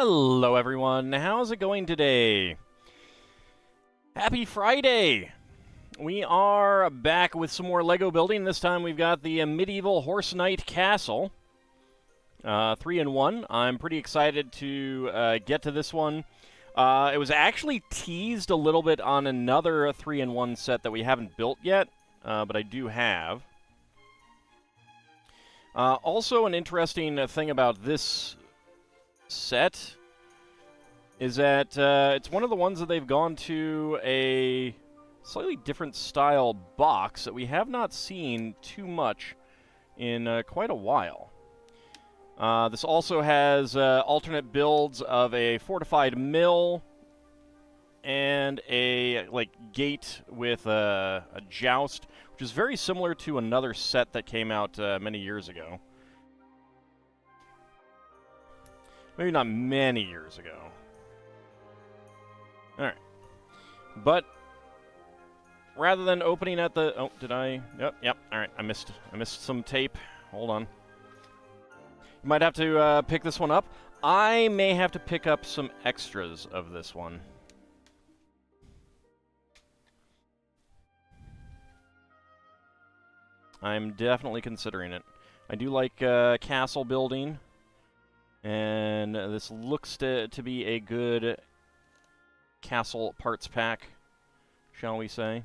Hello everyone, how's it going today? Happy Friday! We are back with some more LEGO building. This time we've got the Medieval Horse Knight Castle. 3-in-1. I'm pretty excited to get to this one. It was actually teased a little bit on another 3-in-1 set that we haven't built yet, but I do have. Also, an interesting thing about this set is that it's one of the ones that they've gone to a slightly different style box that we have not seen too much in quite a while. This also has alternate builds of a fortified mill and a gate with a joust, which is very similar to another set that came out many years ago. Maybe not many years ago. Alright. But rather than opening at the... Oh, did I... Yep. Alright, I missed some tape. Hold on. You might have to pick this one up. I may have to pick up some extras of this one. I'm definitely considering it. I do like castle building. And this looks to be a good castle parts pack, shall we say.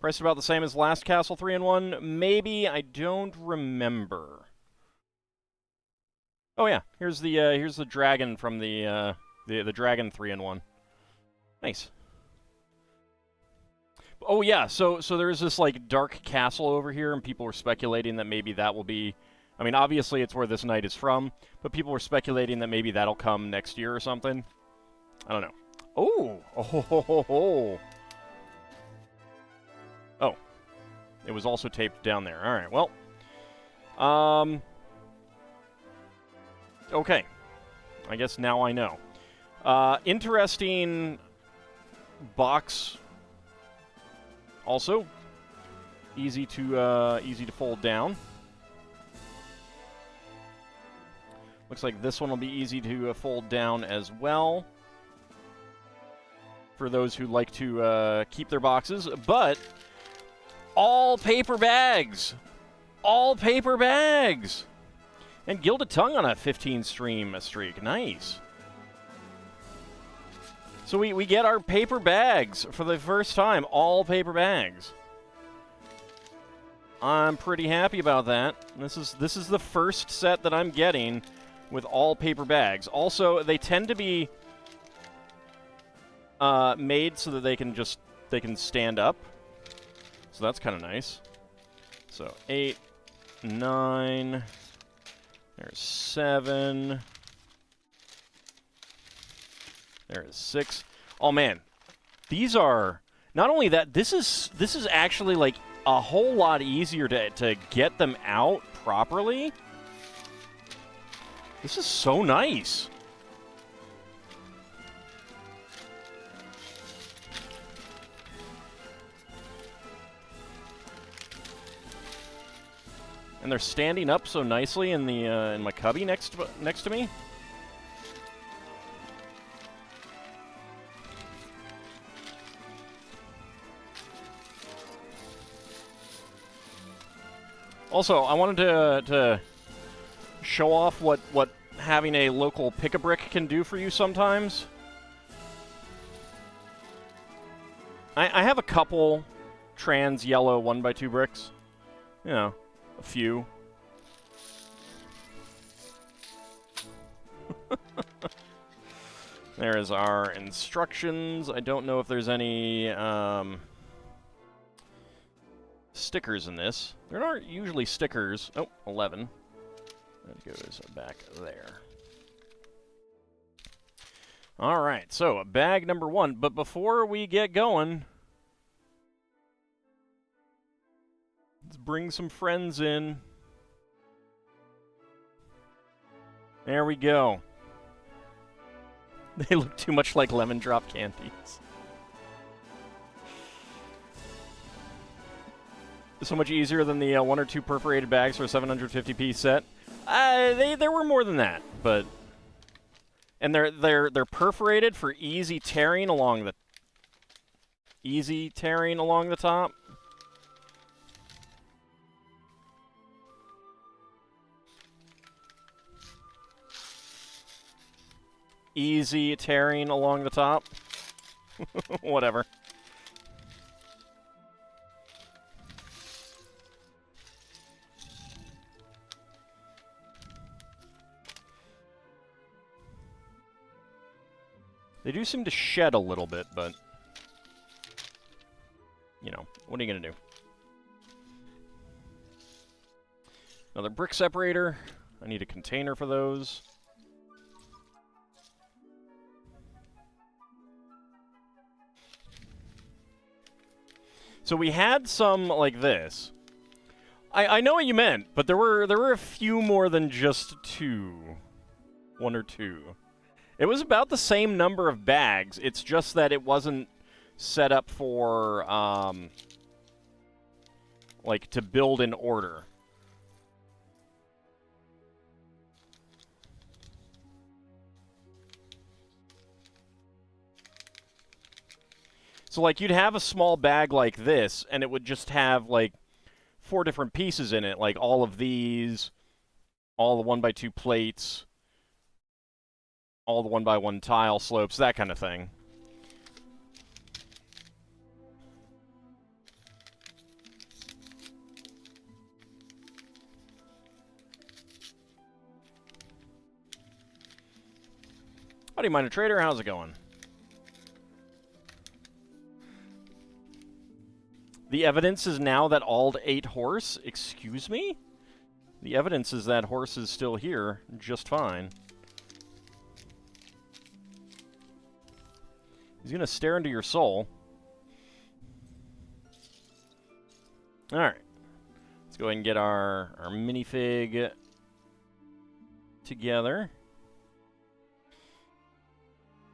Price about the same as last castle 3-in-1? Maybe, I don't remember. Oh yeah, here's the dragon from the dragon 3-in-1. Nice. Oh yeah, so there's this dark castle over here, and people were speculating that maybe that will be... I mean, obviously it's where this knight is from, but people were speculating that maybe that'll come next year or something. I don't know. Oh! Oh. It was also taped down there. Alright, well. Okay. I guess now I know. Interesting box. Also, easy to fold down. Looks like this one will be easy to fold down as well, for those who like to keep their boxes. But all paper bags! All paper bags! And Gilded Tongue on a 15-stream streak. Nice. So we get our paper bags for the first time. All paper bags. I'm pretty happy about that. This is the first set that I'm getting with all paper bags. Also, they tend to be made so that they can stand up. So that's kind of nice. So 8, 9, there's 7, there's 6. Oh man, these are not only that. This is actually a whole lot easier to get them out properly. This is so nice. And they're standing up so nicely in the in my cubby next to me. Also, I wanted to show off what having a local pick-a-brick can do for you sometimes. I have a couple trans yellow 1x2 bricks. You know, a few. There is our instructions. I don't know if there's any stickers in this. There aren't usually stickers. Oh, 11. That goes back there. All right, so bag number 1. But before we get going, let's bring some friends in. There we go. They look too much like lemon drop candies. So much easier than the 1 or 2 perforated bags for a 750-piece set. There were more than that, but And they're perforated for easy tearing along the top. Easy tearing along the top. Whatever. They do seem to shed a little bit, but, you know, what are you going to do? Another brick separator. I need a container for those. So we had some like this. I know what you meant, but there were a few more than just two. One or two. It was about the same number of bags. It's just that it wasn't set up for, like, to build in order. So, like, you'd have a small bag like this, and it would just have, like, 4 different pieces in it. Like, all of these, all the 1x2 plates, all the 1x1 tile slopes, that kind of thing. Howdy, Minor Trader. How's it going? The evidence is now that Ald ate horse. Excuse me? The evidence is that horse is still here, just fine. He's going to stare into your soul. Alright. Let's go ahead and get our minifig together.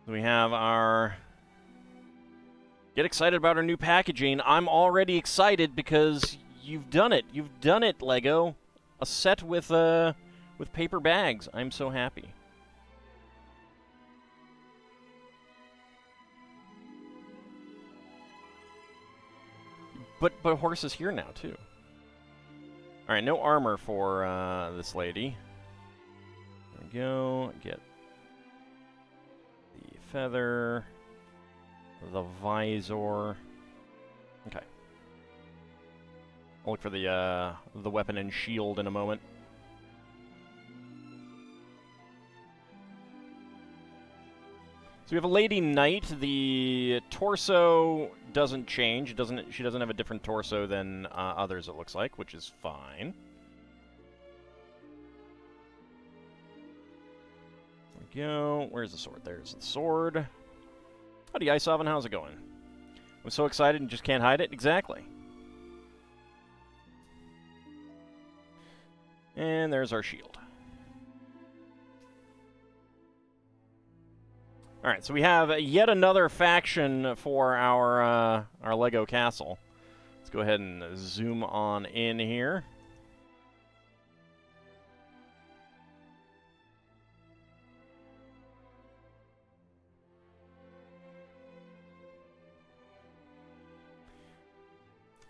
We have our... Get excited about our new packaging. I'm already excited because you've done it. You've done it, Lego. A set with paper bags. I'm so happy. But horse is here now, too. Alright, no armor for this lady. There we go. Get the feather, the visor. Okay. I'll look for the weapon and shield in a moment. So we have a lady knight. The torso doesn't change. She doesn't have a different torso than others, it looks like, which is fine. There we go. Where's the sword? There's the sword. Howdy, Ice Oven. How's it going? I'm so excited and just can't hide it. Exactly. And there's our shield. Alright, so we have yet another faction for our Lego castle. Let's go ahead and zoom on in here.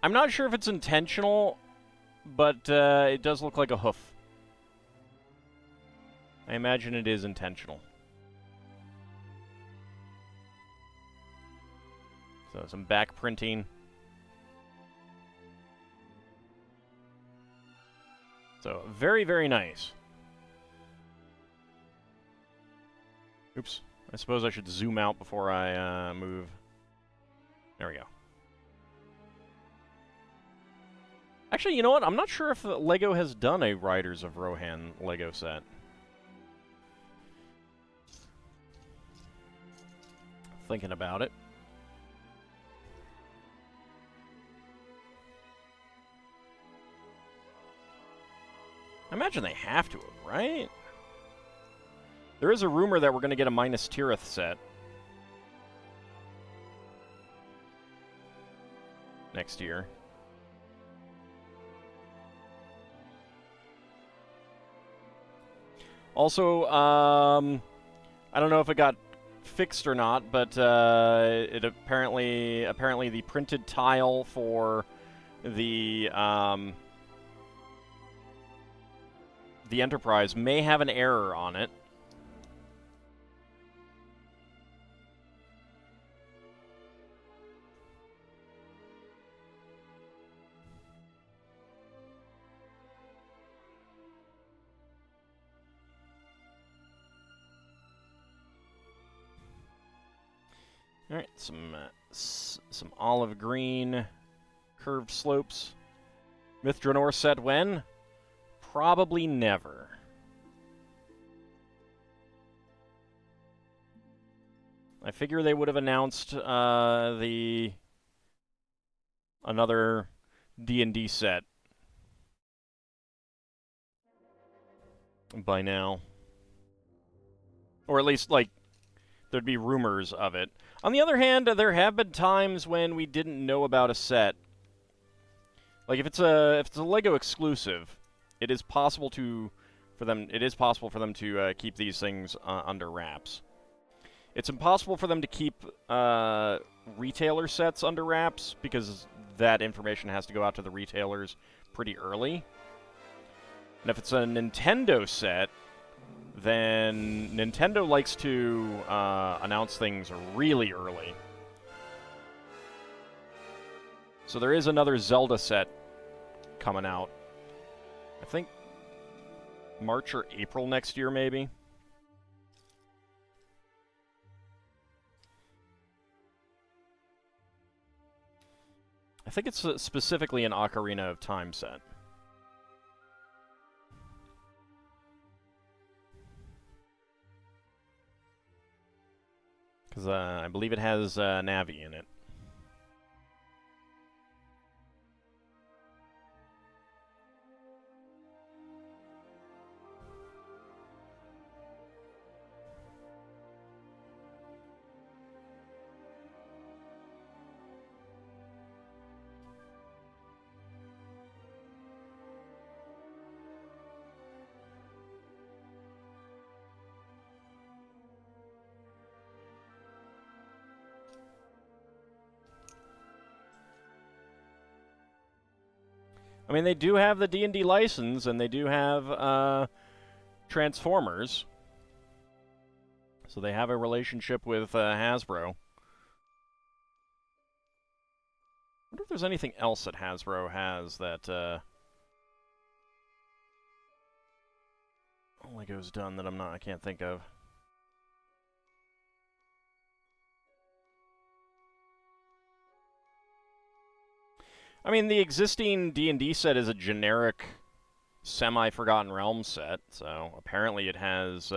I'm not sure if it's intentional, but it does look like a hoof. I imagine it is intentional. So some back printing. So very, very nice. Oops. I suppose I should zoom out before I move. There we go. Actually, you know what? I'm not sure if LEGO has done a Riders of Rohan LEGO set. Thinking about it. I imagine they have to have, right? There is a rumor that we're going to get a Minas Tirith set next year. Also, I don't know if it got fixed or not, but it apparently the printed tile for the Enterprise may have an error on it. All right, some olive green curved slopes. Myth-Draenor set when? Probably never. I figure they would have announced another D&D set by now. Or at least, like, there'd be rumors of it. On the other hand, there have been times when we didn't know about a set. Like if it's a Lego exclusive, it is possible for them to keep these things under wraps. It's impossible for them to keep retailer sets under wraps because that information has to go out to the retailers pretty early. And if it's a Nintendo set, then Nintendo likes to announce things really early. So there is another Zelda set coming out. I think March or April next year, maybe. I think it's specifically an Ocarina of Time set. Because I believe it has Navi in it. I mean, they do have the D&D license, and they do have Transformers. So they have a relationship with Hasbro. I wonder if there's anything else that Hasbro has that Lego's done that I can't think of. I mean, the existing D&D set is a generic semi-Forgotten Realms set, so apparently it has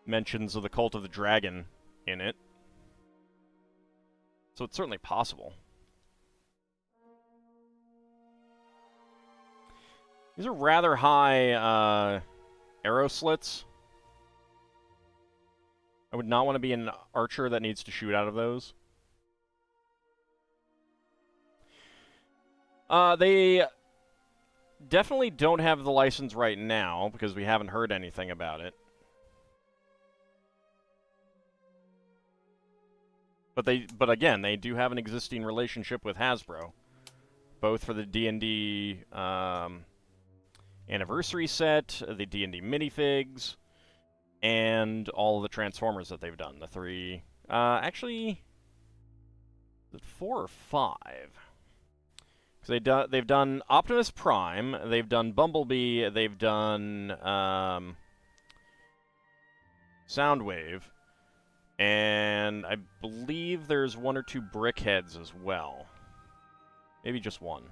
mentions of the Cult of the Dragon in it. So it's certainly possible. These are rather high arrow slits. I would not want to be an archer that needs to shoot out of those. They definitely don't have the license right now because we haven't heard anything about it. But again, they do have an existing relationship with Hasbro, both for the D&D anniversary set, the D&D minifigs, and all of the Transformers that they've done. The three, actually, is it 4 or 5? Because they've done Optimus Prime, they've done Bumblebee, they've done Soundwave, and I believe there's 1 or 2 Brickheads as well. Maybe just 1.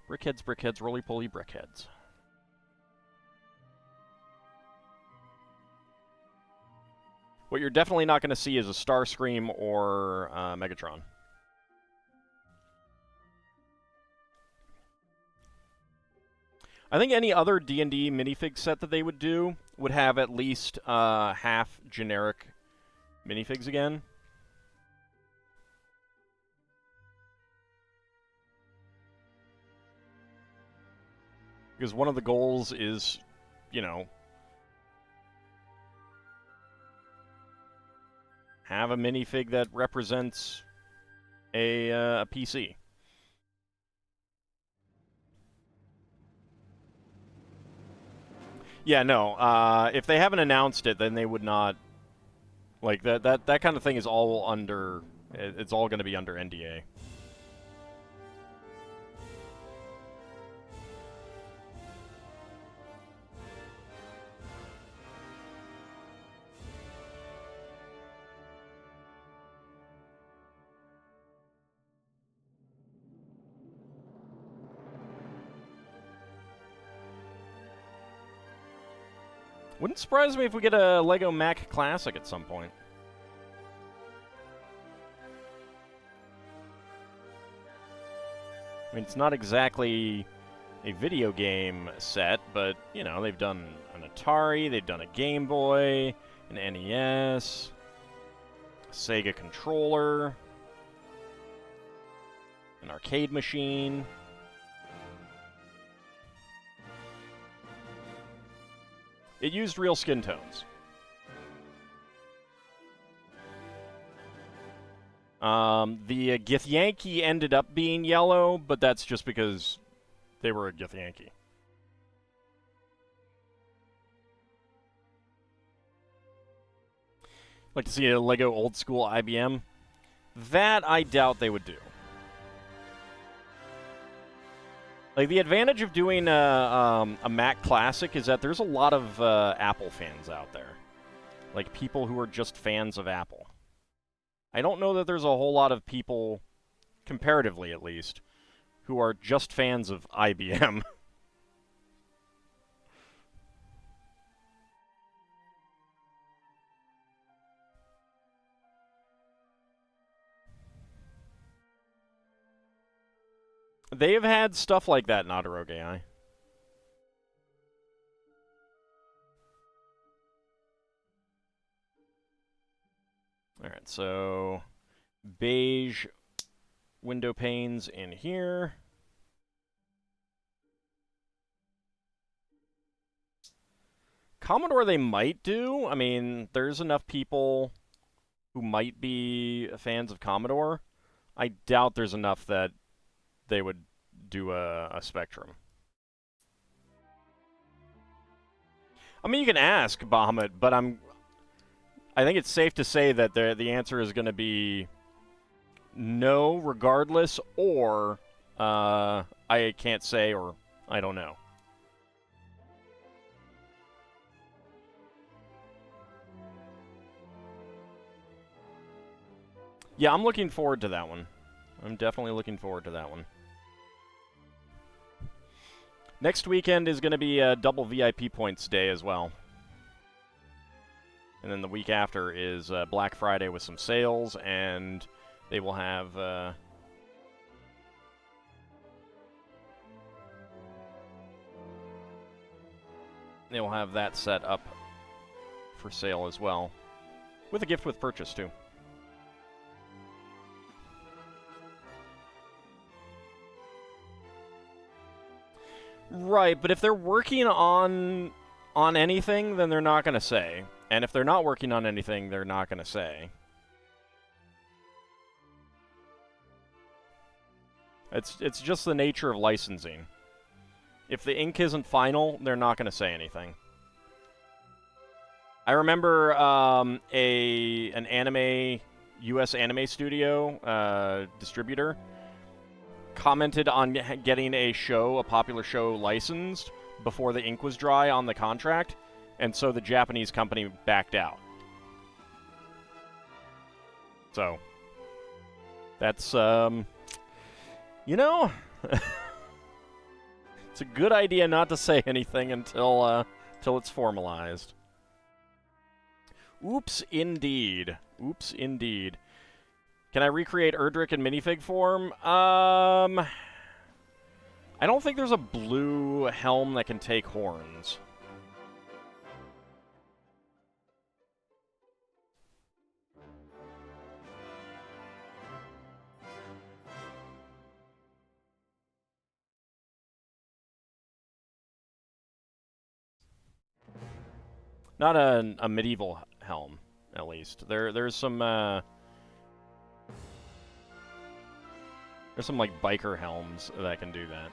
Brickheads, roly-poly Brickheads. What you're definitely not going to see is a Starscream or Megatron. I think any other D&D minifig set that they would do would have at least half generic minifigs again. Because one of the goals is, you know, have a minifig that represents a PC. Yeah, no. If they haven't announced it, then they would not. Like that kind of thing is all under. It's all going to be under NDA. Wouldn't surprise me if we get a Lego Mac Classic at some point. I mean, it's not exactly a video game set, but, you know, they've done an Atari, they've done a Game Boy, an NES, a Sega controller, an arcade machine. It used real skin tones. The Githyanki ended up being yellow, but that's just because they were a Githyanki. Like to see a Lego old school IBM? That I doubt they would do. Like, the advantage of doing a Mac Classic is that there's a lot of Apple fans out there. Like, people who are just fans of Apple. I don't know that there's a whole lot of people, comparatively at least, who are just fans of IBM. They have had stuff like that in Otterogue AI. Alright, so beige window panes in here. Commodore they might do. I mean, there's enough people who might be fans of Commodore. I doubt there's enough that they would do a Spectrum. I mean, you can ask Bahamut, but I think it's safe to say that the answer is going to be no, regardless, or I can't say, or I don't know. Yeah, I'm looking forward to that one. I'm definitely looking forward to that one. Next weekend is going to be a double VIP points day as well. And then the week after is Black Friday with some sales, and they will have... they will have that set up for sale as well. With a gift with purchase, too. Right, but if they're working on anything, then they're not going to say. And if they're not working on anything, they're not going to say. It's just the nature of licensing. If the ink isn't final, they're not going to say anything. I remember an anime, U.S. anime studio distributor commented on getting a popular show licensed before the ink was dry on the contract, and so the Japanese company backed out. So, that's, you know, it's a good idea not to say anything until it's formalized. Oops, indeed. Oops, indeed. Can I recreate Erdrick in minifig form? I don't think there's a blue helm that can take horns. Not a medieval helm, at least. There's some like biker helms that can do that.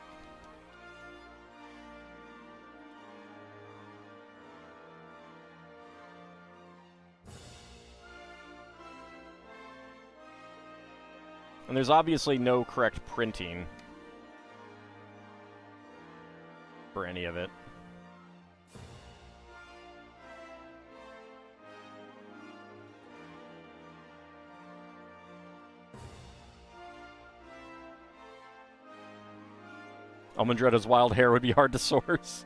And there's obviously no correct printing for any of it. Almondretta's wild hair would be hard to source.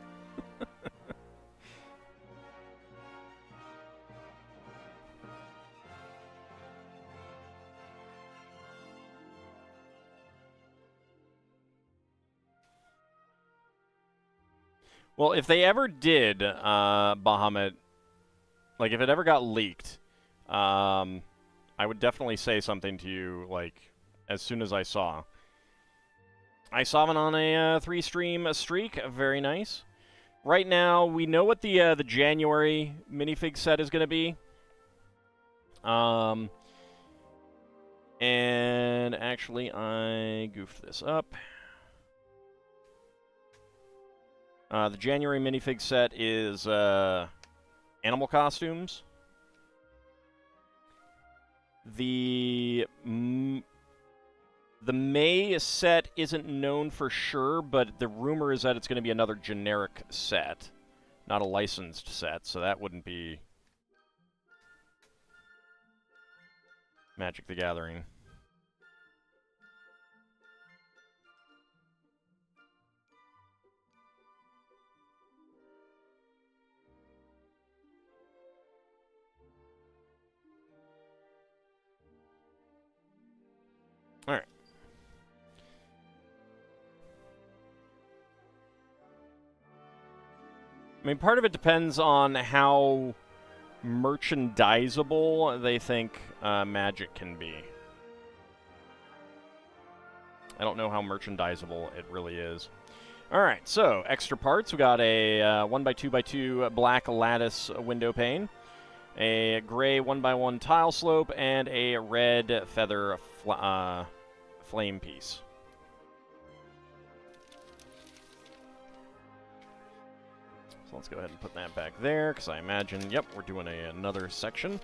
Well, if they ever did, Bahamut, like if it ever got leaked, I would definitely say something to you, like, as soon as I saw. I saw it on a 3-stream streak, very nice. Right now, we know what the January minifig set is going to be. And actually, I goofed this up. The January minifig set is animal costumes. The May set isn't known for sure, but the rumor is that it's going to be another generic set, not a licensed set, so that wouldn't be Magic the Gathering. All right. I mean, part of it depends on how merchandisable they think Magic can be. I don't know how merchandisable it really is. All right, so extra parts. We got a 1x2x2 black lattice window pane, a gray 1x1 tile slope, and a red feather flame piece. So let's go ahead and put that back there, because I imagine, yep, we're doing another section.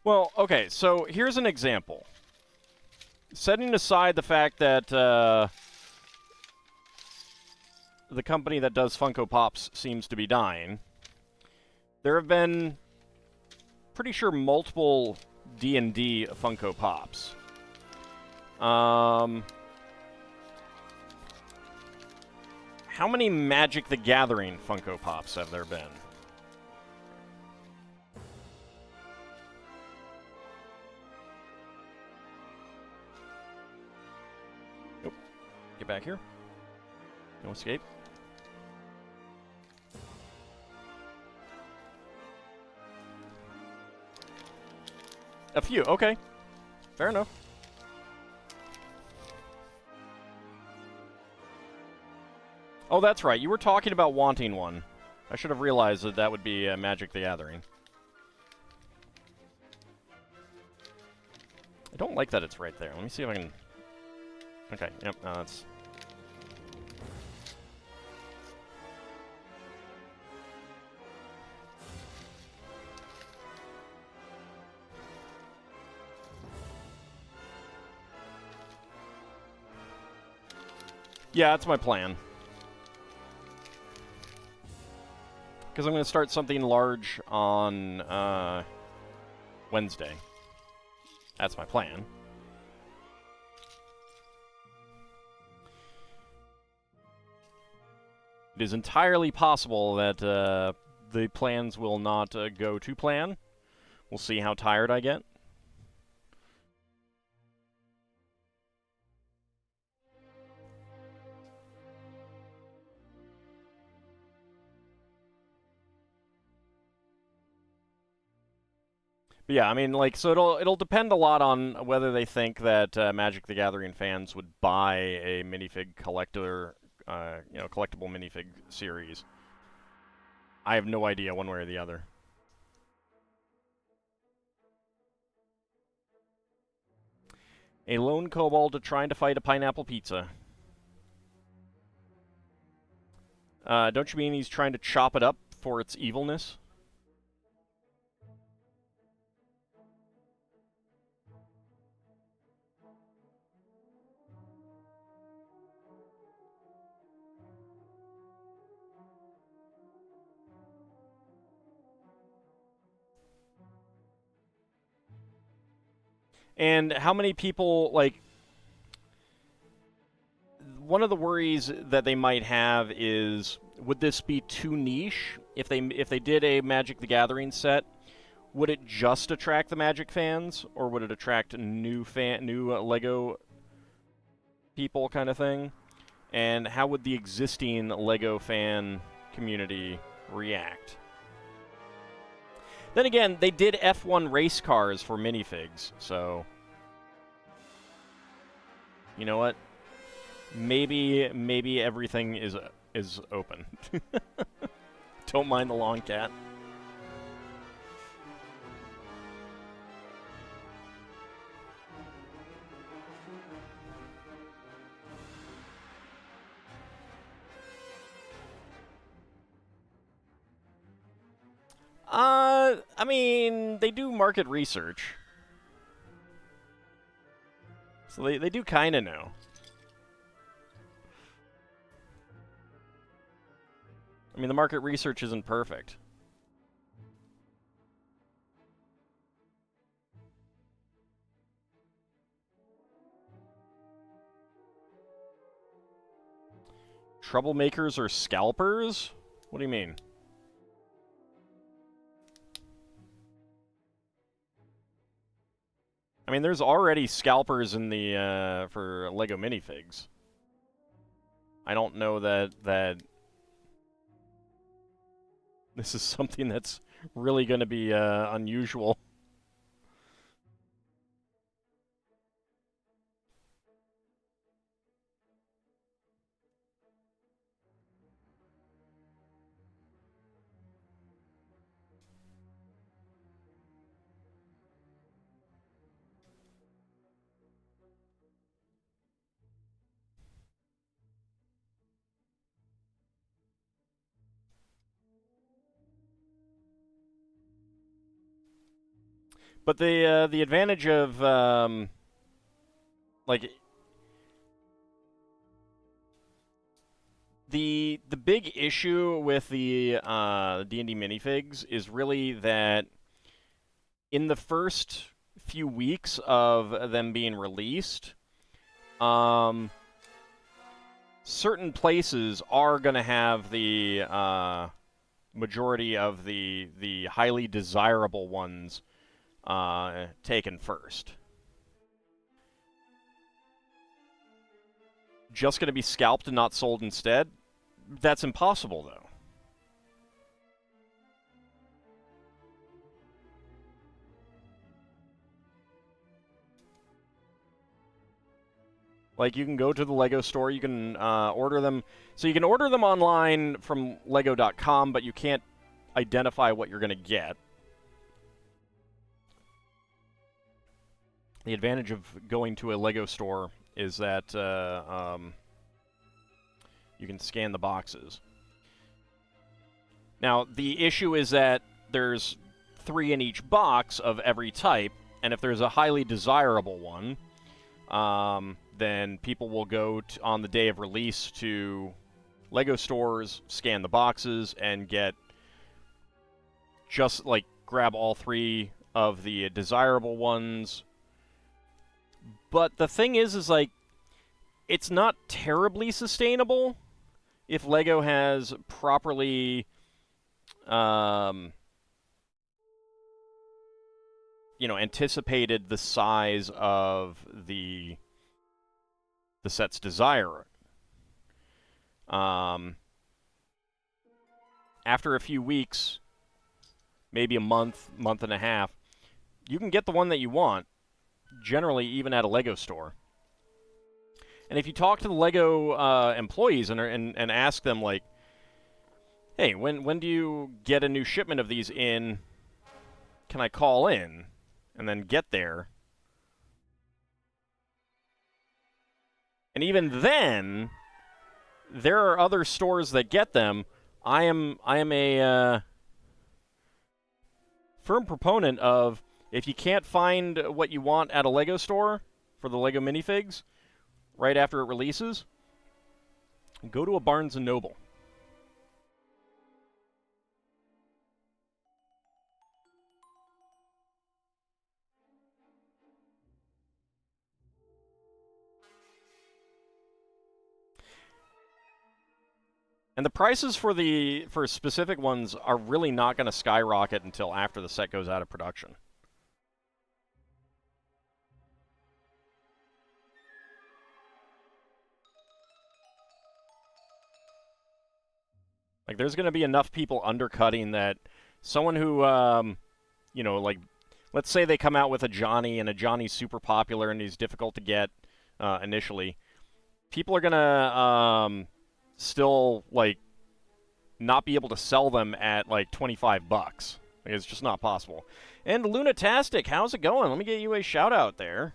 Well, okay, so here's an example. Setting aside the fact that the company that does Funko Pops seems to be dying, there have been, pretty sure, multiple D&D Funko Pops. How many Magic the Gathering Funko Pops have there been? Nope. Get back here. No escape. A few, okay. Fair enough. Oh, that's right. You were talking about wanting one. I should have realized that that would be Magic the Gathering. I don't like that it's right there. Let me see if I can... Okay, yep, no, that's... Yeah, that's my plan. Because I'm going to start something large on Wednesday. That's my plan. It is entirely possible that the plans will not go to plan. We'll see how tired I get. But yeah, I mean, like, so it'll depend a lot on whether they think that Magic the Gathering fans would buy a minifig collector, collectible minifig series. I have no idea one way or the other. A lone kobold trying to fight a pineapple pizza. Don't you mean he's trying to chop it up for its evilness? And how many people, like, one of the worries that they might have is, would this be too niche if they did a Magic the Gathering set? Would it just attract the Magic fans, or would it attract new Lego people, kind of thing? And how would the existing Lego fan community react? Then again, they did F1 race cars for minifigs, so you know what? Maybe everything is open. Don't mind the long cat. I mean, they do market research. So they do kind of know. I mean, the market research isn't perfect. Troublemakers or scalpers? What do you mean? I mean, there's already scalpers in the for Lego minifigs. I don't know that this is something that's really going to be unusual. But the advantage of like the big issue with the D&D minifigs is really that in the first few weeks of them being released, certain places are going to have the majority of the highly desirable ones taken first. Just going to be scalped and not sold instead? That's impossible, though. Like, you can go to the Lego store, you can order them. So you can order them online from Lego.com, but you can't identify what you're going to get. The advantage of going to a Lego store is that you can scan the boxes. Now, the issue is that there's 3 in each box of every type, and if there's a highly desirable one, then people will go on the day of release to Lego stores, scan the boxes, and grab all 3 of the desirable ones. But the thing is like, it's not terribly sustainable if Lego has properly, anticipated the size of the set's desire. After a few weeks, maybe a month and a half, you can get the one that you want, generally even at a Lego store. And if you talk to the Lego employees and ask them, like, hey, when do you get a new shipment of these in? Can I call in and then get there? And even then, there are other stores that get them. I am a firm proponent of, if you can't find what you want at a Lego store for the Lego minifigs right after it releases, go to a Barnes & Noble. And the prices for specific ones are really not going to skyrocket until after the set goes out of production. Like, there's going to be enough people undercutting that someone who, you know, like, let's say they come out with a Johnny, and a Johnny's super popular and he's difficult to get initially. People are going to still, like, not be able to sell them at, like, $25. Like, it's just not possible. And Lunatastic, how's it going? Let me get you a shout-out there.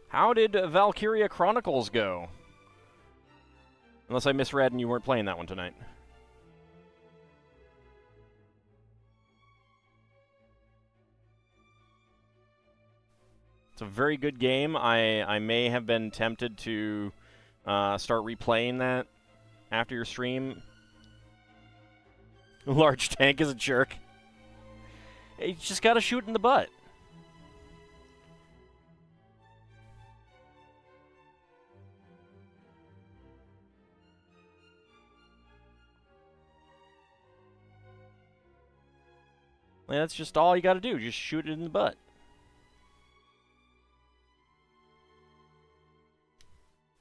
How did Valkyria Chronicles go? Unless I misread and you weren't playing that one tonight. It's a very good game. I may have been tempted to start replaying that after your stream. Large tank is a jerk. You just gotta shoot in the butt. Like, that's just all you gotta do. Just shoot it in the butt.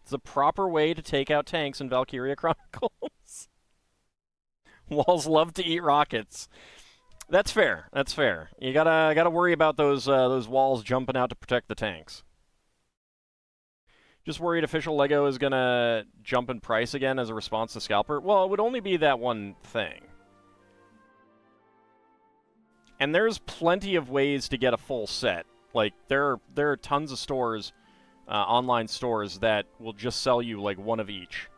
It's a proper way to take out tanks in Valkyria Chronicles. Walls love to eat rockets. That's fair. That's fair. You gotta worry about those walls jumping out to protect the tanks. Just worried official Lego is gonna jump in price again as a response to Scalper. Well, it would only be that one thing. And there's plenty of ways to get a full set. Like, there are tons of stores, online stores, that will just sell you, like, one of each.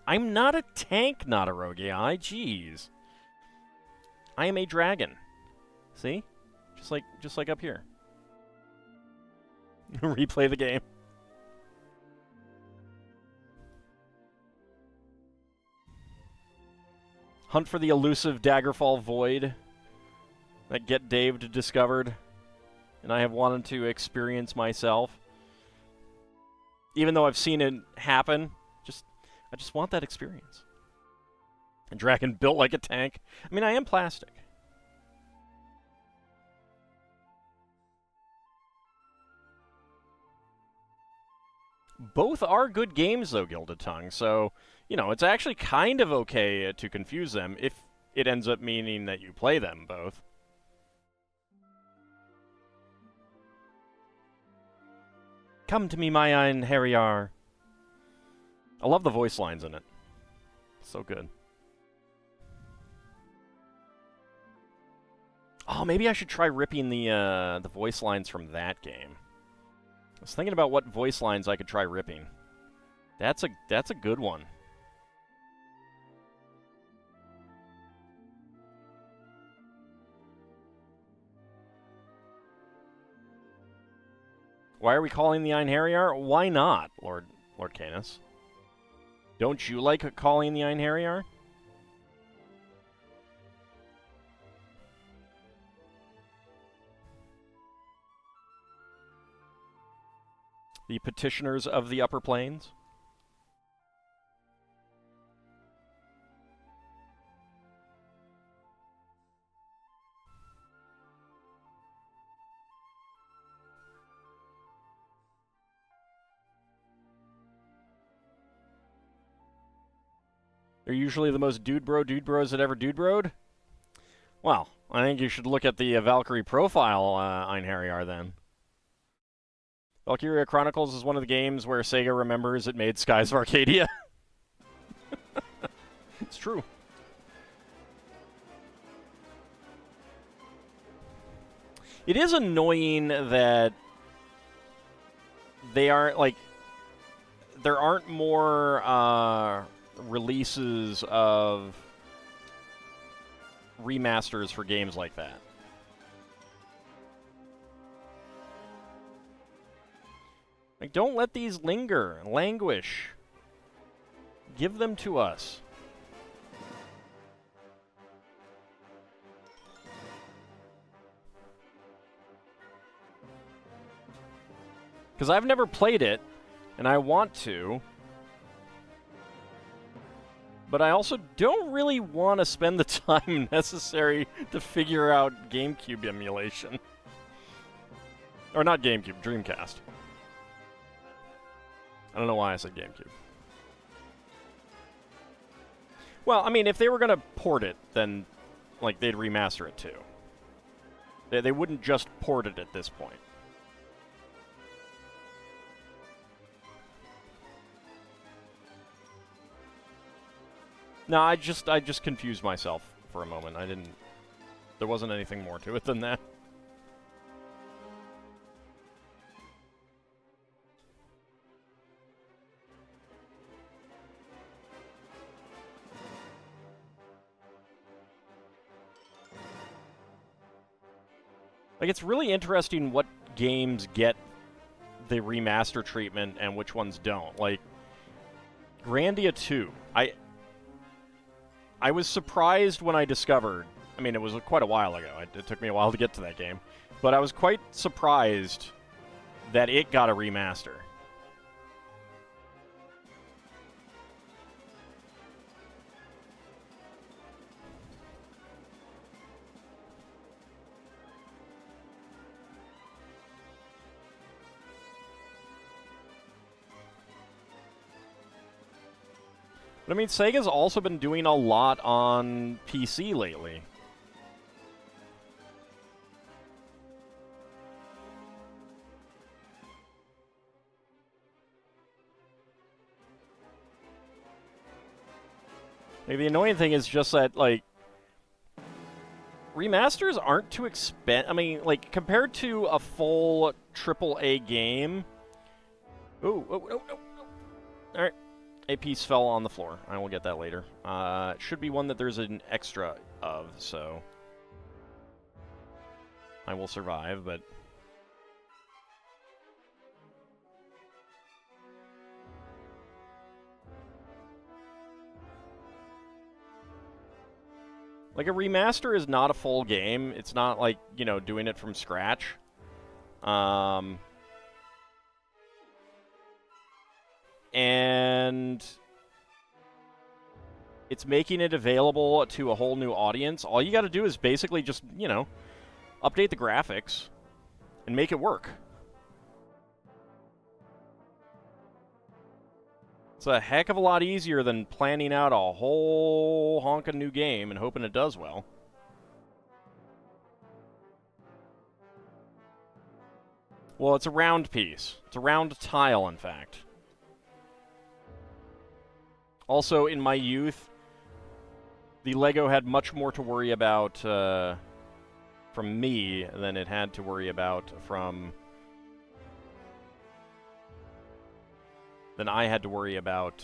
I'm not a tank, not a rogue AI. Jeez. I am a dragon. See? Just like up here. Replay the game. Hunt for the elusive Daggerfall Void that Get Daved discovered, and I have wanted to experience myself. Even though I've seen it happen, I just want that experience. A dragon built like a tank. I mean, I am plastic. Both are good games, though, Gilded Tongue, so, you know, it's actually kind of okay to confuse them if it ends up meaning that you play them both. Come to me, my ein Harryar. I love the voice lines in it. So good. Oh, maybe I should try ripping the voice lines from that game. I was thinking about what voice lines I could try ripping. That's a good one. Why are we calling the Ein Harryar? Why not, Lord Canis? Don't you like calling the Ein Harryar? The petitioners of the upper plains? They're usually the most dude bros that ever dude broed. Well, I think you should look at the Valkyrie profile, Einherjar, then. Valkyria Chronicles is one of the games where Sega remembers it made Skies of Arcadia. It's true. It is annoying that they aren't, like, there aren't more releases of remasters for games like that. Like, don't let these languish. Give them to us. Because I've never played it, and I want to. But I also don't really want to spend the time necessary to figure out GameCube emulation. Or not GameCube, Dreamcast. I don't know why I said GameCube. Well, I mean, if they were going to port it, then, like, they'd remaster it too. They wouldn't just port it at this point. No, I just confused myself for a moment. There wasn't anything more to it than that. Like, it's really interesting what games get the remaster treatment and which ones don't. Like, Grandia 2. I was surprised when I discovered, I mean, it was quite a while ago. It took me a while to get to that game. But I was quite surprised that it got a remaster. But I mean, Sega's also been doing a lot on PC lately. Like, the annoying thing is just that, like, remasters aren't too expensive. I mean, like, compared to a full AAA game. Ooh, oh, oh, oh, oh. All right. A piece fell on the floor. I will get that later. It should be one that there's an extra of, so I will survive, but like, a remaster is not a full game. It's not like, you know, doing it from scratch. And it's making it available to a whole new audience. All you got to do is basically just, you know, update the graphics and make it work. It's a heck of a lot easier than planning out a whole honkin' new game and hoping it does well. Well, it's a round piece. It's a round tile, in fact. Also, in my youth, the Lego had much more to worry about from me than it had to worry about than I had to worry about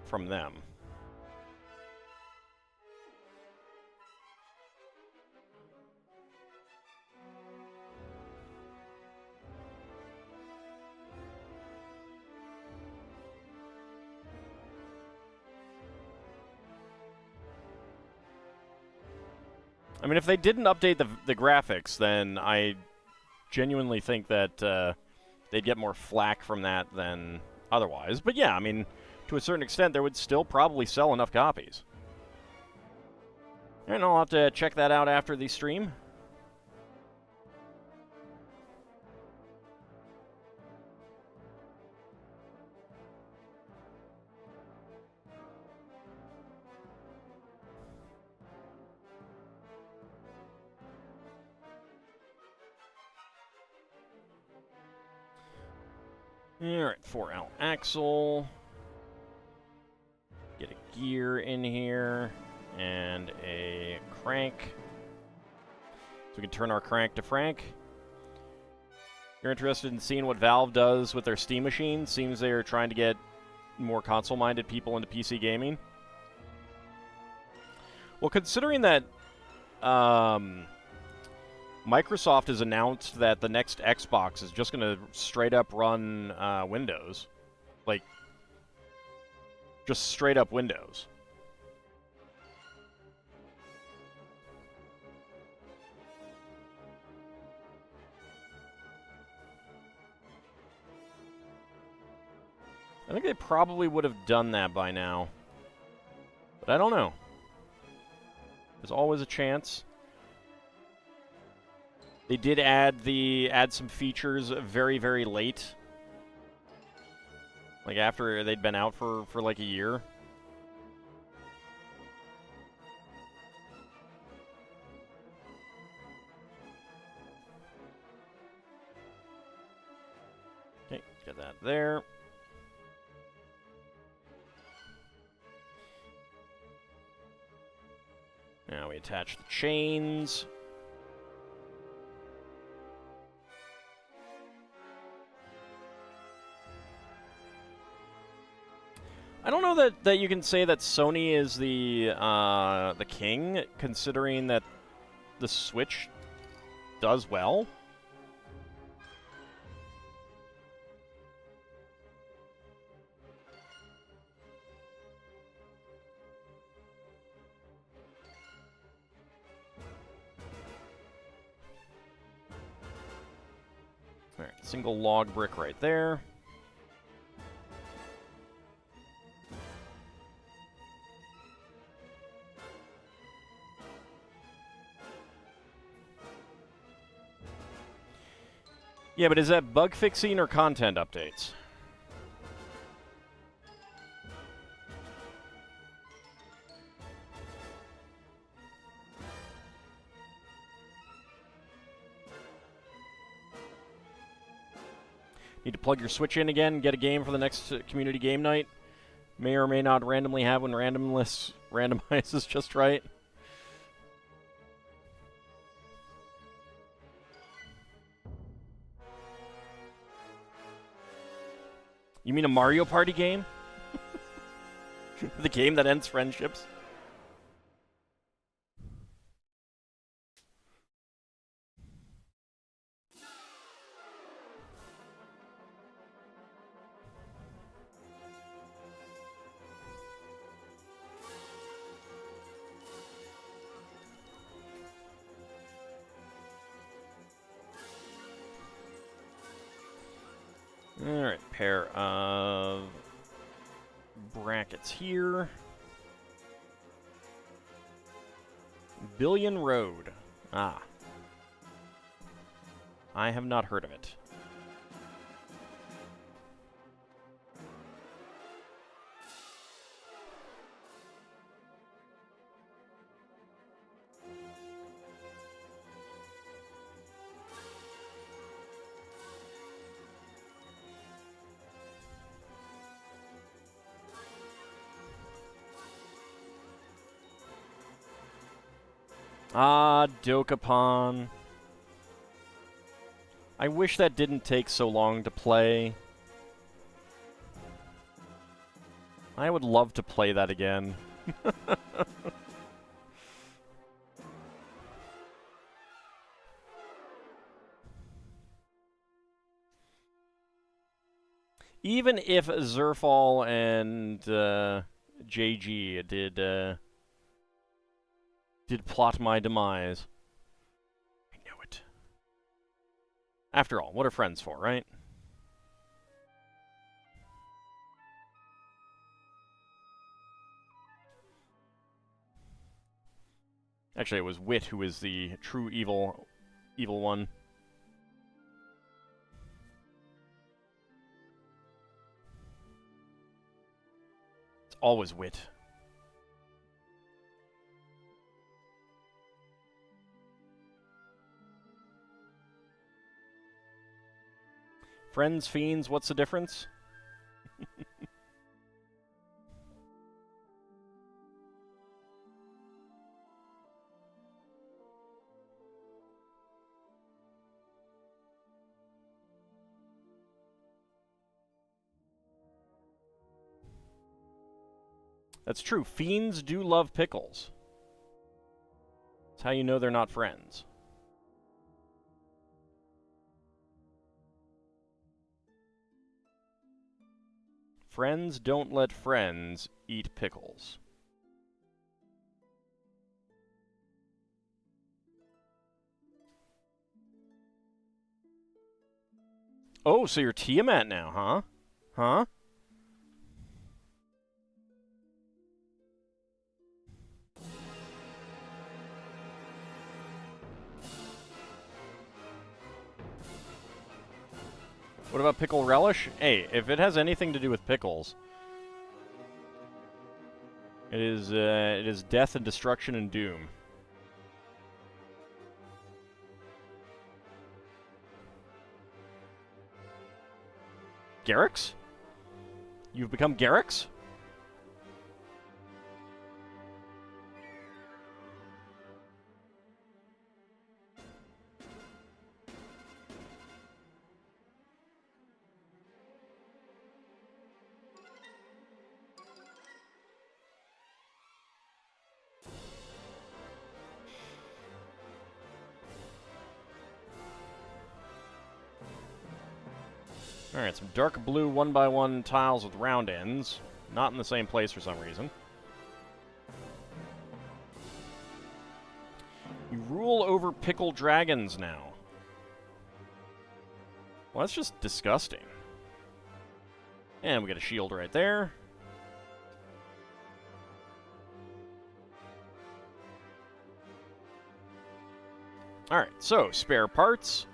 from them. I mean, if they didn't update the graphics, then I genuinely think that they'd get more flack from that than otherwise. But yeah, I mean, to a certain extent, they would still probably sell enough copies. And I'll have to check that out after the stream. Alright, 4L axle. Get a gear in here. And a crank. So we can turn our crank to Frank. You're interested in seeing what Valve does with their Steam machine? Seems they are trying to get more console-minded people into PC gaming. Well, considering that Microsoft has announced that the next Xbox is just going to straight up run Windows. Like, just straight up Windows. I think they probably would have done that by now. But I don't know. There's always a chance. They did add some features very, very late. Like after they'd been out for like a year. Okay, get that there. Now we attach the chains. I don't know that you can say that Sony is the king, considering that the Switch does well. All right, single log brick right there. Yeah, but is that bug fixing or content updates? Need to plug your Switch in again, get a game for the next community game night. May or may not randomly have when randomless randomizes just right. You mean a Mario Party game? The game that ends friendships? Alright, pair of brackets here. Billion Road. Ah. I have not heard of it. Ah, Dokapon. I wish that didn't take so long to play. I would love to play that again. Even if Zerfall and JG did plot my demise. I knew it. After all, what are friends for, right? Actually, it was Wit who is the true evil one. It's always Wit. Friends, fiends, what's the difference? That's true. Fiends do love pickles. That's how you know they're not friends. Friends don't let friends eat pickles. Oh, so you're Tiamat now, huh? Huh? What about pickle relish? Hey, if it has anything to do with pickles, it is death and destruction and doom. Garrix? You've become Garrix? Alright, some dark blue 1x1 tiles with round ends. Not in the same place for some reason. You rule over pickle dragons now. Well, that's just disgusting. And we got a shield right there. Alright, so spare parts.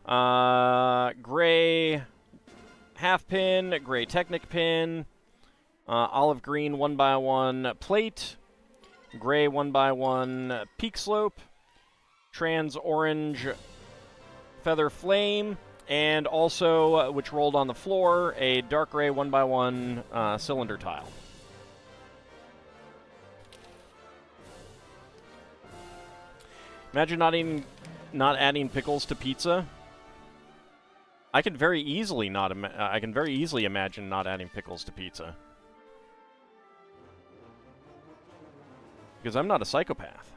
Gray half pin, gray Technic pin, olive green 1x1 plate, gray 1x1 peak slope, trans orange feather flame, and also, which rolled on the floor, a dark gray 1x1 cylinder tile. Imagine not adding pickles to pizza. I can very easily imagine not adding pickles to pizza. Because I'm not a psychopath.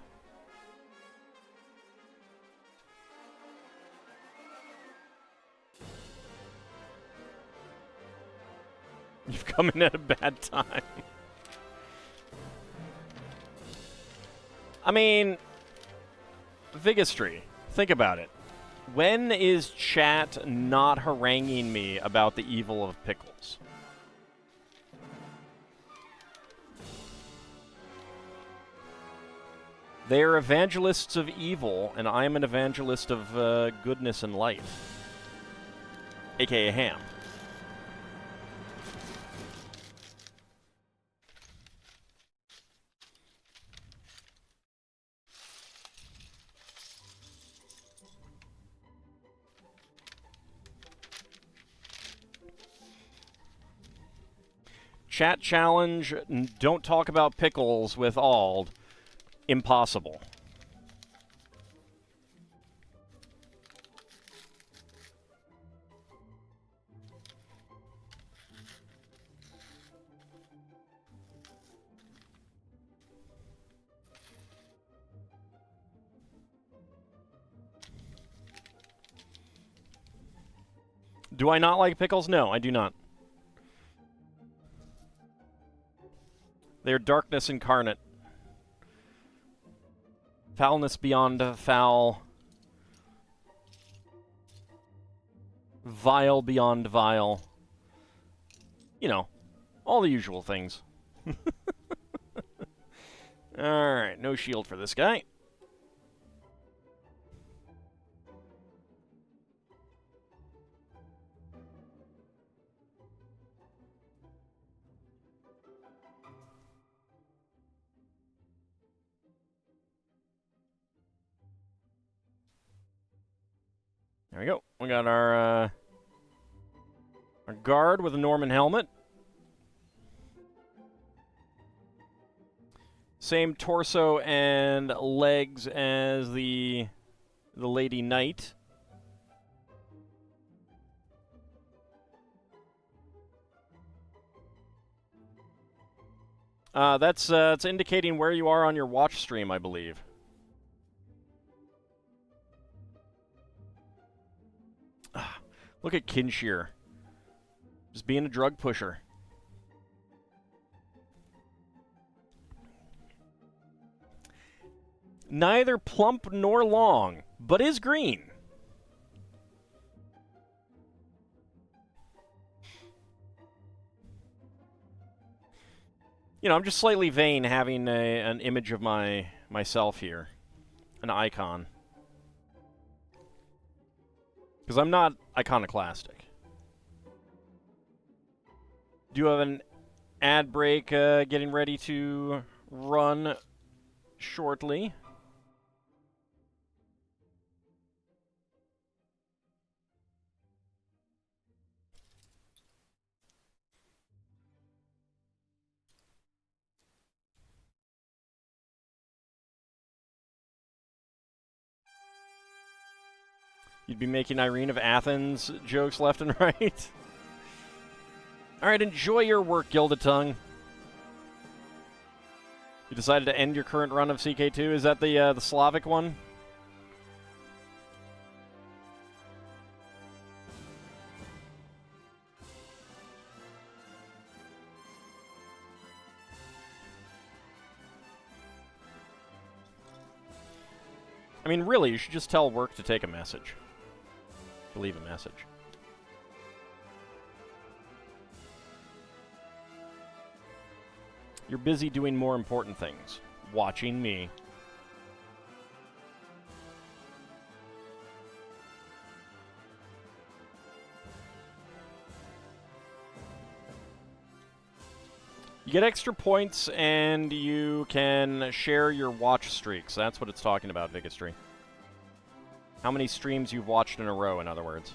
You've come in at a bad time. I mean, Vigistry, think about it. When is chat not haranguing me about the evil of pickles? They are evangelists of evil, and I am an evangelist of goodness and light. AKA ham. Chat challenge, don't talk about pickles with Ald. Impossible. Do I not like pickles? No, I do not. They are darkness incarnate. Foulness beyond foul. Vile beyond vile. You know, all the usual things. Alright, no shield for this guy. There we go. We got our A guard with a Norman helmet. Same torso and legs as the Lady Knight. That's it's indicating where you are on your watch stream, I believe. Look at Kinshir. Just being a drug pusher. Neither plump nor long, but is green. You know, I'm just slightly vain having an image of myself here. An icon. Because I'm not iconoclastic. Do you have an ad break getting ready to run shortly? You'd be making Irene of Athens jokes left and right. Alright, enjoy your work, Gildatongue. You decided to end your current run of CK2? Is that the Slavic one? I mean, really, you should just tell work to take a message. To leave a message. You're busy doing more important things. Watching me. You get extra points, and you can share your watch streaks. That's what it's talking about, Vigastry. How many streams you've watched in a row, in other words.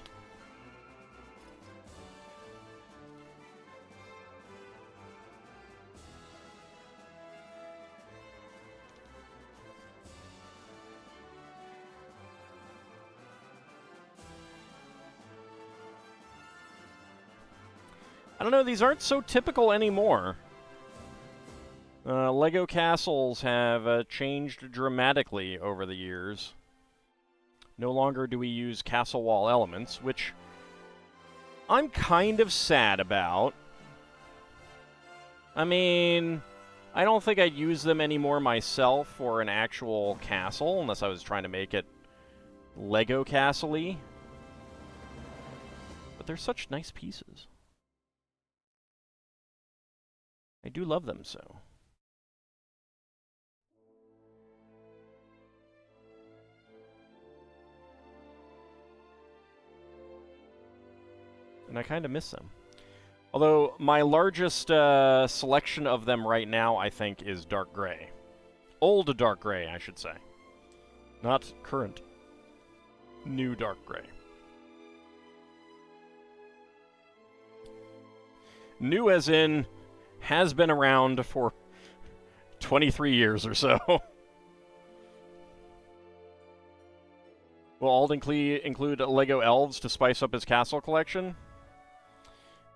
I don't know, these aren't so typical anymore. Lego castles have changed dramatically over the years. No longer do we use castle wall elements, which I'm kind of sad about. I mean, I don't think I'd use them anymore myself for an actual castle, unless I was trying to make it Lego castle-y. But they're such nice pieces. I do love them so. And I kind of miss them. Although, my largest selection of them right now, I think, is dark gray. Old dark gray, I should say. Not current. New dark gray. New as in, has been around for 23 years or so. Will Alden include Lego elves to spice up his castle collection?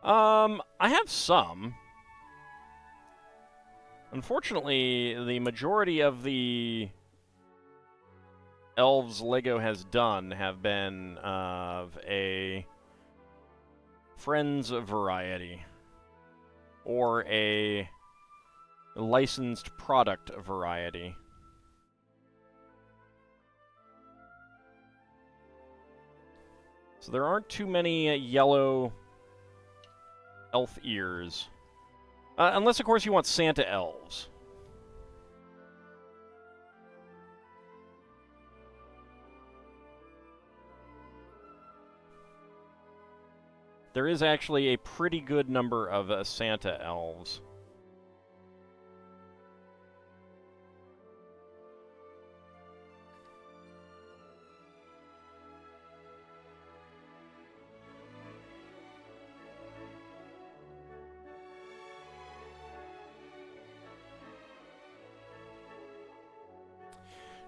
I have some. Unfortunately, the majority of the elves Lego has done have been of a Friends variety. Or a licensed product variety. So there aren't too many yellow elf ears. Unless, of course, you want Santa elves. There is actually a pretty good number of Santa elves.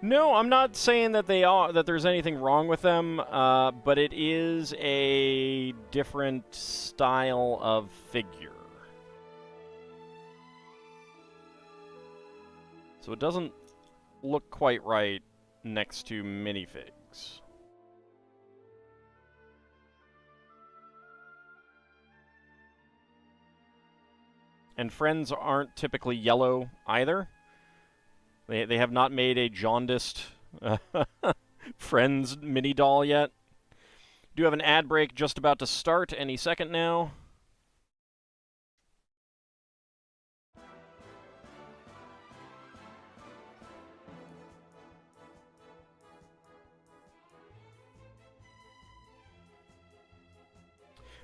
No, I'm not saying that they are that there's anything wrong with them, but it is a different style of figure. So it doesn't look quite right next to minifigs. And friends aren't typically yellow either. They have not made a jaundiced Friends mini doll yet. Do have an ad break just about to start any second now.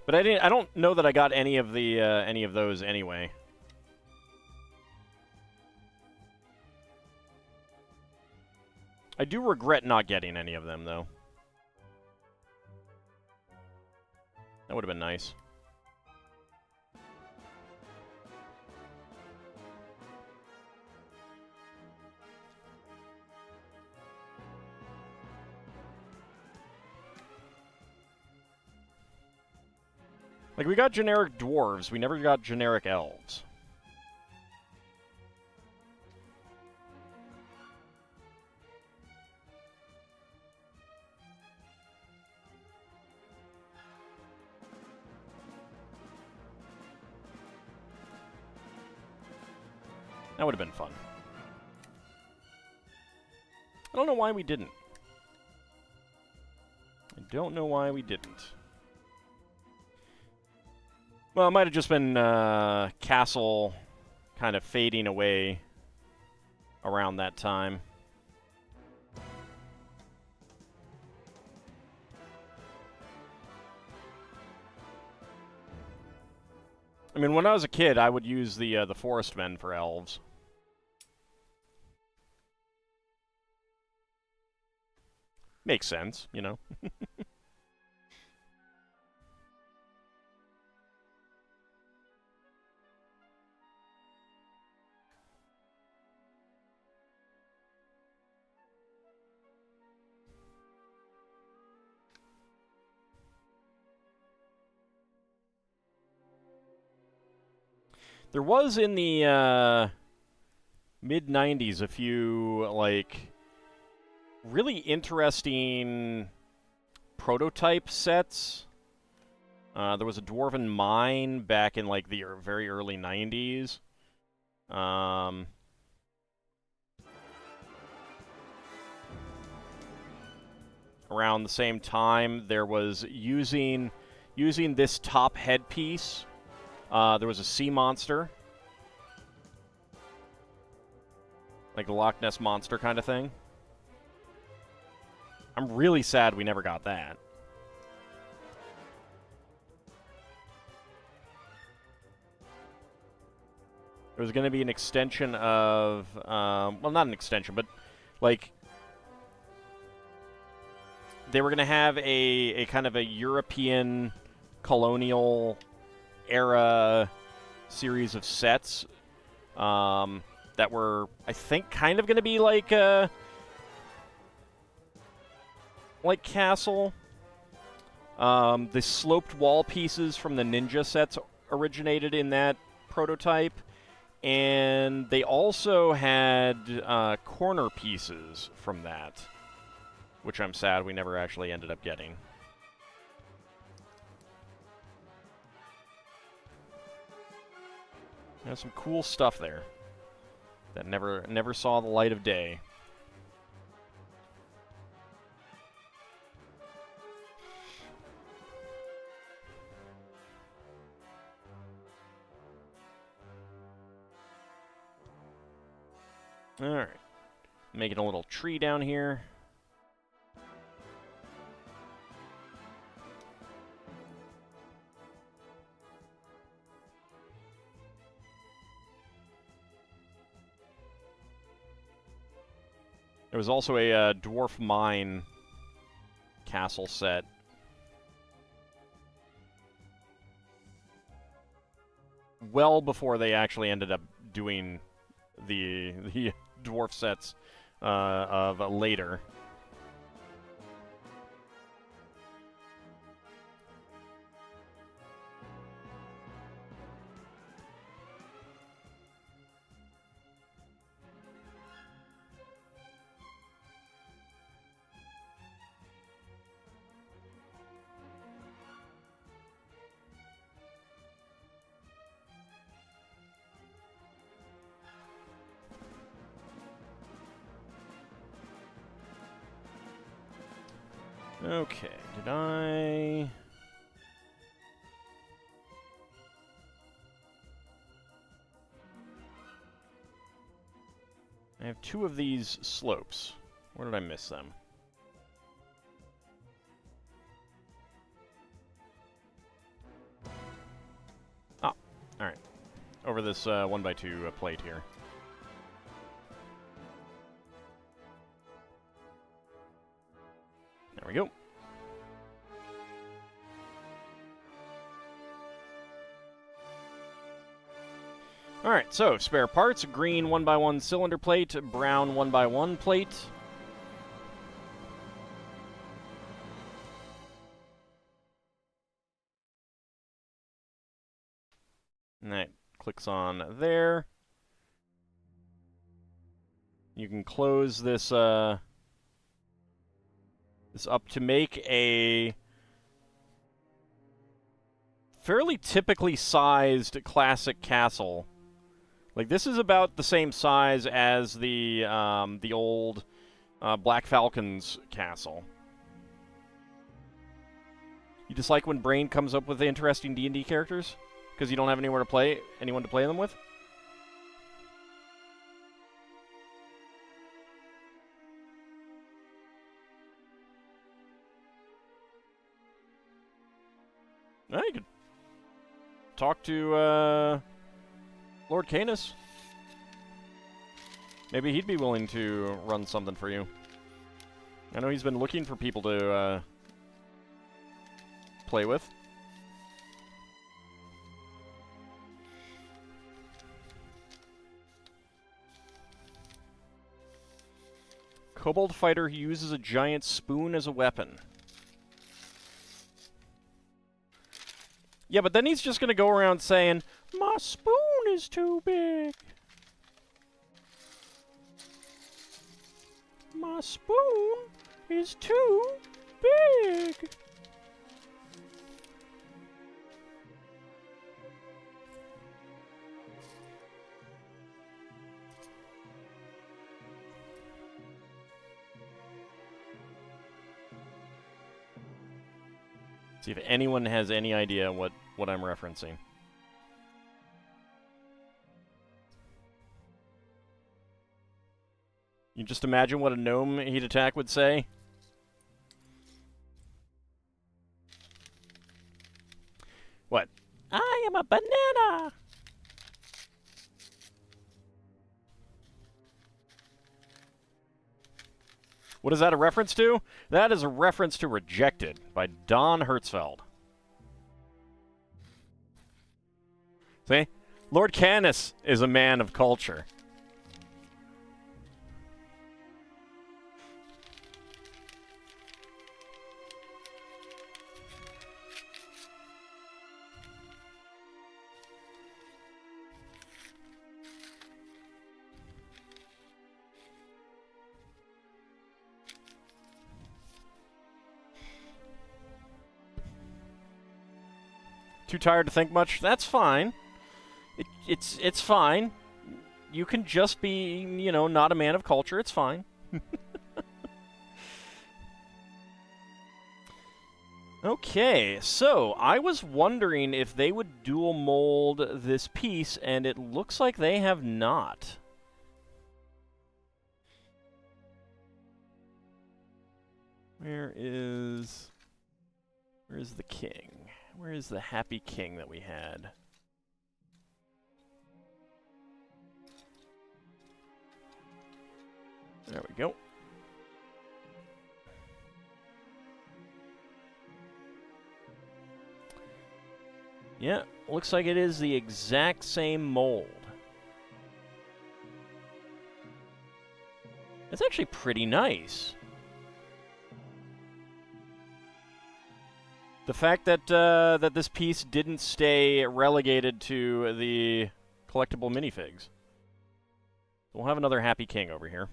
But I don't know that I got any of those anyway. I do regret not getting any of them, though. That would have been nice. Like, we got generic dwarves, we never got generic elves. That would have been fun. I don't know why we didn't. I don't know why we didn't. Well, it might have just been Castle kind of fading away around that time. I mean, when I was a kid, I would use the Forest Men for elves. Makes sense, you know. There was in the mid-90s a few, like, really interesting prototype sets. There was a Dwarven Mine back in, like, the very early 90s. Around the same time, there was using this top headpiece. There was a sea monster. Like the Loch Ness Monster kind of thing. I'm really sad we never got that. There was going to be an extension of... well, not an extension, but, like... They were going to have a kind of a European colonial era series of sets that were, I think, kind of going to be like Castle. The sloped wall pieces from the ninja sets originated in that prototype, and they also had corner pieces from that, which I'm sad we never actually ended up getting. There's some cool stuff there that never saw the light of day. All right, making a little tree down here. There was also a Dwarf Mine castle set. Well before they actually ended up doing the dwarf sets of later. Okay, did I have 2 of these slopes. Where did I miss them? Ah, alright. Over this 1x2 plate here. There we go. Alright, so spare parts, green 1x1 cylinder plate, brown 1x1 plate. And that clicks on there. You can close this this up to make a fairly typically sized classic castle. Like, this is about the same size as the old Black Falcon's castle. You just like when Brain comes up with interesting D&D characters? Because you don't have anyone to play them with? Well, you could talk to Lord Canis. Maybe he'd be willing to run something for you. I know he's been looking for people to play with. Kobold fighter who uses a giant spoon as a weapon. Yeah, but then he's just going to go around saying, "My spoon is too big. My spoon is too big." See if anyone has any idea what I'm referencing. You just imagine what a gnome heat attack would say. What? I am a banana! What is that a reference to? That is a reference to Rejected by Don Hertzfeld. See? Lord Canis is a man of culture. Too tired to think much? That's fine. It's fine. You can just be, you know, not a man of culture. It's fine. Okay, so I was wondering if they would dual mold this piece, and it looks like they have not. Where is the king? Where is the happy king that we had? There we go. Yeah, looks like it is the exact same mold. That's actually pretty nice. The fact that that this piece didn't stay relegated to the collectible minifigs. We'll have another Happy King over here.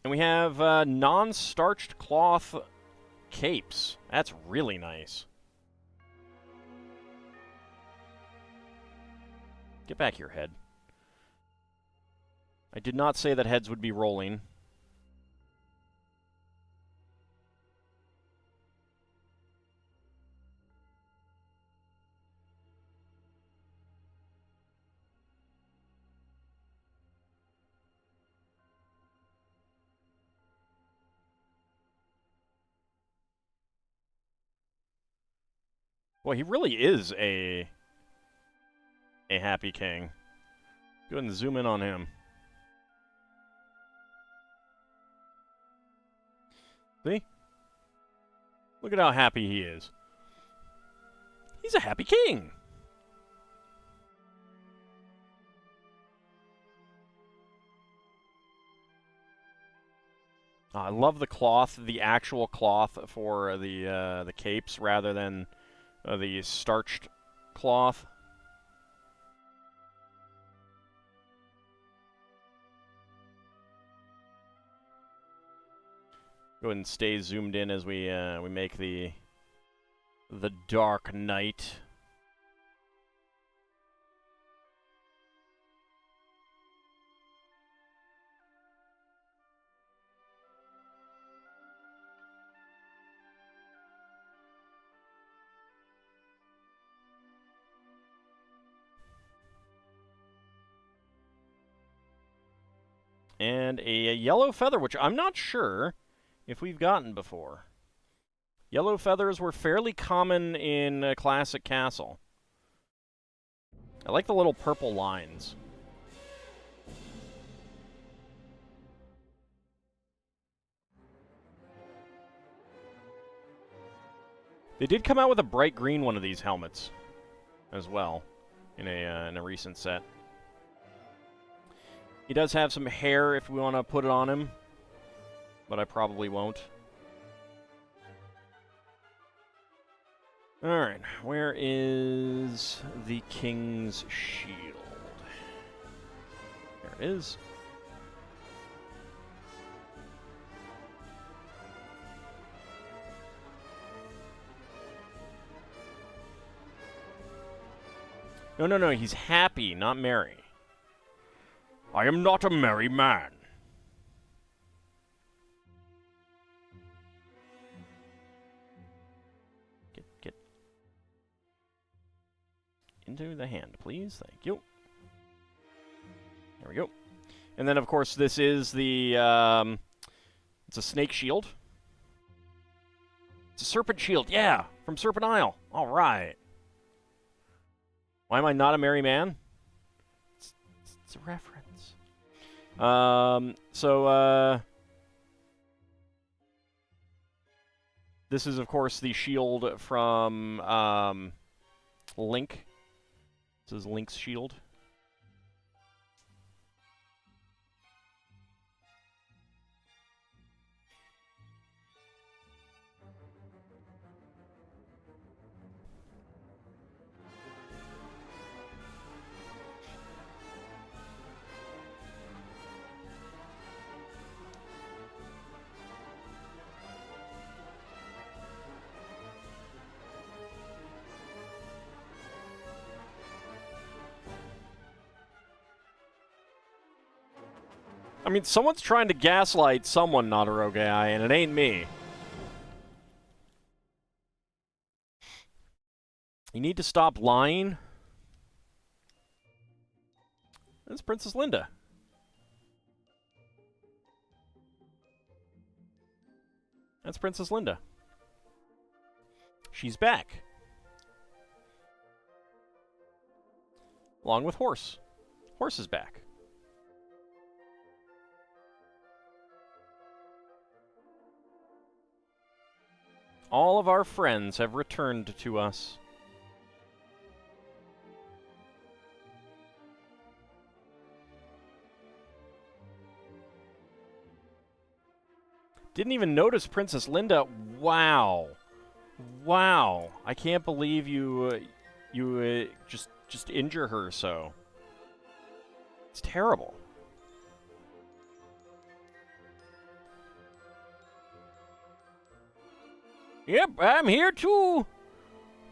And we have non-starched cloth capes. That's really nice. Get back here, head. I did not say that heads would be rolling. Well, he really is a Happy King. Go ahead and zoom in on him. See? Look at how happy he is. He's a Happy King. I love the cloth, the actual cloth for the capes rather than the starched cloth. Go ahead and stay zoomed in as we make the Dark Knight. And a yellow feather, which I'm not sure if we've gotten before. Yellow feathers were fairly common in Classic Castle. I like the little purple lines. They did come out with a bright green one of these helmets as well in a recent set. He does have some hair if we want to put it on him, but I probably won't. Alright, where is the King's Shield? There it is. No, he's happy, not merry. I am not a merry man. Get into the hand, please. Thank you. There we go. And then, of course, this is the, it's a snake shield. It's a serpent shield, yeah, from Serpent Isle. All right. Why am I not a merry man? It's a reference. This is, of course, the shield from Link. This is Link's shield. I mean, someone's trying to gaslight someone, not a rogue AI, and it ain't me. You need to stop lying. That's Princess Linda. That's Princess Linda. She's back. Along with Horse. Horse is back. All of our friends have returned to us. Didn't even notice Princess Linda. Wow. Wow. I can't believe you just injure her so. It's terrible. Yep, I'm here too.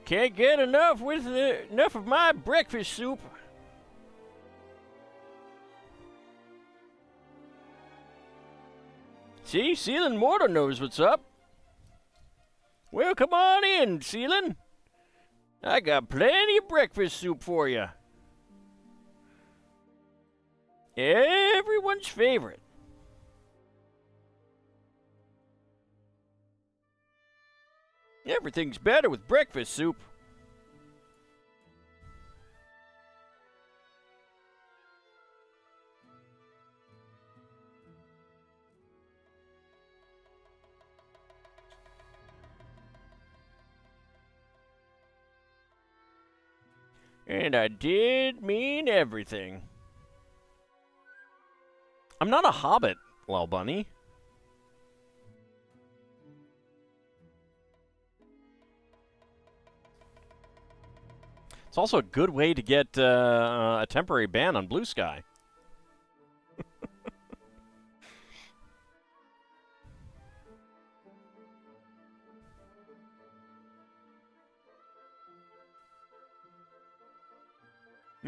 Can't get enough of my breakfast soup. See, Seelin Mortar knows what's up. Well, come on in, Seelin. I got plenty of breakfast soup for you. Everyone's favorite. Everything's better with breakfast soup. And I did mean everything. I'm not a hobbit, Lil Bunny. It's also a good way to get a temporary ban on Blue Sky.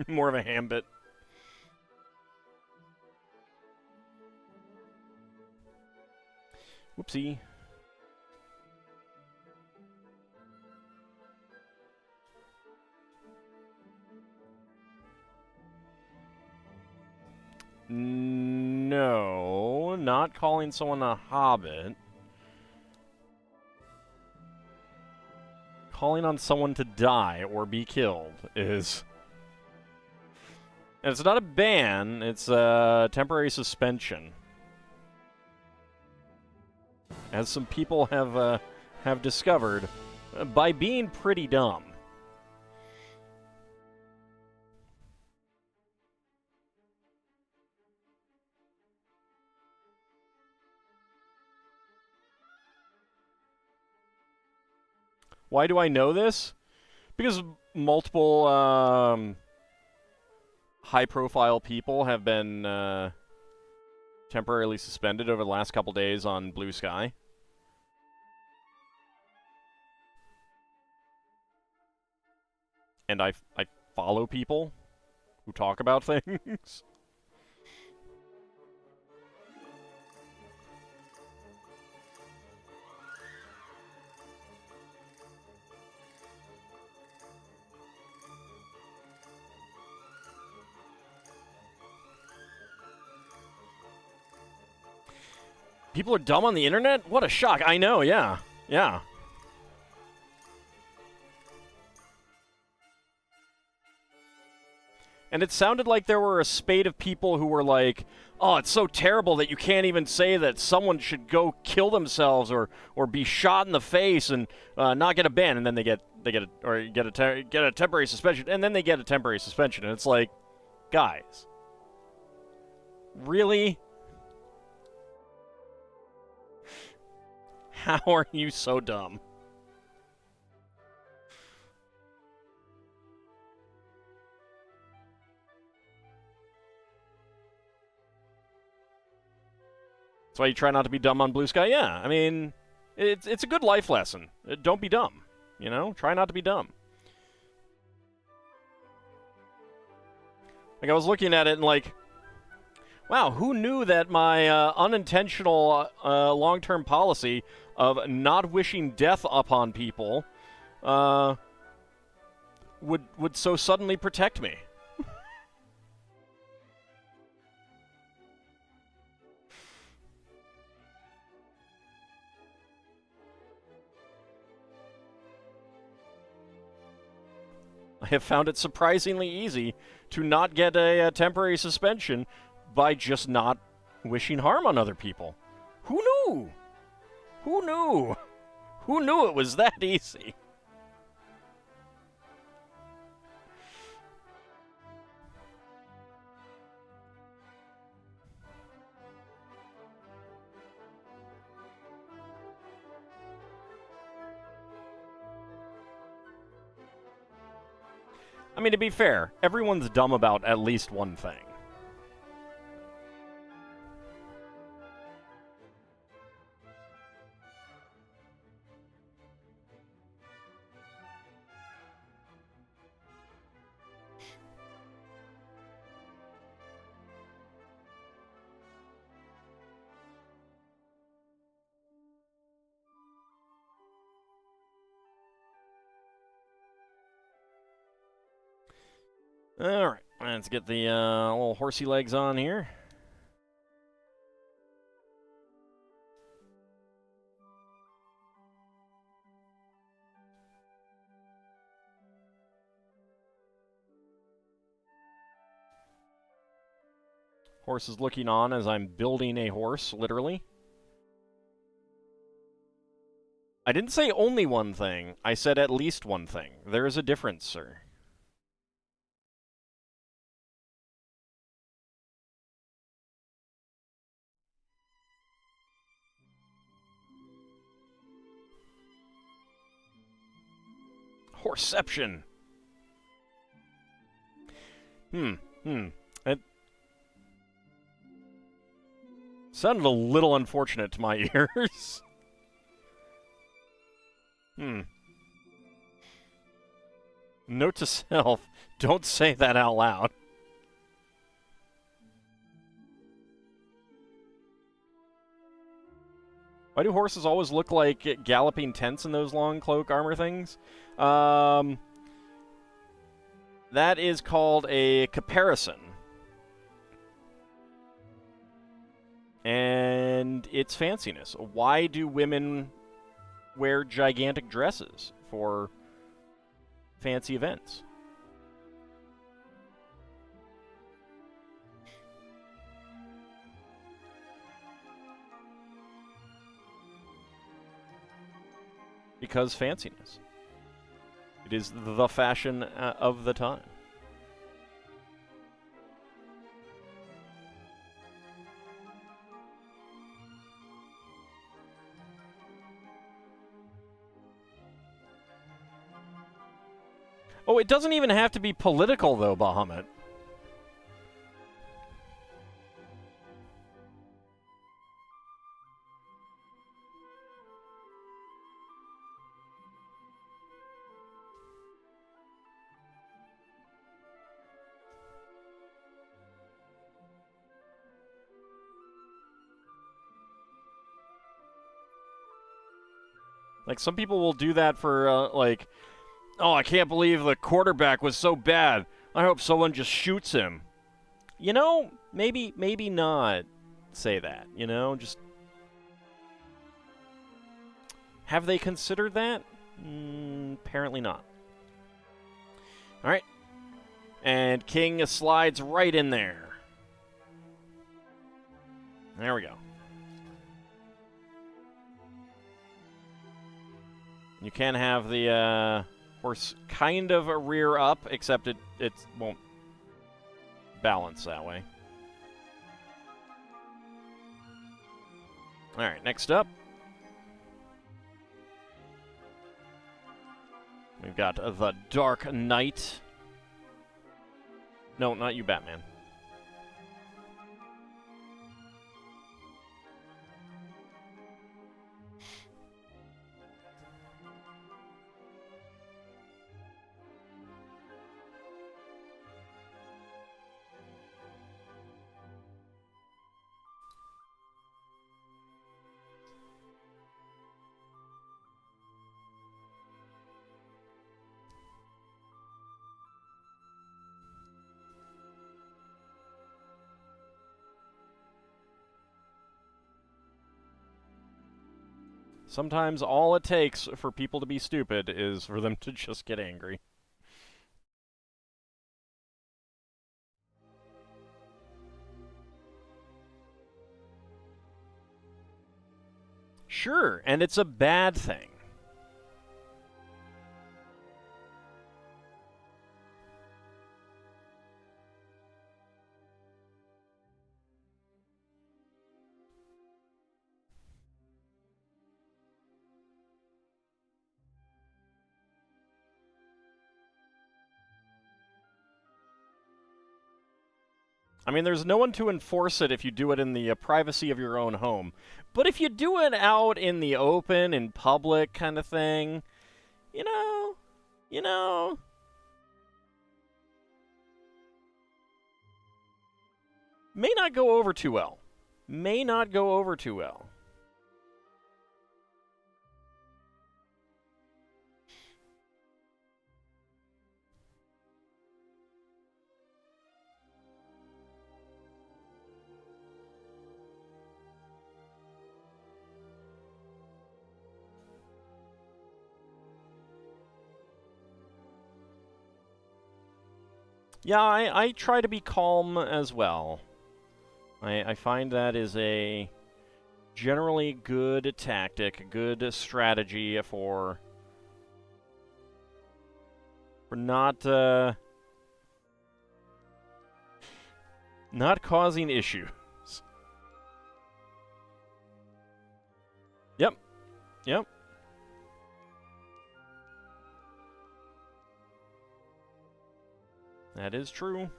More of a hambit. Whoopsie. No, not calling someone a hobbit. Calling on someone to die or be killed is... And it's not a ban, it's a temporary suspension. As some people have discovered, by being pretty dumb. Why do I know this? Because multiple high-profile people have been temporarily suspended over the last couple days on Blue Sky. And I follow people who talk about things. People are dumb on the internet? What a shock. I know, yeah. Yeah. And it sounded like there were a spate of people who were like, oh, it's so terrible that you can't even say that someone should go kill themselves or be shot in the face and not get a ban, and then they get a temporary suspension, and then they get a temporary suspension, and it's like, guys, really? How are you so dumb? That's why you try not to be dumb on Blue Sky? Yeah, I mean, it's a good life lesson. Don't be dumb, you know? Try not to be dumb. Like, I was looking at it and like, wow, who knew that my unintentional long-term policy of not wishing death upon people would so suddenly protect me? I have found it surprisingly easy to not get a temporary suspension by just not wishing harm on other people. Who knew? Who knew? Who knew it was that easy? I mean, to be fair, everyone's dumb about at least one thing. Alright, let's get the little horsey legs on here. Horse is looking on as I'm building a horse, literally. I didn't say only one thing. I said at least one thing. There is a difference, sir. Horseception. It sounded a little unfortunate to my ears. Note to self, don't say that out loud. Why do horses always look like galloping tents in those long cloak armor things? That is called a caparison. And it's fanciness. Why do women wear gigantic dresses for fancy events? Because fanciness. It is the fashion of the time. Oh, it doesn't even have to be political, though, Bahamut. Like, some people will do that for, like, oh, I can't believe the quarterback was so bad. I hope someone just shoots him. You know, maybe not say that, you know? Just... Have they considered that? Apparently not. Alright. And King slides right in there. There we go. You can have the horse kind of a rear up, except it won't balance that way. All right, next up, we've got the Dark Knight. No, not you, Batman. Sometimes all it takes for people to be stupid is for them to just get angry. Sure, and it's a bad thing. I mean, there's no one to enforce it if you do it in the privacy of your own home. But if you do it out in the open, in public kind of thing, you know, may not go over too well. May not go over too well. Yeah, I try to be calm as well. I find that is a generally good tactic, good strategy for not not causing issues. Yep. Yep. That is true.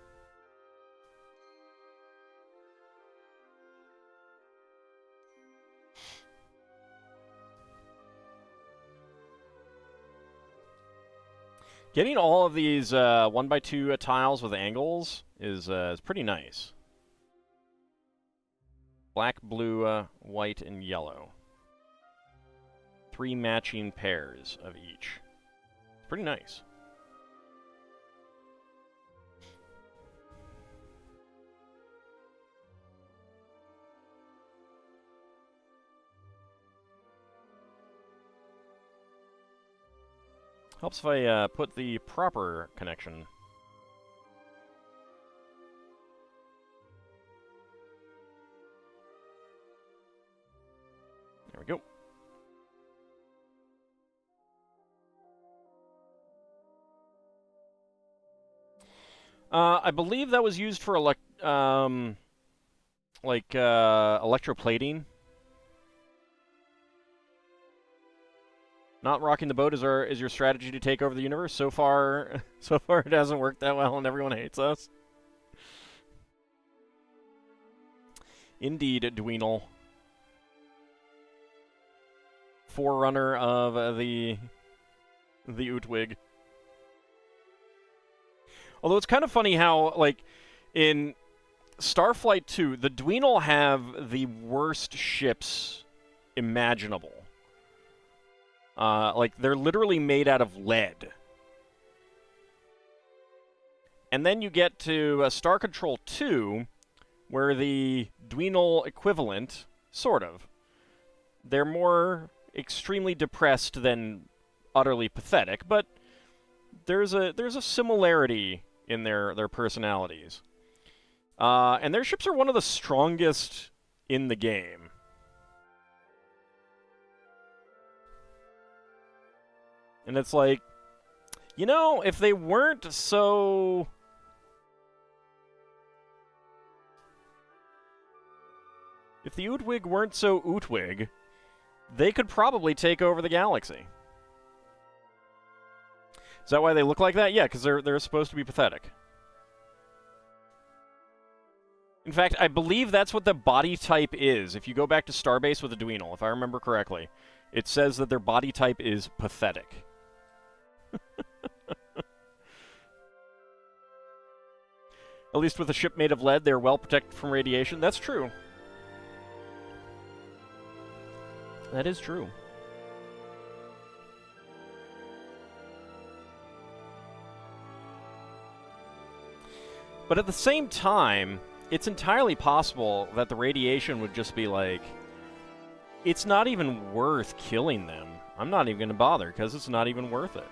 Getting all of these 1x2 tiles with angles is pretty nice. Black, blue, white, and yellow. 3 matching pairs of each. Pretty nice. Helps if I put the proper connection. There we go. I believe that was used for electroplating. Not rocking the boat is your strategy to take over the universe. So far it hasn't worked that well, and everyone hates us. Indeed, Dweenal. Forerunner of the Utwig. Although it's kind of funny how, like, in Starflight 2, the Dweenal have the worst ships imaginable. Like, they're literally made out of lead. And then you get to Star Control 2, where the Dweenal equivalent, sort of, they're more extremely depressed than utterly pathetic, but there's a similarity in their personalities. And their ships are one of the strongest in the game. And it's like, you know, if they weren't so... If the Utwig weren't so Utwig, they could probably take over the galaxy. Is that why they look like that? Yeah, because they're supposed to be pathetic. In fact, I believe that's what the body type is. If you go back to Starbase with a Dweenal, if I remember correctly, it says that their body type is pathetic. At least with a ship made of lead, they're well protected from radiation. That's true. That is true. But at the same time, it's entirely possible that the radiation would just be like, it's not even worth killing them. I'm not even going to bother, because it's not even worth it.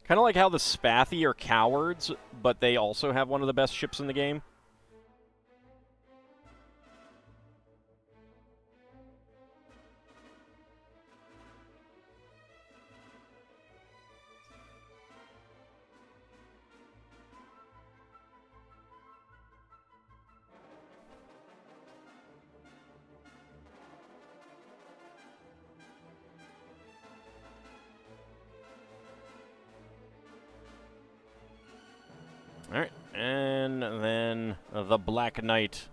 Kind of like how the Spathi are cowards, but they also have one of the best ships in the game. and then the Black Knight.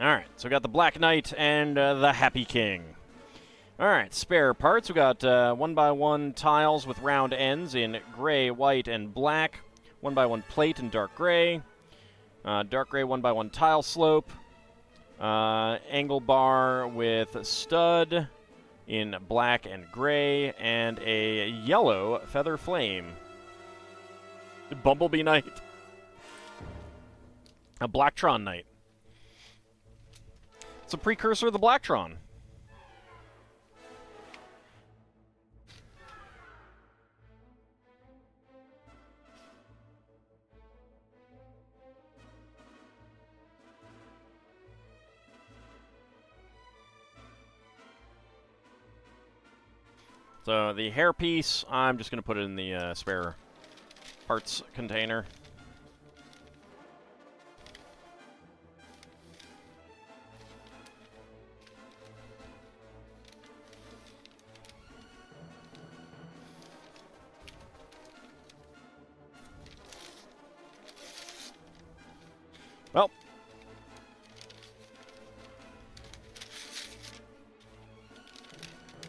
Alright, so we got the Black Knight and the Happy King. Alright, spare parts. We got 1x1 tiles with round ends in gray, white, and black. 1x1 plate in dark gray. Dark gray 1x1 tile slope. Angle bar with stud in black and gray. And a yellow feather flame. Bumblebee Knight. A Blacktron Knight. It's a precursor of the Blacktron. So the hairpiece, I'm just going to put it in the spare parts container. Well,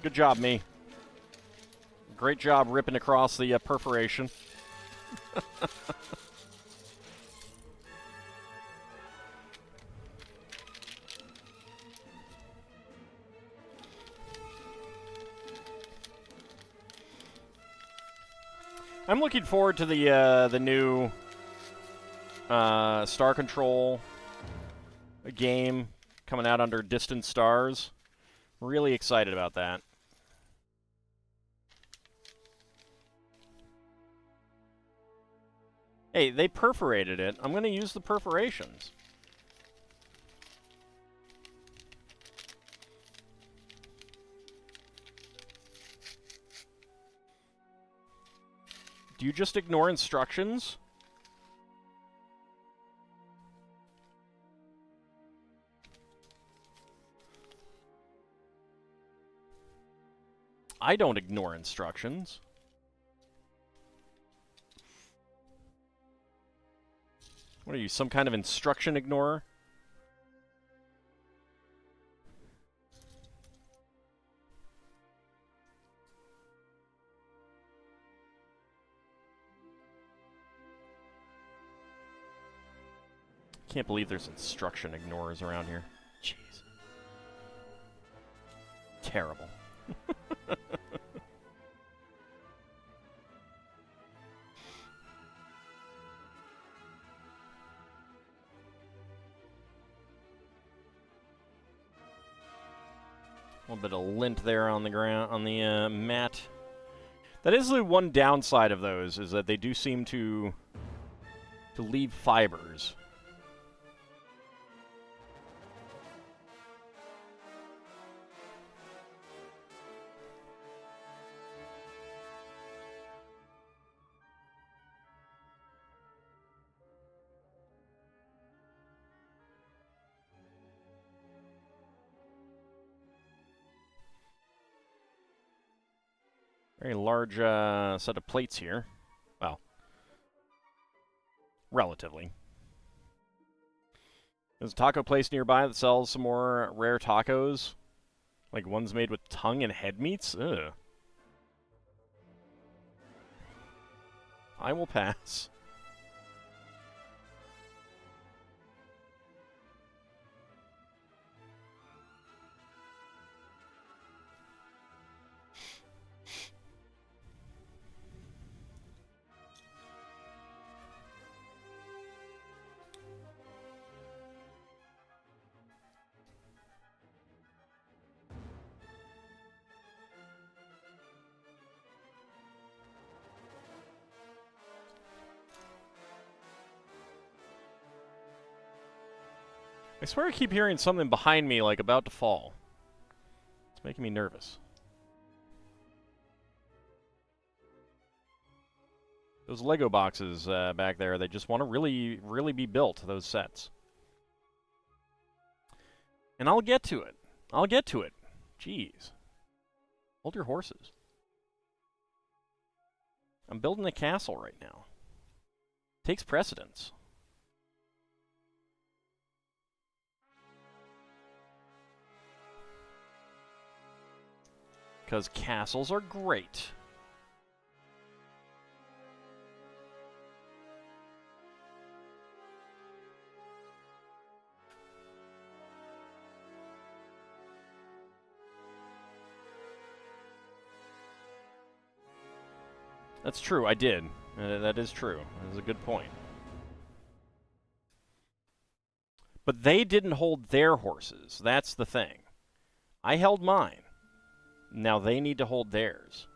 good job, me. Great job ripping across the perforation. I'm looking forward to the new Star Control game coming out under Distant Stars. Really excited about that. Hey, they perforated it. I'm going to use the perforations. Do you just ignore instructions? I don't ignore instructions. What are you, some kind of instruction ignorer? Can't believe there's instruction ignorers around here. Jeez. Terrible. A little bit of lint there on the ground, on the mat. That is the one downside of those, is that they do seem to leave fibers. Very large set of plates here. Well, relatively. There's a taco place nearby that sells some more rare tacos. Like ones made with tongue and head meats. Ugh. I will pass. I swear I keep hearing something behind me, like, about to fall. It's making me nervous. Those Lego boxes back there, they just want to really, really be built, those sets. And I'll get to it. I'll get to it. Jeez. Hold your horses. I'm building a castle right now. Takes precedence. Because castles are great. That's true, I did. That is true. That is a good point. But they didn't hold their horses. That's the thing. I held mine. Now they need to hold theirs.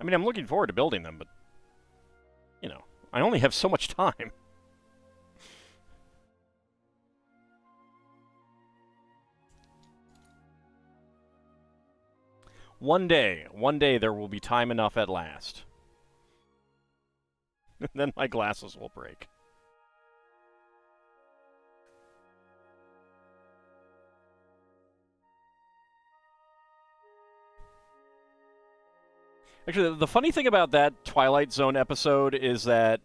I mean, I'm looking forward to building them, but, you know, I only have so much time. One day there will be time enough at last. Then my glasses will break. Actually, the funny thing about that Twilight Zone episode is that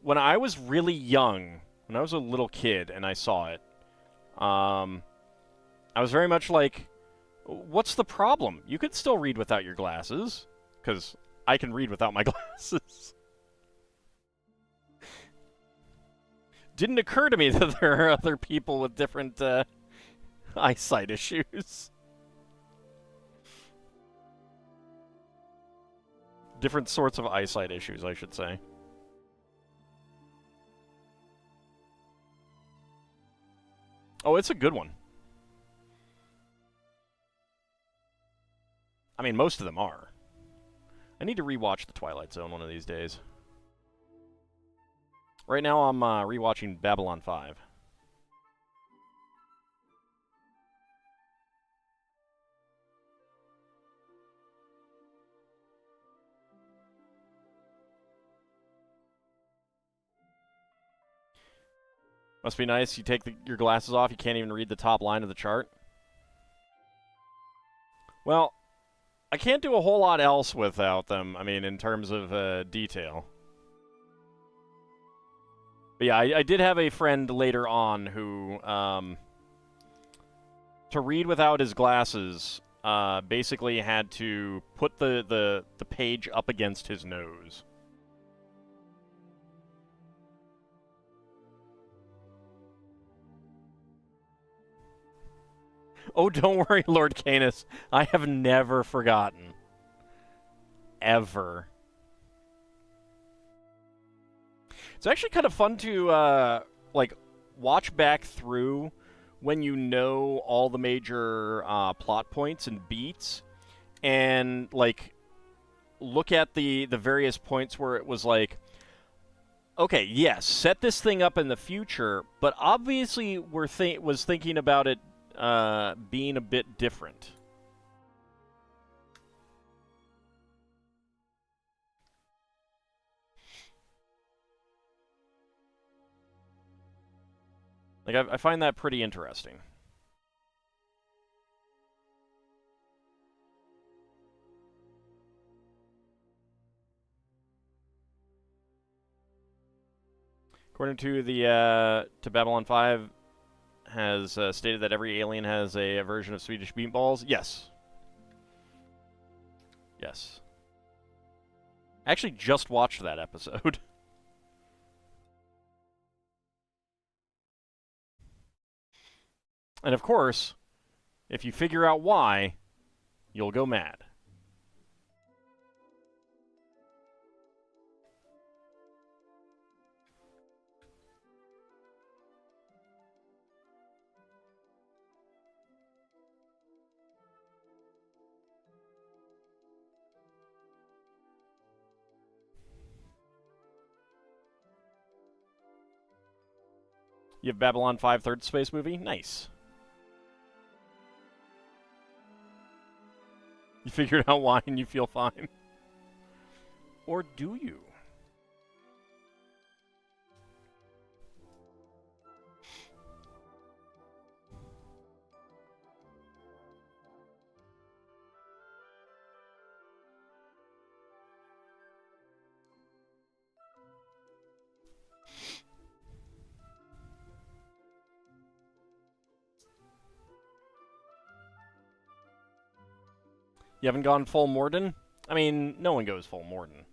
when I was really young, when I was a little kid and I saw it, I was very much like, what's the problem? You could still read without your glasses, because I can read without my glasses. Didn't occur to me that there are other people with different eyesight issues. Different sorts of eyesight issues, I should say. Oh, it's a good one. I mean, most of them are. I need to rewatch The Twilight Zone one of these days. Right now, I'm rewatching Babylon 5. Must be nice. You take your glasses off, you can't even read the top line of the chart. Well, I can't do a whole lot else without them, I mean, in terms of detail. But yeah, I did have a friend later on who, to read without his glasses, basically had to put the page up against his nose. Oh, don't worry, Lord Canis. I have never forgotten. Ever. It's actually kind of fun to, like, watch back through when you know all the major plot points and beats, and, like, look at the various points where it was like, okay, yes, set this thing up in the future, but obviously was thinking about it being a bit different. Like, I find that pretty interesting. According to the to Babylon 5, has stated that every alien has a version of Swedish meatballs. Yes. Yes. I actually just watched that episode. And of course, if you figure out why, you'll go mad. You have Babylon 5 third space movie? Nice. You figured out why and you feel fine. Or do you? You haven't gone full Morden? I mean, no one goes full Morden.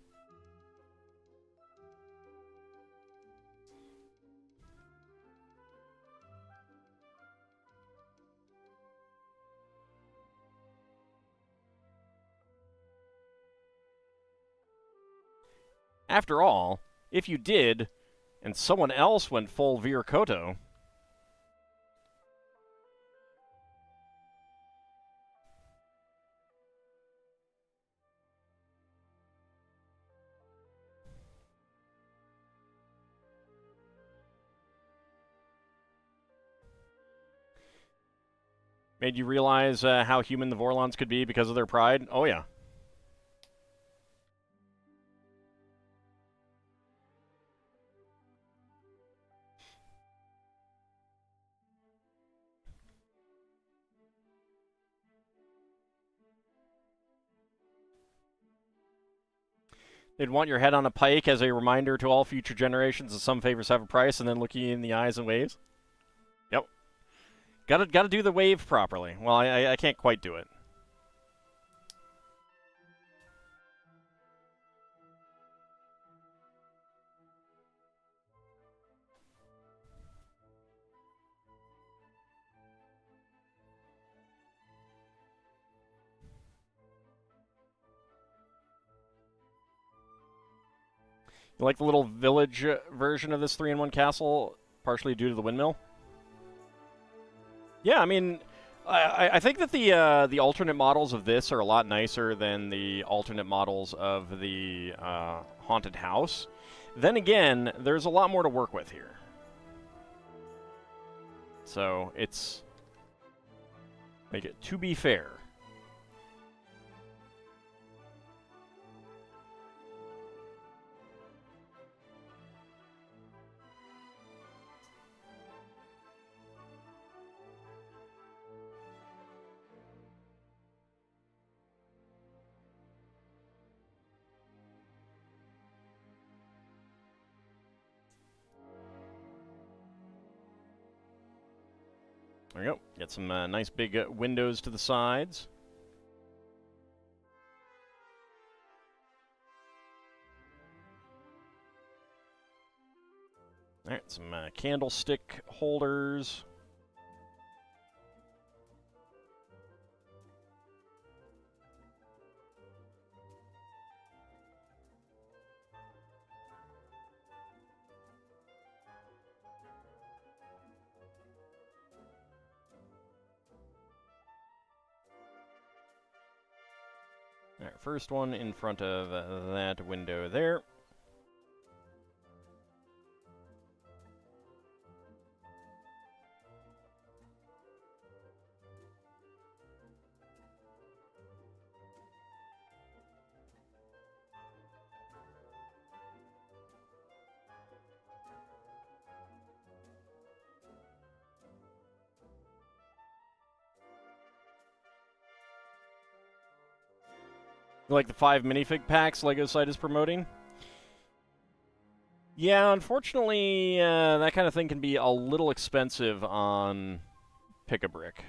After all, if you did, and someone else went full Vir Koto, made you realize how human the Vorlons could be because of their pride? Oh, yeah. They'd want your head on a pike as a reminder to all future generations that some favors have a price, and then look you in the eyes and waves. Yep. Gotta do the wave properly. Well, I can't quite do it. You like the little village version of this 3-in-1 castle, partially due to the windmill? Yeah, I mean, I think that the alternate models of this are a lot nicer than the alternate models of the haunted house. Then again, there's a lot more to work with here. So it's make it to be fair. There we go. Get some nice big windows to the sides. All right, some candlestick holders. All right, first one in front of that window there. Like the 5 minifig packs LEGO site is promoting? Yeah, unfortunately, that kind of thing can be a little expensive on Pick-a-Brick.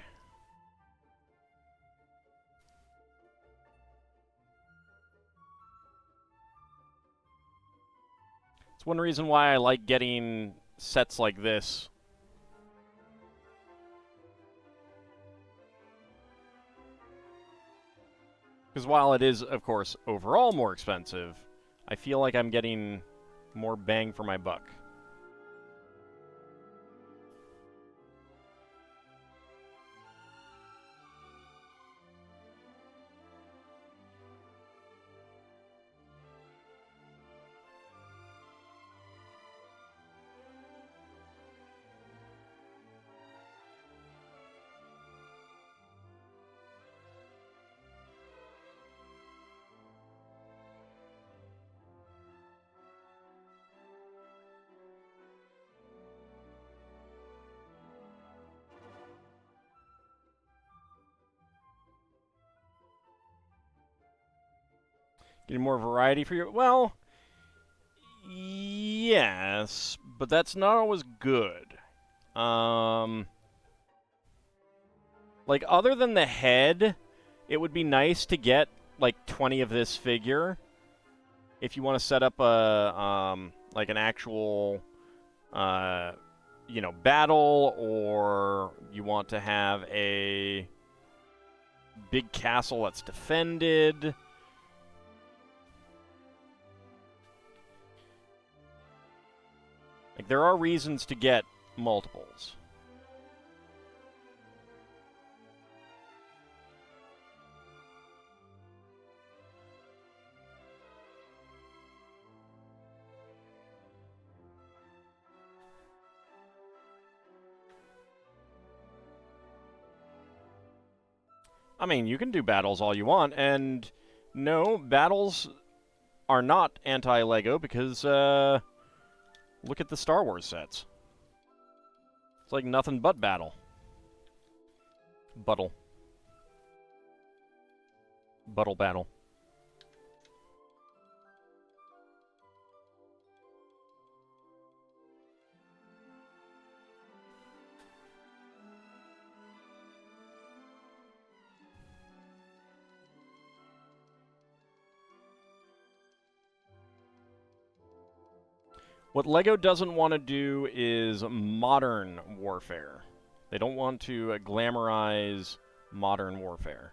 It's one reason why I like getting sets like this. Because while it is, of course, overall more expensive, I feel like I'm getting more bang for my buck. Getting more variety for your... Well, yes, but that's not always good. Like, other than the head, it would be nice to get, like, 20 of this figure. If you want to set up a, like, an actual, you know, battle, or you want to have a big castle that's defended. Like, there are reasons to get multiples. I mean, you can do battles all you want, and no, battles are not anti-LEGO because, look at the Star Wars sets. It's like nothing but battle. Buttle. Buttle battle. What LEGO doesn't want to do is modern warfare. They don't want to glamorize modern warfare.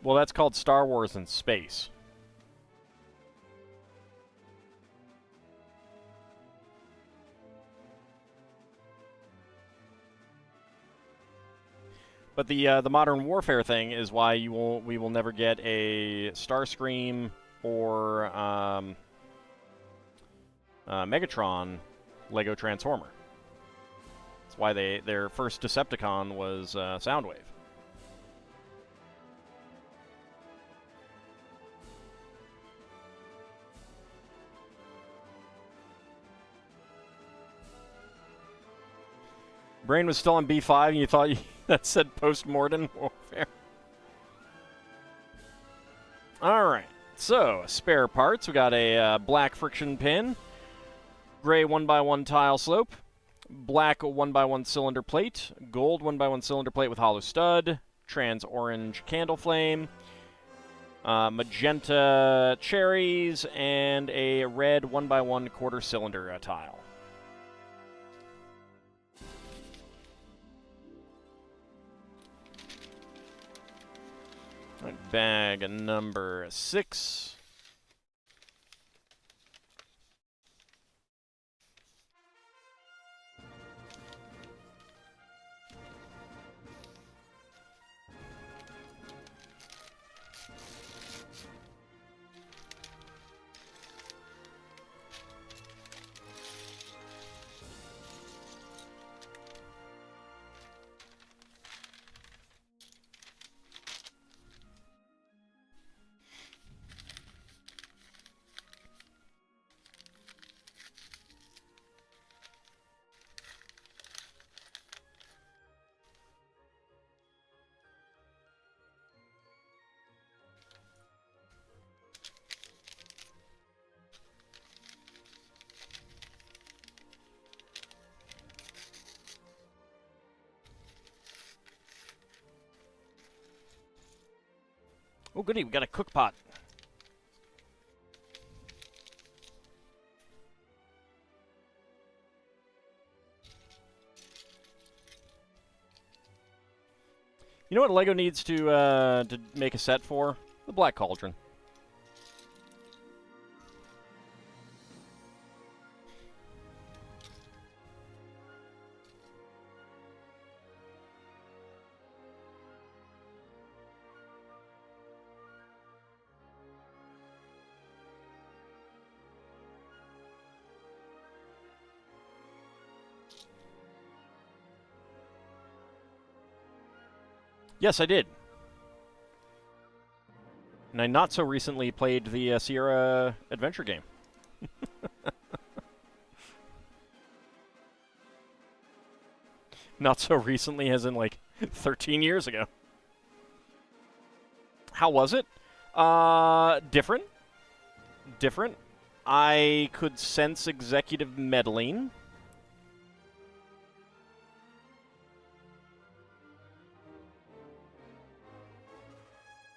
Well, that's called Star Wars in space. But the modern warfare thing is why we will never get a Starscream or Megatron Lego Transformer. That's why their first Decepticon was Soundwave. Brain was still on B5, and you thought that said post-modern warfare. All right, so spare parts. We got a black friction pin, gray 1x1 tile slope, black 1x1 cylinder plate, gold 1x1 cylinder plate with hollow stud, trans orange candle flame, magenta cherries, and a red 1x1 quarter cylinder tile. All right, bag number 6. Oh, goody, we got a cook pot. You know what LEGO needs to make a set for? The Black Cauldron. Yes, I did. And I not so recently played the Sierra adventure game. Not so recently as in like 13 years ago. How was it? Different. Different. I could sense executive meddling.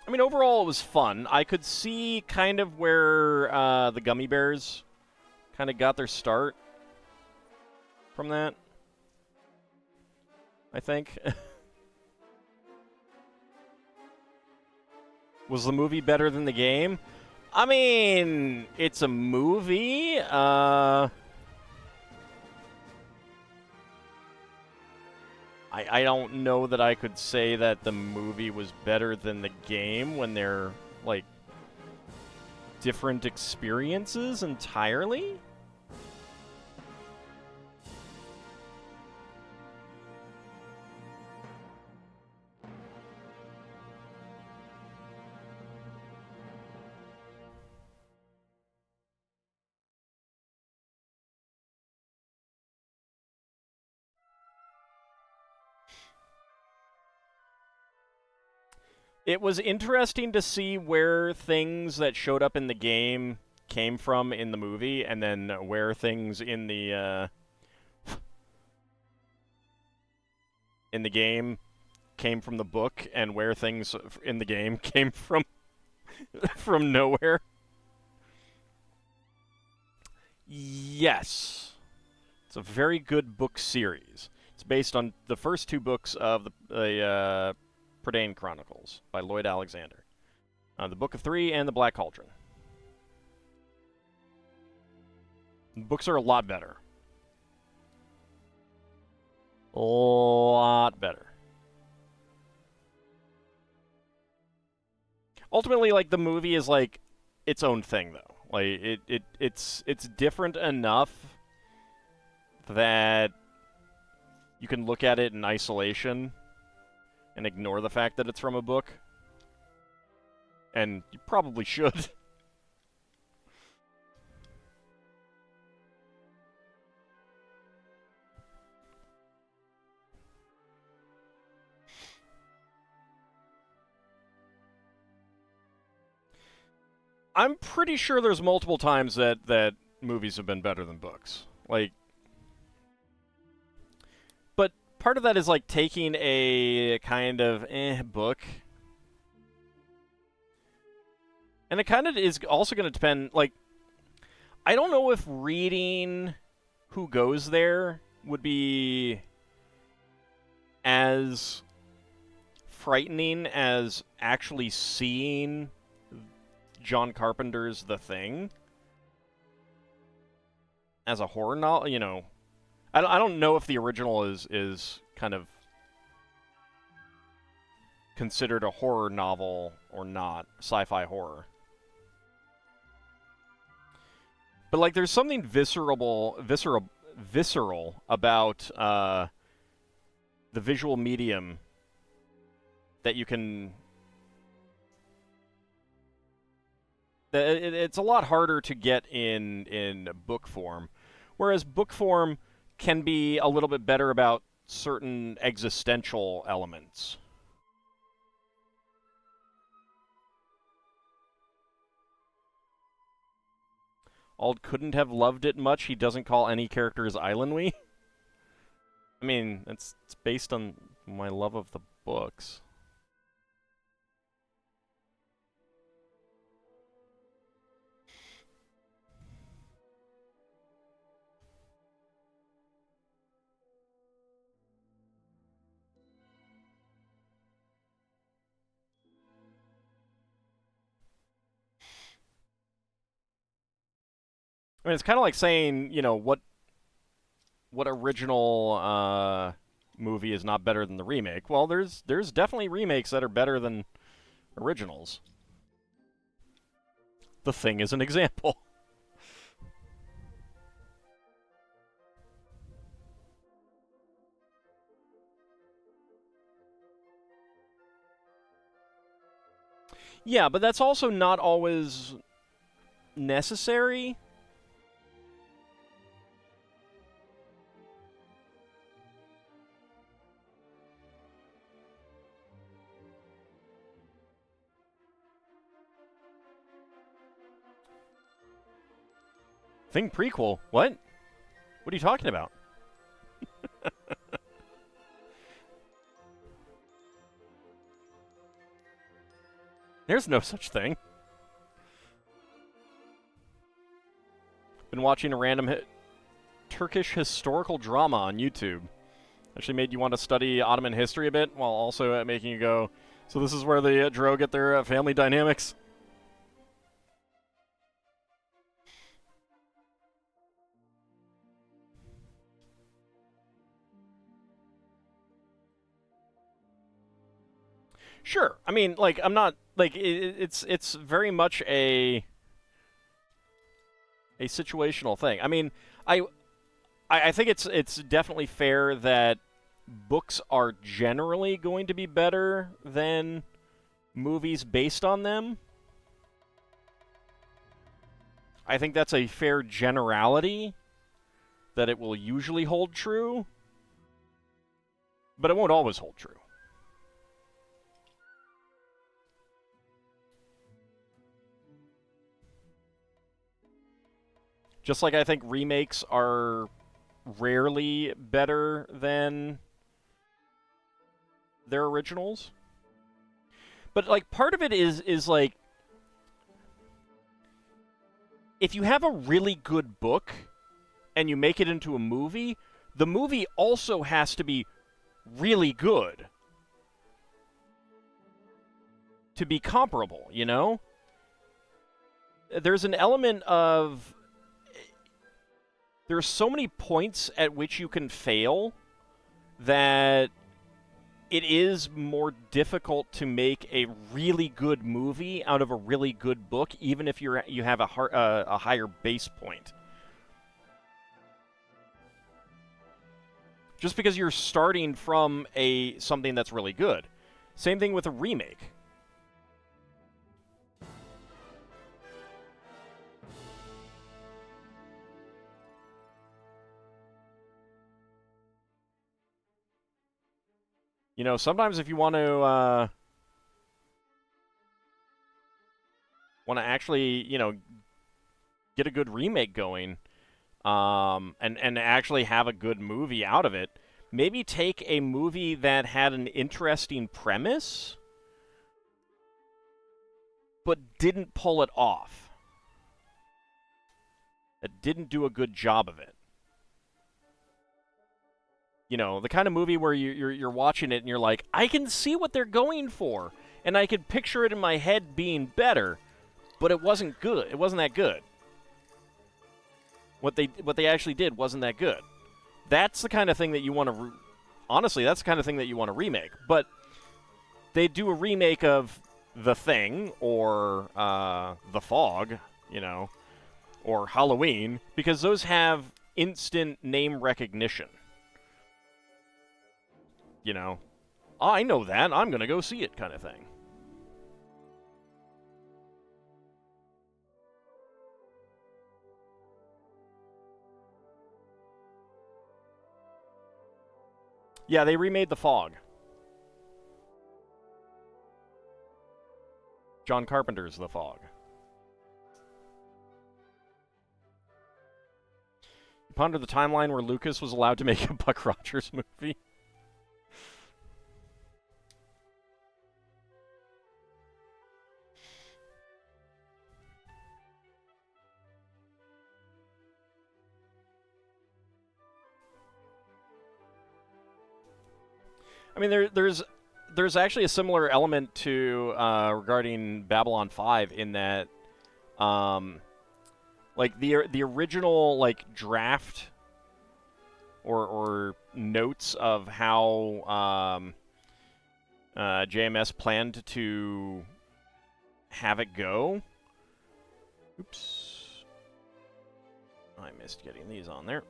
I mean, overall, it was fun. I could see kind of where the gummy bears kind of got their start from that, I think. Was the movie better than the game? I mean, it's a movie. I don't know that I could say that the movie was better than the game when they're, like, different experiences entirely. It was interesting to see where things that showed up in the game came from in the movie, and then where things in the game came from the book, and where things in the game came from from nowhere. Yes, it's a very good book series. It's based on the first two books of the Prydain Chronicles by Lloyd Alexander. The Book of Three and the Black Cauldron. The books are a lot better. A lot better. Ultimately, like, the movie is like its own thing, though. Like, it's different enough that you can look at it in isolation and ignore the fact that it's from a book. And you probably should. I'm pretty sure there's multiple times that movies have been better than books. Like, but part of that is like taking a kind of book, and it kind of is also going to depend. Like, I don't know if reading Who Goes There would be as frightening as actually seeing John Carpenter's The Thing as a horror novel. You know, I don't know if the original is kind of considered a horror novel or not, sci-fi horror. But like, there's something visceral about the visual medium that you can. It's a lot harder to get in book form, whereas book form can be a little bit better about certain existential elements. Ald couldn't have loved it much. He doesn't call any characters Islandwy. I mean, it's based on my love of the books. I mean, it's kind of like saying, you know, what original movie is not better than the remake? Well, there's definitely remakes that are better than originals. The Thing is an example. Yeah, but that's also not always necessary. Thing prequel? What? What are you talking about? There's no such thing. Been watching a random Turkish historical drama on YouTube. Actually made you want to study Ottoman history a bit, while also making you go, so this is where the Dro get their family dynamics? Sure. I mean, like, I'm not, like, it's very much a situational thing. I mean, I think it's definitely fair that books are generally going to be better than movies based on them. I think that's a fair generality that it will usually hold true, but it won't always hold true. Just like I think remakes are rarely better than their originals. But like part of it is like if you have a really good book and you make it into a movie, the movie also has to be really good to be comparable, you know? There's an element of there's so many points at which you can fail that it is more difficult to make a really good movie out of a really good book, even if you have a higher base point. Just because you're starting from something that's really good. Same thing with a remake. You know, sometimes if you want to actually, you know, get a good remake going, and actually have a good movie out of it, maybe take a movie that had an interesting premise, but didn't pull it off. That didn't do a good job of it. You know, the kind of movie where you're watching it and you're like, I can see what they're going for, and I could picture it in my head being better, but it wasn't good. It wasn't that good. What they actually did wasn't that good. That's the kind of thing that you want to... honestly, that's the kind of thing that you want to remake. But they do a remake of The Thing or The Fog, you know, or Halloween, because those have instant name recognition. You know, I know that, I'm going to go see it kind of thing. Yeah, they remade The Fog. John Carpenter's The Fog. You ponder the timeline where Lucas was allowed to make a Buck Rogers movie. I mean, there's actually a similar element to regarding Babylon 5 in that, like the original like draft or notes of how JMS planned to have it go. Oops, I missed getting these on there.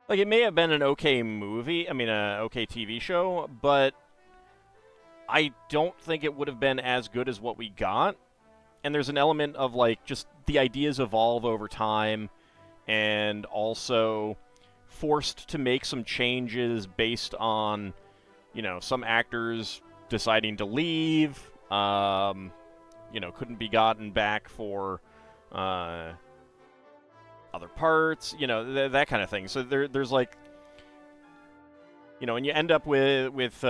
Like, it may have been an okay movie, I mean, an okay TV show, but I don't think it would have been as good as what we got. And there's an element of like just the ideas evolve over time, and also forced to make some changes based on, some actors deciding to leave, couldn't be gotten back for uh, other parts, that kind of thing. So there's like, and you end up with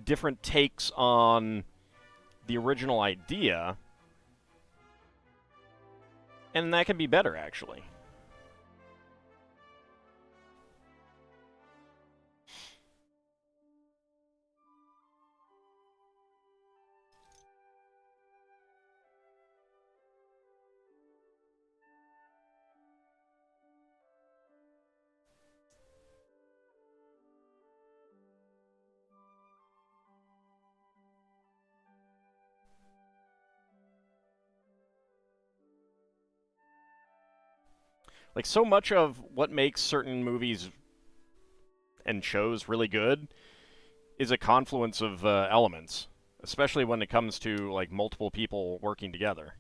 different takes on the original idea, and that can be better, actually. Like, so much of what makes certain movies and shows really good is a confluence of elements, especially when it comes to like multiple people working together.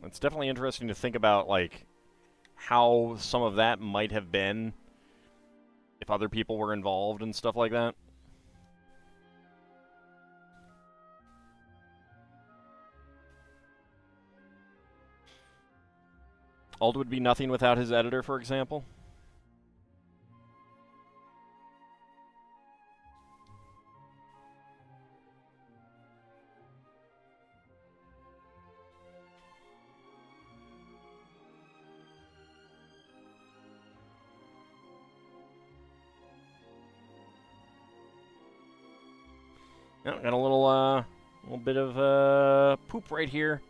It's definitely interesting to think about like how some of that might have been if other people were involved and stuff like that. Ald would be nothing without his editor, for example. Yeah, got a little bit of poop right here.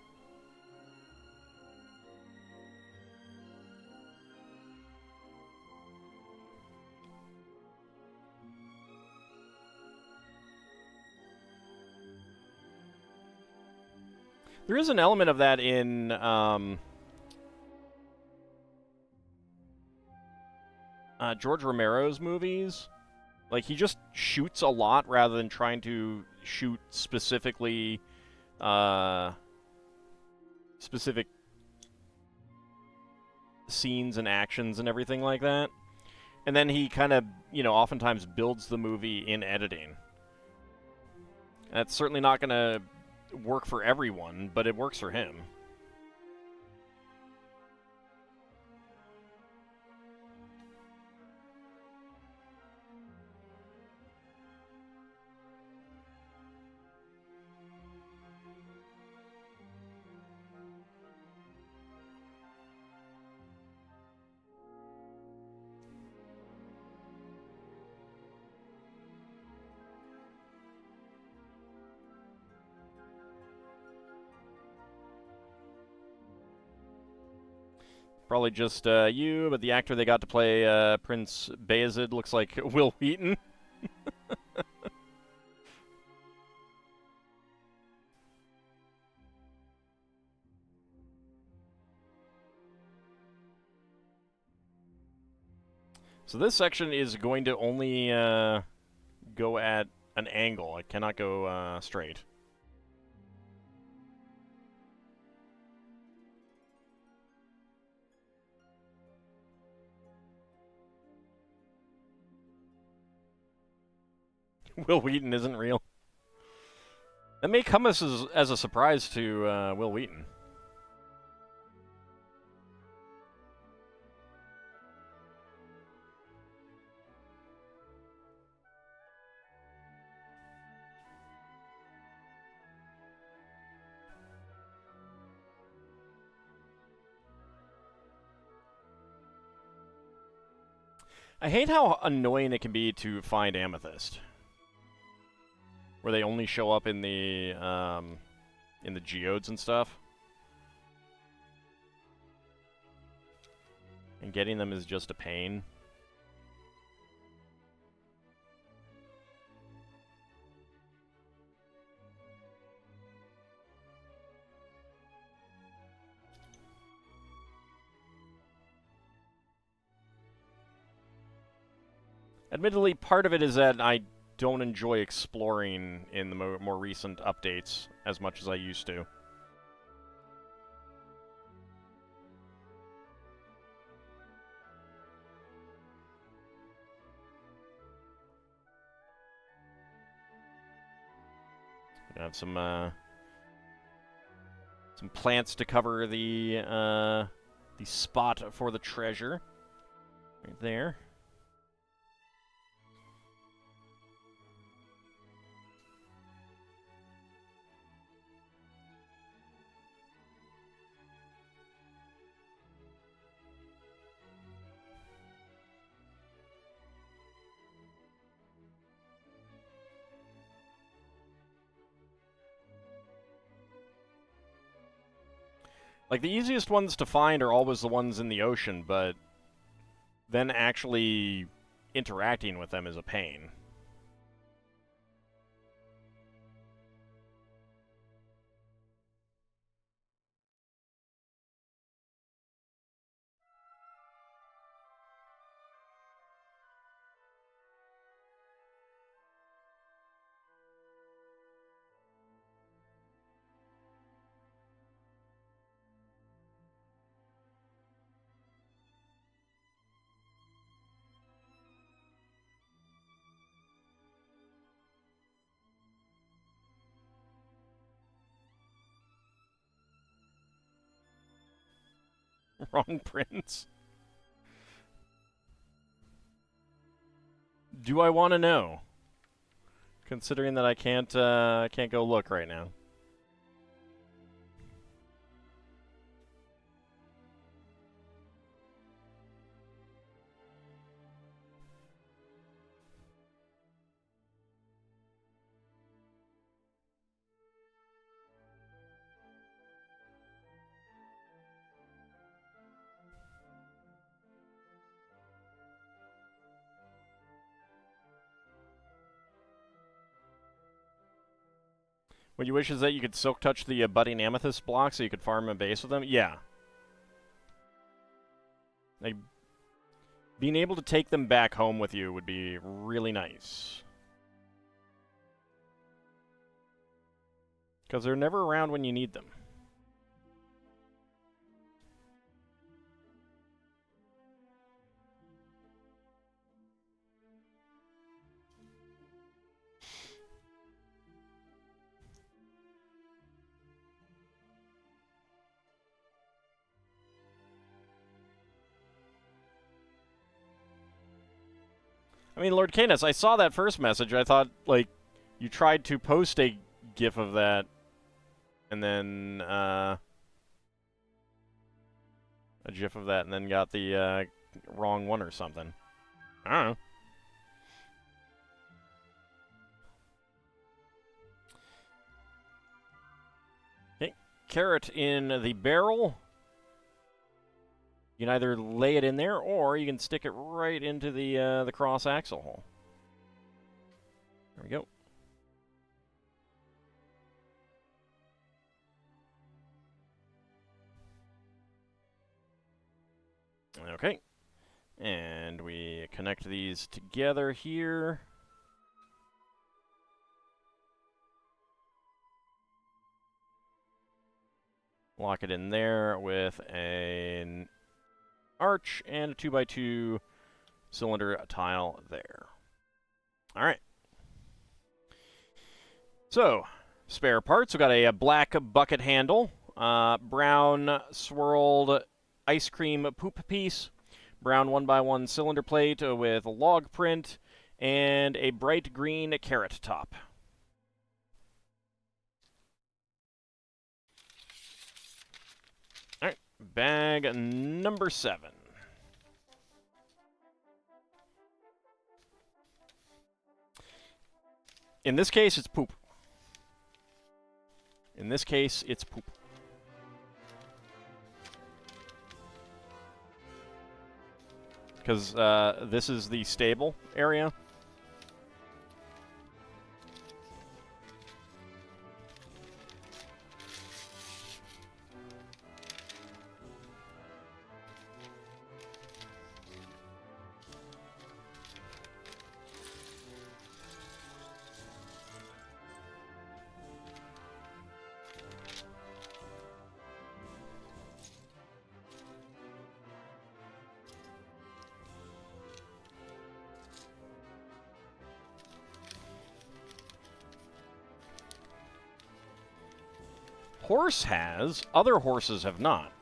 There is an element of that in George Romero's movies. Like, he just shoots a lot rather than trying to shoot specific scenes and actions and everything like that. And then he kind of, oftentimes builds the movie in editing. That's certainly not going to work for everyone, but it works for him. Probably just you, but the actor they got to play Prince Bayezid looks like Will Wheaton. So this section is going to only go at an angle. It cannot go straight. Will Wheaton isn't real. That may come as a surprise to Will Wheaton. I hate how annoying it can be to find Amethyst, where they only show up in the geodes and stuff. And getting them is just a pain. Admittedly, part of it is that I don't enjoy exploring in the more recent updates as much as I used to. I have some plants to cover the spot for the treasure. Right there. Like, the easiest ones to find are always the ones in the ocean, but then actually interacting with them is a pain. Wrong prince. Do I want to know? Considering that I can't go look right now. What you wish is that you could silk touch the budding amethyst block so you could farm a base with them? Yeah. Like, being able to take them back home with you would be really nice. Because they're never around when you need them. I mean, Lord Canis, I saw that first message. I thought, like, you tried to post a GIF of that, and then, a GIF of that, and then got the, wrong one or something. I don't know. Okay, carrot in the barrel. You can either lay it in there, or you can stick it right into the cross-axle hole. There we go. Okay. And we connect these together here. Lock it in there with an arch and a 2x2 cylinder tile there. All right. So, spare parts. We've got a black bucket handle, brown swirled ice cream poop piece, brown 1x1 cylinder plate with a log print, and a bright green carrot top. All right, bag number 7. In this case, it's poop. In this case, it's poop. because this is the stable area. Horse has, other horses have not.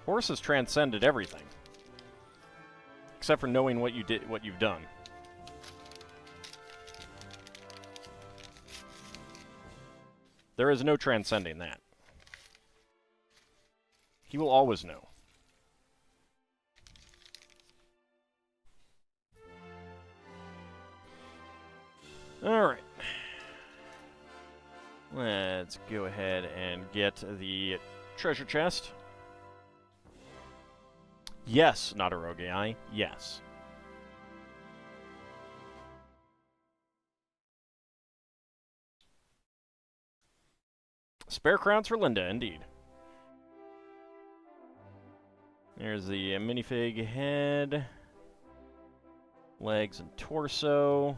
Horse has transcended everything. Except for knowing what you did, what you've done. There is no transcending that. He will always know. Alright. Let's go ahead and get the treasure chest. Yes, not a rogue AI. Yes. Spare crowns for Linda, indeed. There's the minifig head. Legs and torso.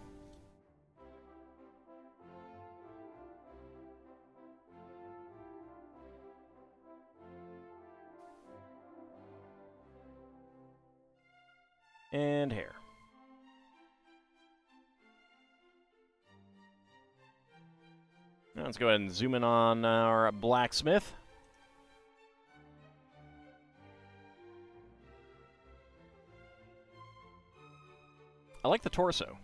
And hair. Now let's go ahead and zoom in on our blacksmith. I like the torso.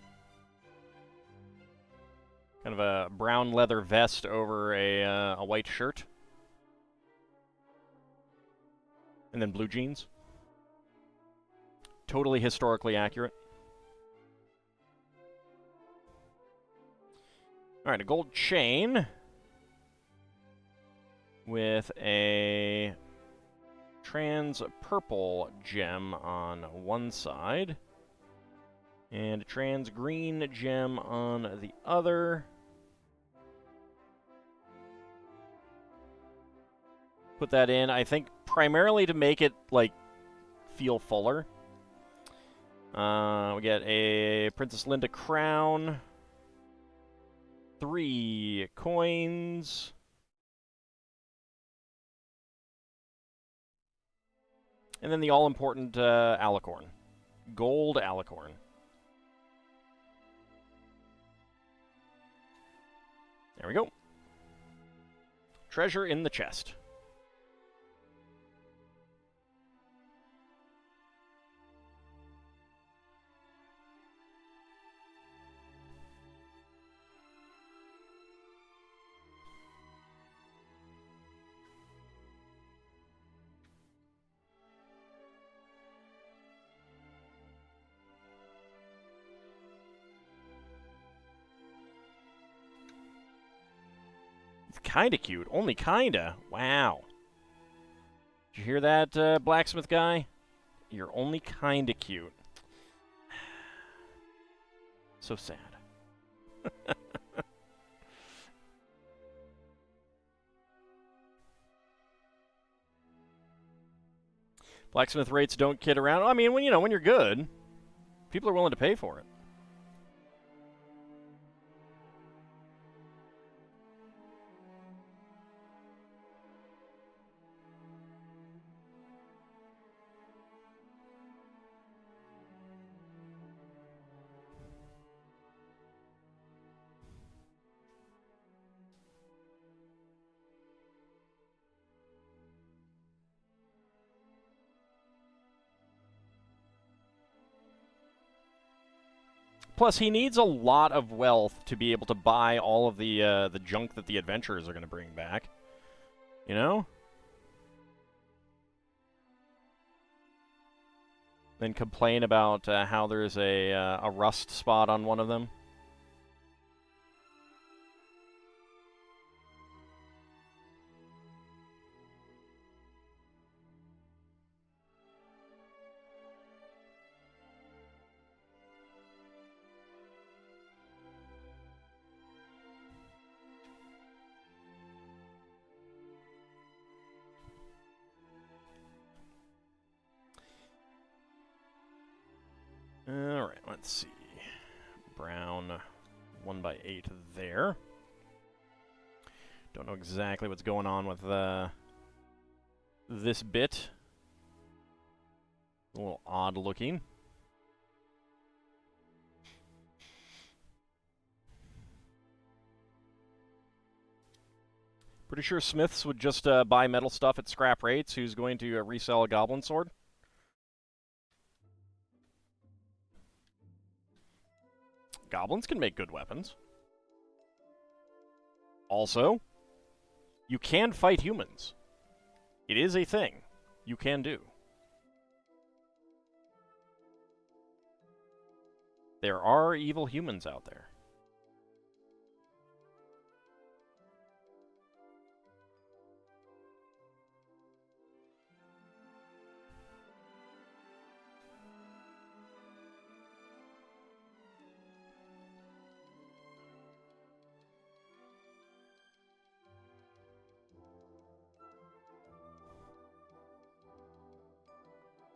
Kind of a brown leather vest over a white shirt. And then blue jeans. Totally historically accurate. Alright, a gold chain with a trans purple gem on one side and a trans green gem on the other. Put that in, I think, primarily to make it, like, feel fuller. We get a Princess Linda crown, 3 coins, and then the all-important alicorn, gold alicorn. There we go. Treasure in the chest. Kinda cute. Only kinda. Wow. Did you hear that, blacksmith guy? You're only kinda cute. So sad. Blacksmith rates don't kid around. I mean, when you're good, people are willing to pay for it. Plus, he needs a lot of wealth to be able to buy all of the junk that the adventurers are going to bring back. You know? Then complain about how there's a rust spot on one of them. Alright, let's see. Brown 1x8 there. Don't know exactly what's going on with this bit. A little odd looking. Pretty sure Smiths would just buy metal stuff at scrap rates. Who's going to resell a goblin sword? Goblins can make good weapons. Also, you can fight humans. It is a thing you can do. There are evil humans out there.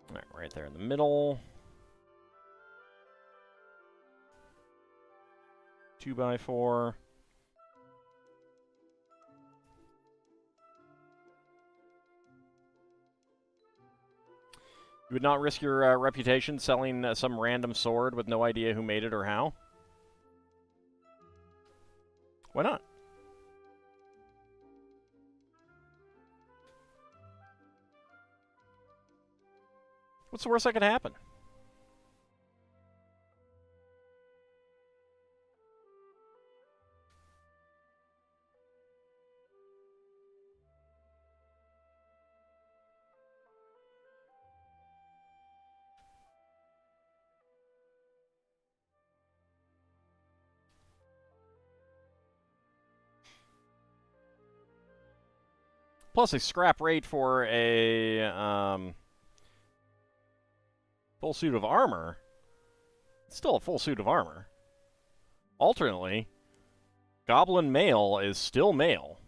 Alright, right there in the middle. 2x4. You would not risk your reputation selling some random sword with no idea who made it or how? Why not? What's the worst that could happen? Plus a scrap rate for a full suit of armor. It's still a full suit of armor. Alternately, goblin male is still male.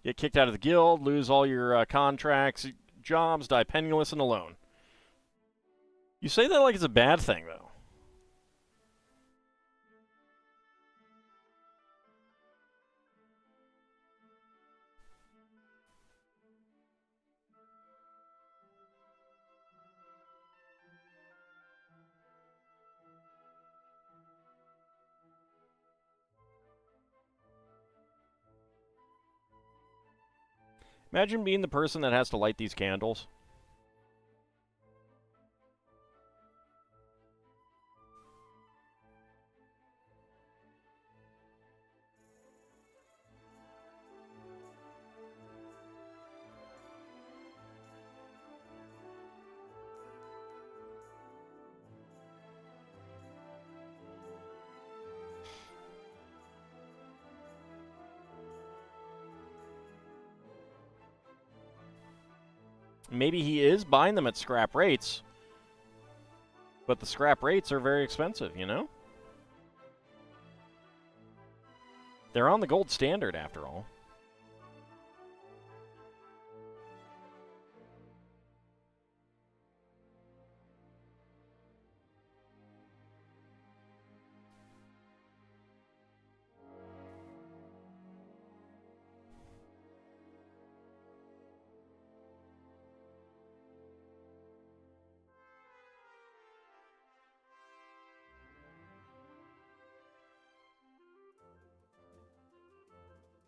Get kicked out of the guild, lose all your contracts, jobs, die penniless and alone. You say that like it's a bad thing, though. Imagine being the person that has to light these candles. Maybe he is buying them at scrap rates, but the scrap rates are very expensive, you know? They're on the gold standard, after all.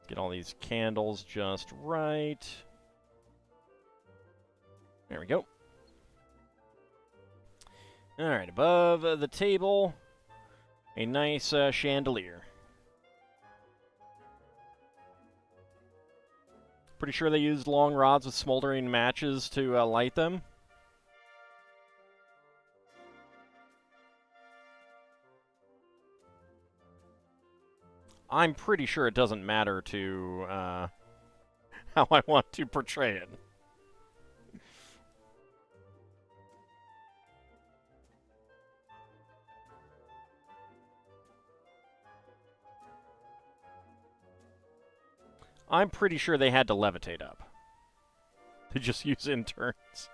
Get all these candles just right. There we go. Alright, above the table, a nice chandelier. Pretty sure they used long rods with smoldering matches to light them. I'm pretty sure it doesn't matter to how I want to portray it. I'm pretty sure they had to levitate up. They just use interns.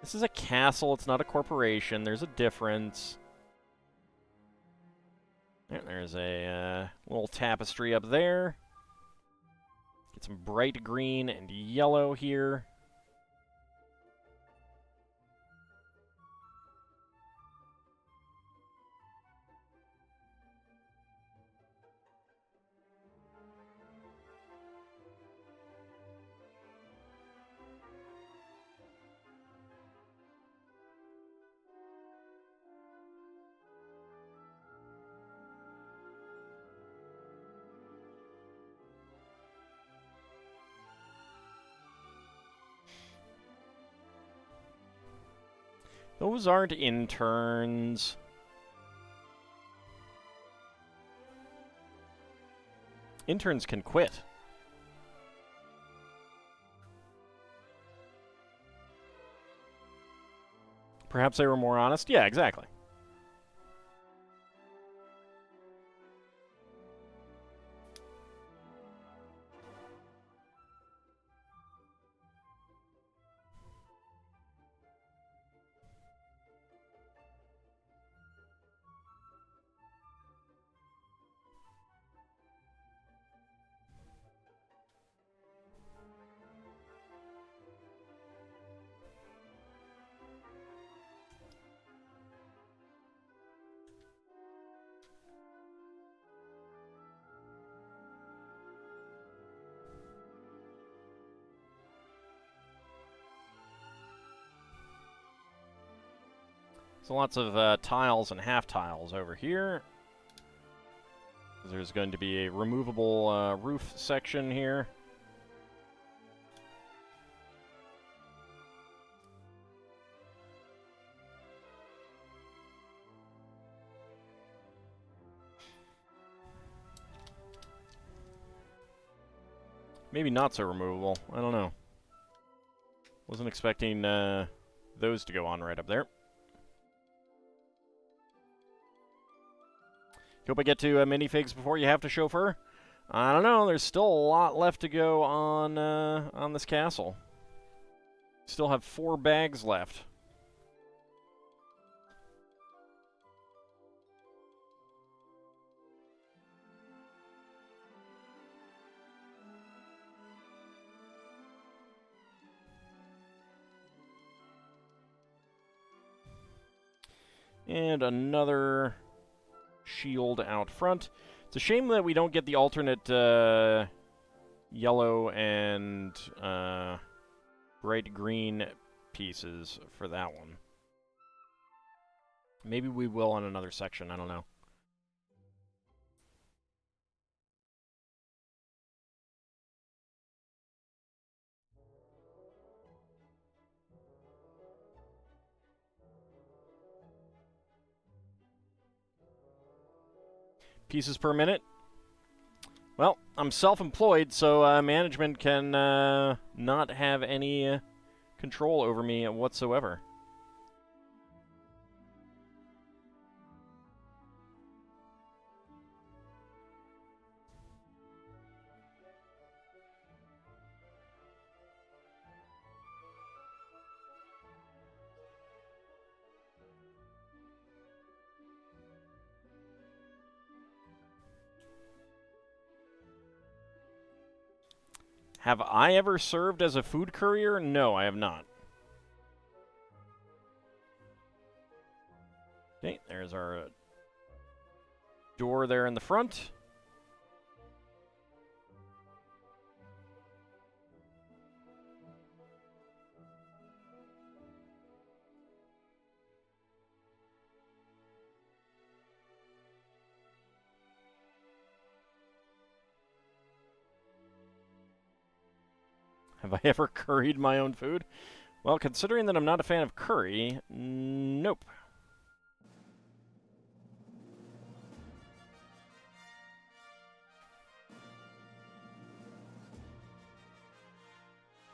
This is a castle, it's not a corporation. There's a difference. There's a little tapestry up there. Get some bright green and yellow here. Those aren't interns. Interns can quit. Perhaps they were more honest? Yeah, exactly. So lots of tiles and half tiles over here. There's going to be a removable roof section here. Maybe not so removable. I don't know. Wasn't expecting those to go on right up there. Hope I get to minifigs before you have to chauffeur. I don't know. There's still a lot left to go on this castle. Still have 4 bags left. And another shield out front. It's a shame that we don't get the alternate yellow and bright green pieces for that one. Maybe we will on another section, I don't know. Pieces per minute. Well, I'm self-employed, so management can not have any control over me whatsoever. Have I ever served as a food courier? No, I have not. Okay, there's our door there in the front. Have I ever curried my own food? Well, considering that I'm not a fan of curry, nope.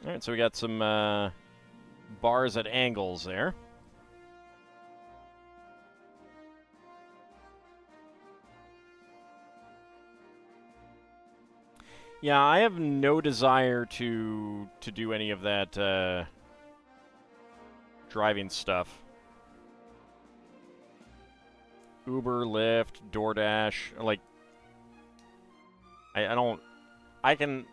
Alright, so we got some bars at angles there. Yeah, I have no desire to do any of that driving stuff. Uber, Lyft, DoorDash, like, I don't, I can,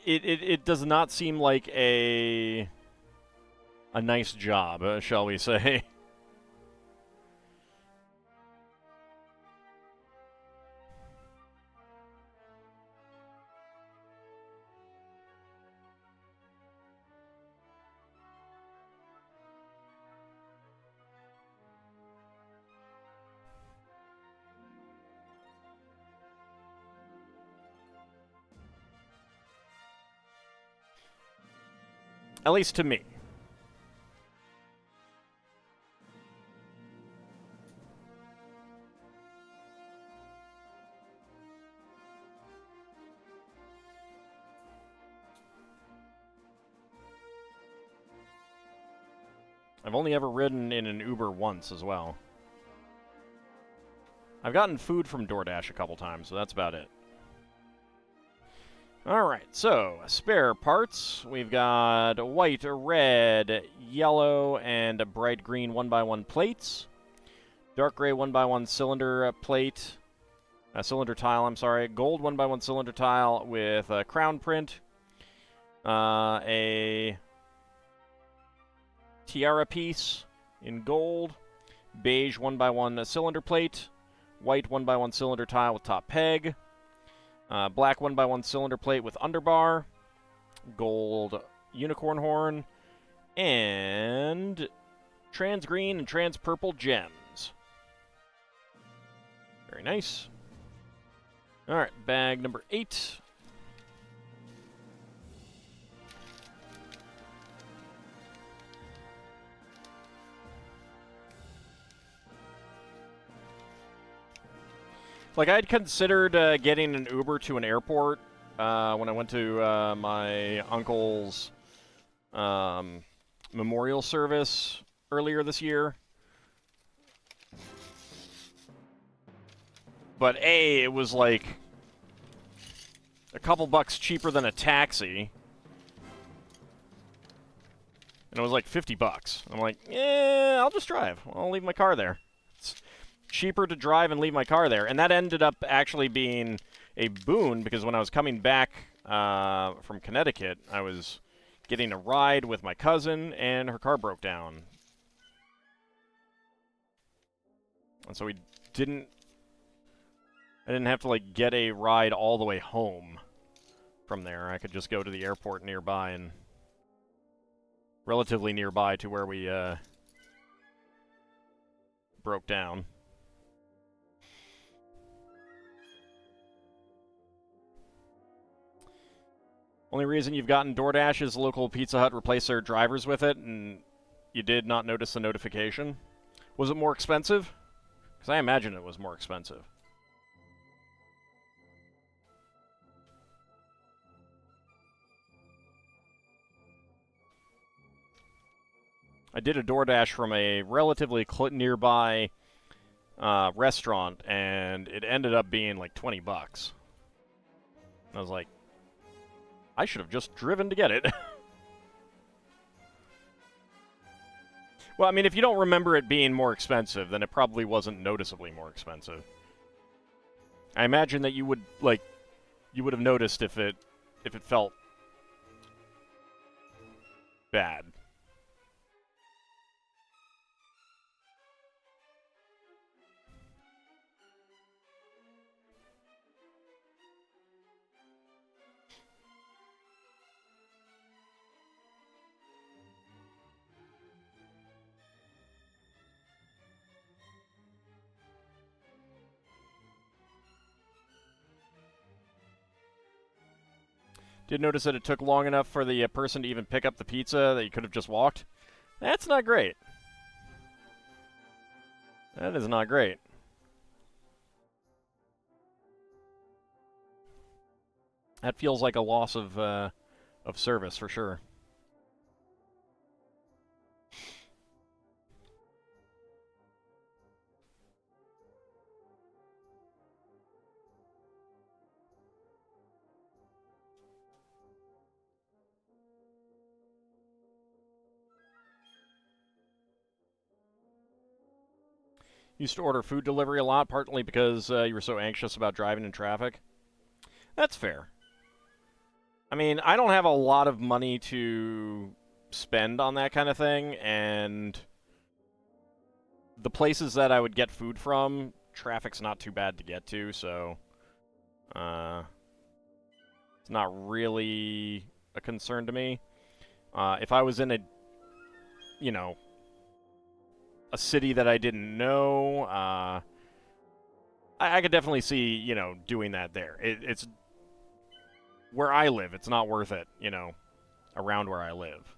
it does not seem like a nice job, shall we say. At least to me. I've only ever ridden in an Uber once as well. I've gotten food from DoorDash a couple times, so that's about it. Alright, so spare parts. We've got white, red, yellow, and bright green 1x1 plates. Dark gray 1x1 cylinder plate. Cylinder tile, I'm sorry. Gold 1x1 cylinder tile with a crown print. A tiara piece in gold. Beige 1x1 cylinder plate. White 1x1 cylinder tile with top peg. Black 1x1 cylinder plate with underbar, gold unicorn horn, and trans green and trans purple gems. Very nice. Alright, bag number 8. Like, I'd considered getting an Uber to an airport when I went to my uncle's memorial service earlier this year. But A, it was like a couple bucks cheaper than a taxi. And it was like 50 bucks. I'm like, yeah, I'll just drive. I'll leave my car there. It's cheaper to drive and leave my car there. And that ended up actually being a boon, because when I was coming back from Connecticut, I was getting a ride with my cousin, and her car broke down. And so I didn't have to, like, get a ride all the way home from there. I could just go to the airport nearby, and relatively nearby to where we broke down. Only reason you've gotten DoorDash is local Pizza Hut replaced their drivers with it, and you did not notice the notification. Was it more expensive? Because I imagine it was more expensive. I did a DoorDash from a relatively nearby restaurant, and it ended up being like 20 bucks. I was like, I should have just driven to get it. Well, I mean, if you don't remember it being more expensive, then it probably wasn't noticeably more expensive. I imagine that you would have noticed if it felt bad. Did notice that it took long enough for the person to even pick up the pizza that you could have just walked. That's not great. That is not great. That feels like a loss of service for sure. Used to order food delivery a lot, partly because you were so anxious about driving in traffic. That's fair. I mean, I don't have a lot of money to spend on that kind of thing, and the places that I would get food from, traffic's not too bad to get to, so it's not really a concern to me. If I was in you know, a city that I didn't know, I could definitely see, doing that there. It's where I live. It's not worth it, around where I live.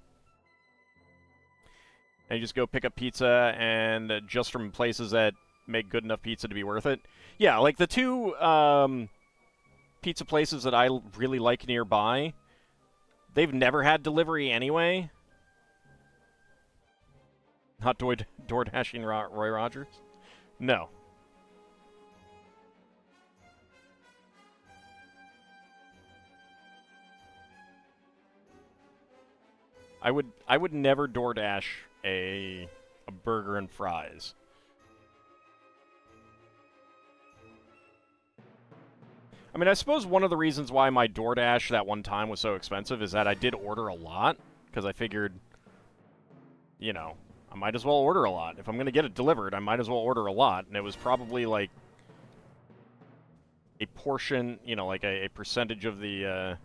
And you just go pick up pizza, and just from places that make good enough pizza to be worth it. Yeah, like the two pizza places that I really like nearby, they've never had delivery anyway. Not DoorDashing Roy Rogers? No. I would never DoorDash a burger and fries. I mean, I suppose one of the reasons why my DoorDash that one time was so expensive is that I did order a lot, because I figured, I might as well order a lot. If I'm going to get it delivered, I might as well order a lot, and it was probably like a portion, like a percentage of the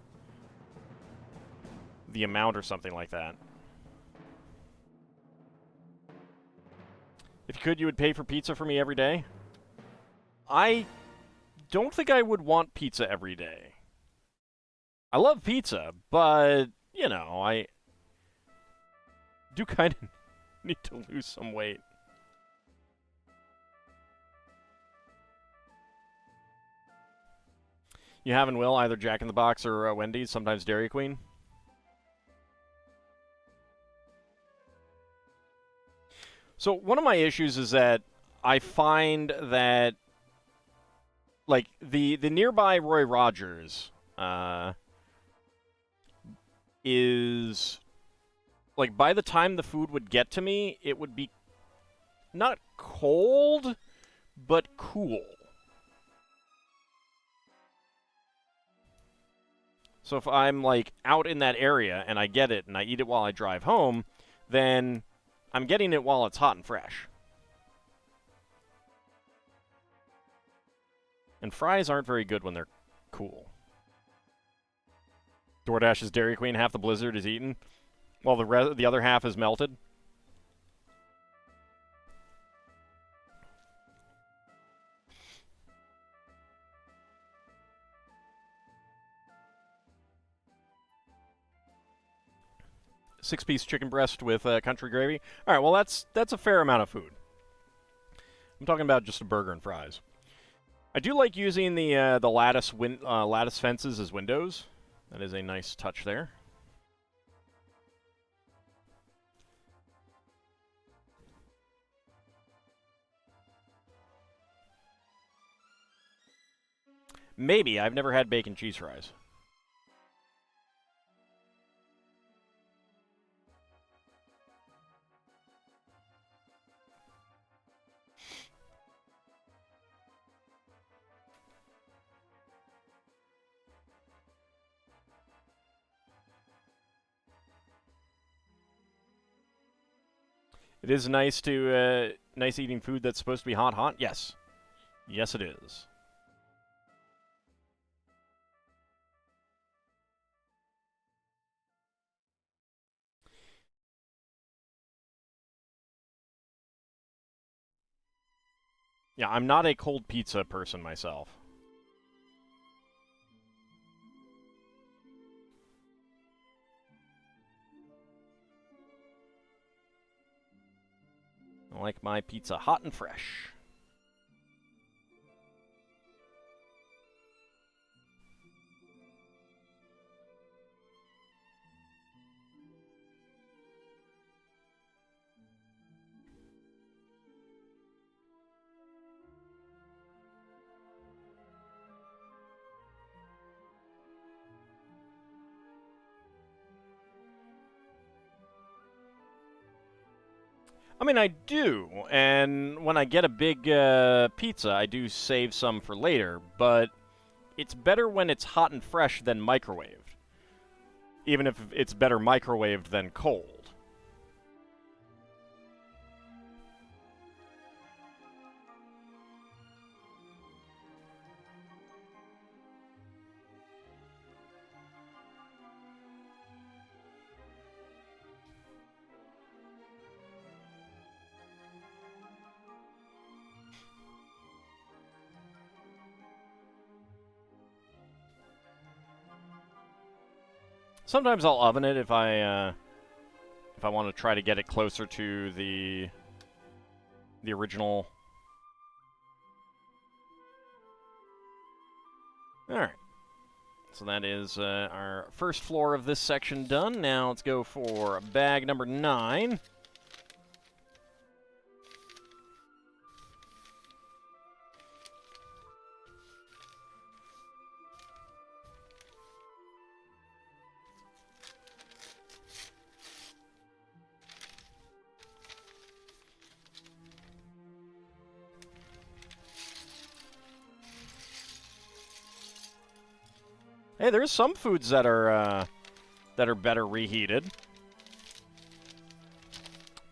amount or something like that. If you could, you would pay for pizza for me every day? I don't think I would want pizza every day. I love pizza, but, I do kind of need to lose some weight. You have and will, either Jack in the Box or Wendy's, sometimes Dairy Queen. So one of my issues is that I find that, like, the nearby Roy Rogers is, like, by the time the food would get to me, it would be not cold, but cool. So if I'm, like, out in that area and I get it and I eat it while I drive home, then I'm getting it while it's hot and fresh. And fries aren't very good when they're cool. DoorDash's Dairy Queen, half the blizzard is eaten, while the other half is melted. Six-piece chicken breast with country gravy. All right, well that's a fair amount of food. I'm talking about just a burger and fries. I do like using the lattice fences as windows. That is a nice touch there. Maybe. I've never had bacon cheese fries. It is nice nice eating food that's supposed to be hot. Yes. Yes, it is. Yeah, I'm not a cold pizza person myself. I like my pizza hot and fresh. I mean, I do, and when I get a big pizza, I do save some for later, but it's better when it's hot and fresh than microwaved. Even if it's better microwaved than cold. Sometimes I'll oven it if I want to try to get it closer to the original. All right. So that is our first floor of this section done. Now let's go for bag number 9. Hey, there's some foods that are better reheated.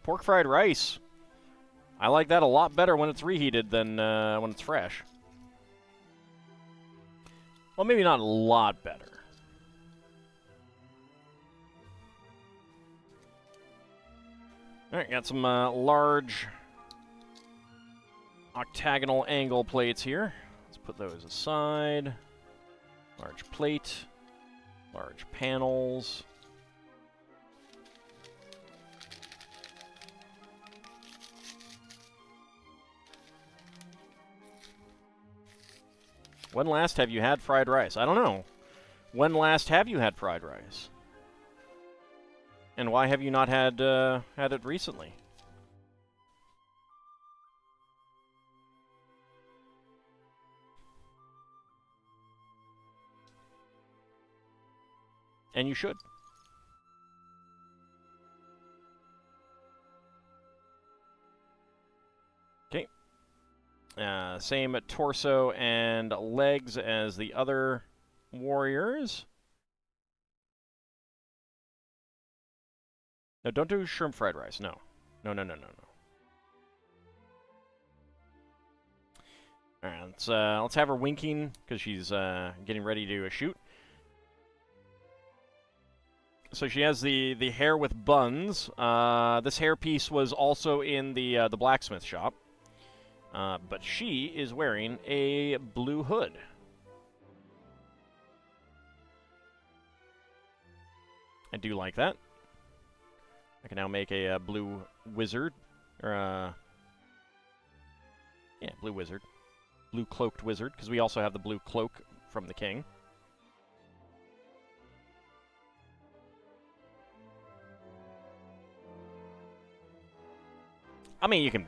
Pork fried rice. I like that a lot better when it's reheated than when it's fresh. Well, maybe not a lot better. All right, got some large octagonal angle plates here. Let's put those aside. Large plate, large panels. When last have you had fried rice? I don't know. When last have you had fried rice? And why have you not had it recently? And you should. Okay. Same torso and legs as the other warriors. No, don't do shrimp fried rice. No. No, no, no, no, no. All right, let's have her winking because she's getting ready to shoot. So she has the hair with buns. This hairpiece was also in the blacksmith shop, but she is wearing a blue hood. I do like that. I can now make a blue wizard, or yeah, blue wizard, blue cloaked wizard, because we also have the blue cloak from the king. I mean, you can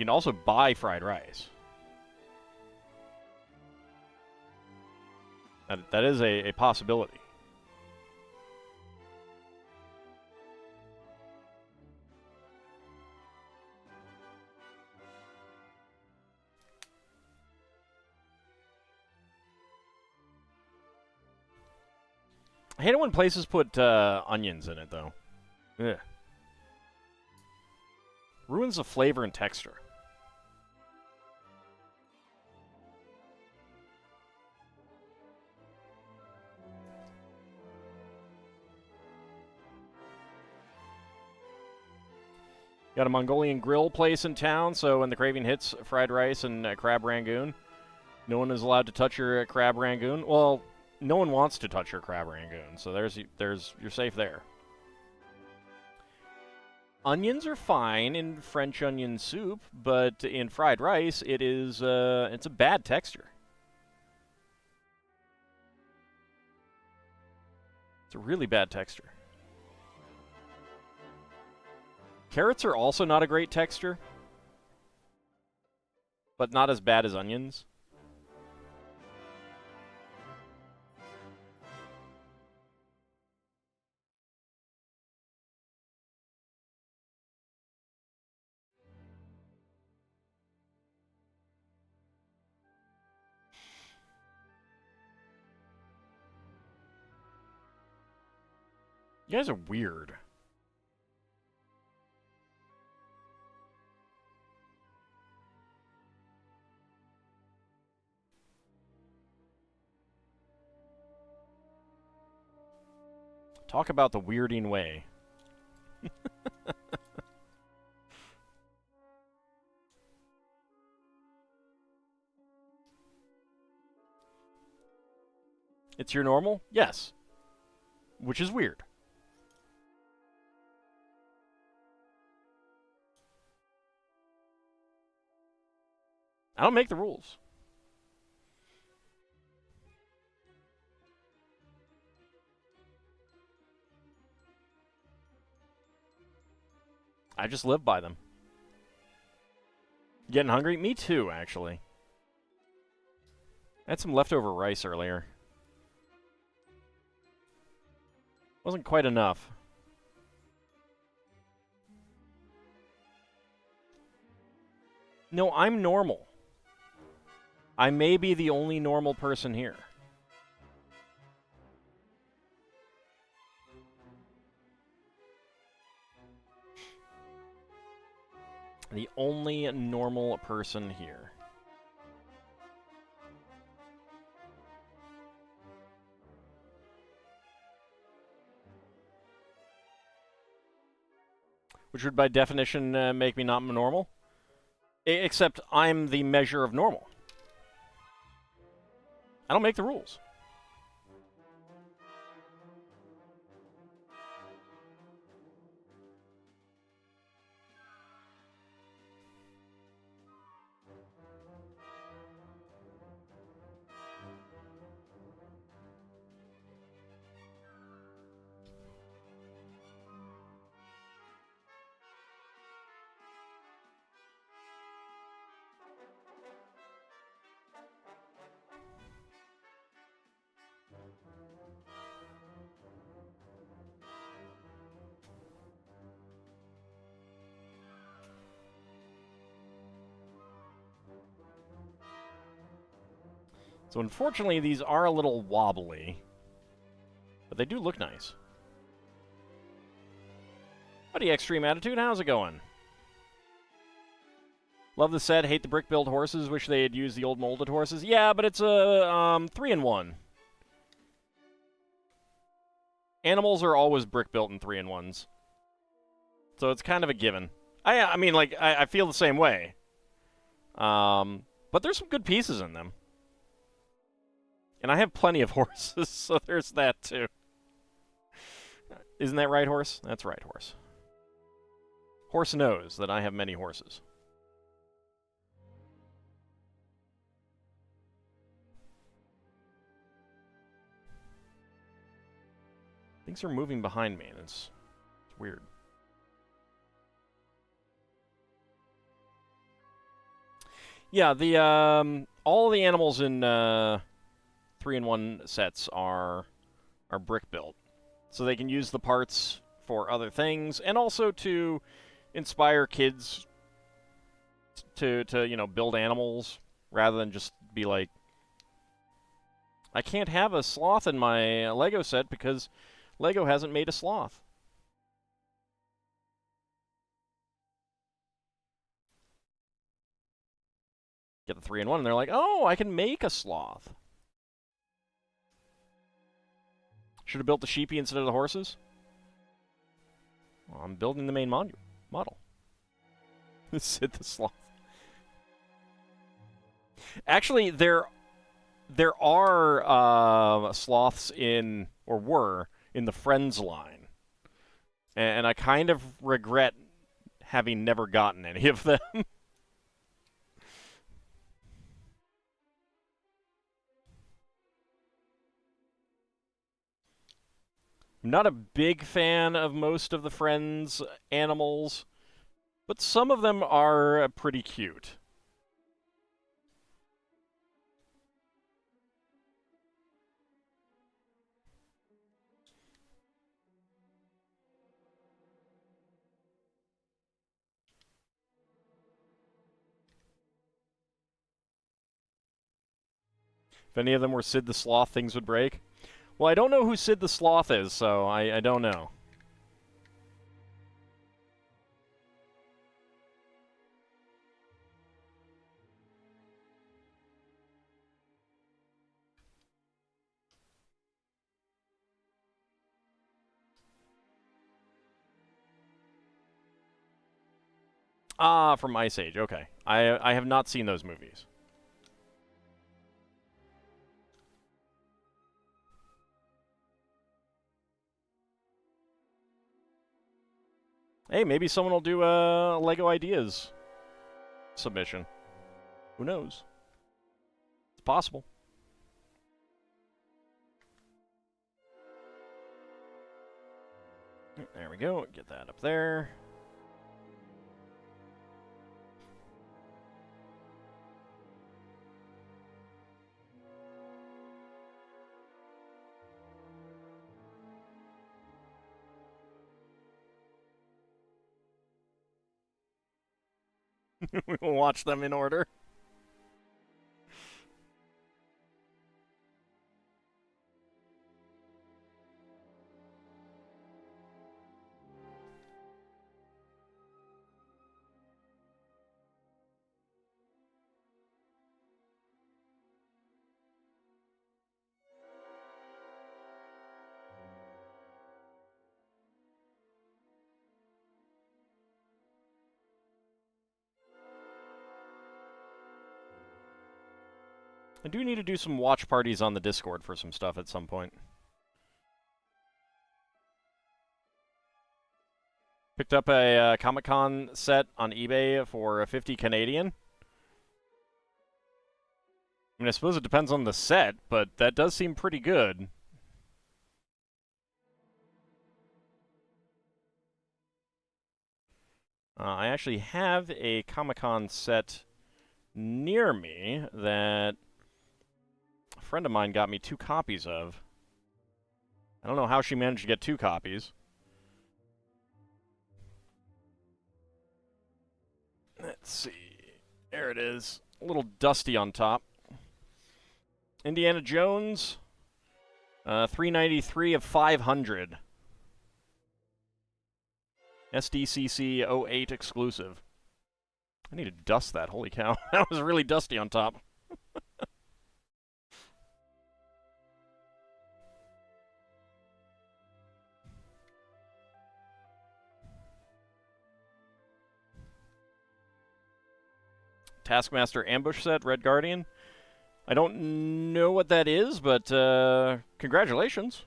also buy fried rice. That is a possibility. I hate it when places put onions in it, though. Ugh. Ruins the flavor and texture. Got a Mongolian grill place in town, so when the craving hits fried rice and crab rangoon, no one is allowed to touch your crab rangoon. Well, no one wants to touch your crab rangoon, so you're safe there. Onions are fine in French onion soup, but in fried rice, it's a bad texture. It's a really bad texture. Carrots are also not a great texture, but not as bad as onions. You guys are weird. Talk about the weirding way. It's your normal? Yes. Which is weird. I don't make the rules. I just live by them. Getting hungry? Me too, actually. I had some leftover rice earlier. Wasn't quite enough. No, I'm normal. I may be the only normal person here. The only normal person here. Which would by definition make me not normal. Except I'm the measure of normal. I don't make the rules. So unfortunately, these are a little wobbly. But they do look nice. Buddy Extreme Attitude, how's it going? Love the set, hate the brick-built horses, wish they had used the old molded horses. Yeah, but it's a 3-in-1. Animals are always brick-built in 3-in-1s. So it's kind of a given. I mean, like, I feel the same way. But there's some good pieces in them. And I have plenty of horses, so there's that too. Isn't that right, horse? That's right, horse. Horse knows that I have many horses. Things are moving behind me, and it's weird. Yeah, the all the animals in 3-in-1 sets are brick built, so they can use the parts for other things, and also to inspire kids to build animals rather than just be like, I can't have a sloth in my Lego set because Lego hasn't made a sloth. Get the 3-in-1, and they're like, oh, I can make a sloth. Should have built the sheepy instead of the horses. Well, I'm building the main model. Sid the sloth. Actually, there are sloths in, or were, in the Friends line. And I kind of regret having never gotten any of them. I'm not a big fan of most of the Friends animals, but some of them are pretty cute. If any of them were Sid the Sloth, things would break. Well, I don't know who Sid the Sloth is, so I don't know. Ah, from Ice Age. Okay. I have not seen those movies. Hey, maybe someone will do a Lego Ideas submission. Who knows? It's possible. There we go. Get that up there. We will watch them in order. I do need to do some watch parties on the Discord for some stuff at some point. Picked up a Comic-Con set on eBay for 50 Canadian. I mean, I suppose it depends on the set, but that does seem pretty good. I actually have a Comic-Con set near me that a friend of mine got me 2 copies of. I don't know how she managed to get 2 copies. Let's see. There it is. A little dusty on top. Indiana Jones, 393 of 500. SDCC 08 exclusive. I need to dust that. Holy cow. That was really dusty on top. Taskmaster ambush set, Red Guardian. I don't know what that is, but congratulations.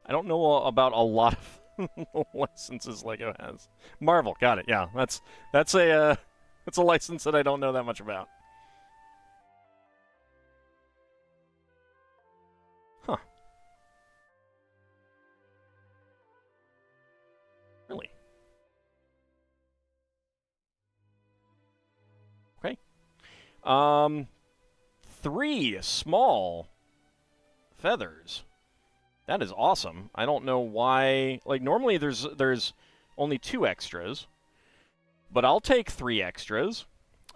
I don't know about a lot of licenses Lego has. Marvel, got it. Yeah, that's a license that I don't know that much about. Huh. Really? Okay. 3 small feathers. That is awesome. I don't know why. Like, normally there's only 2 extras, but I'll take 3 extras.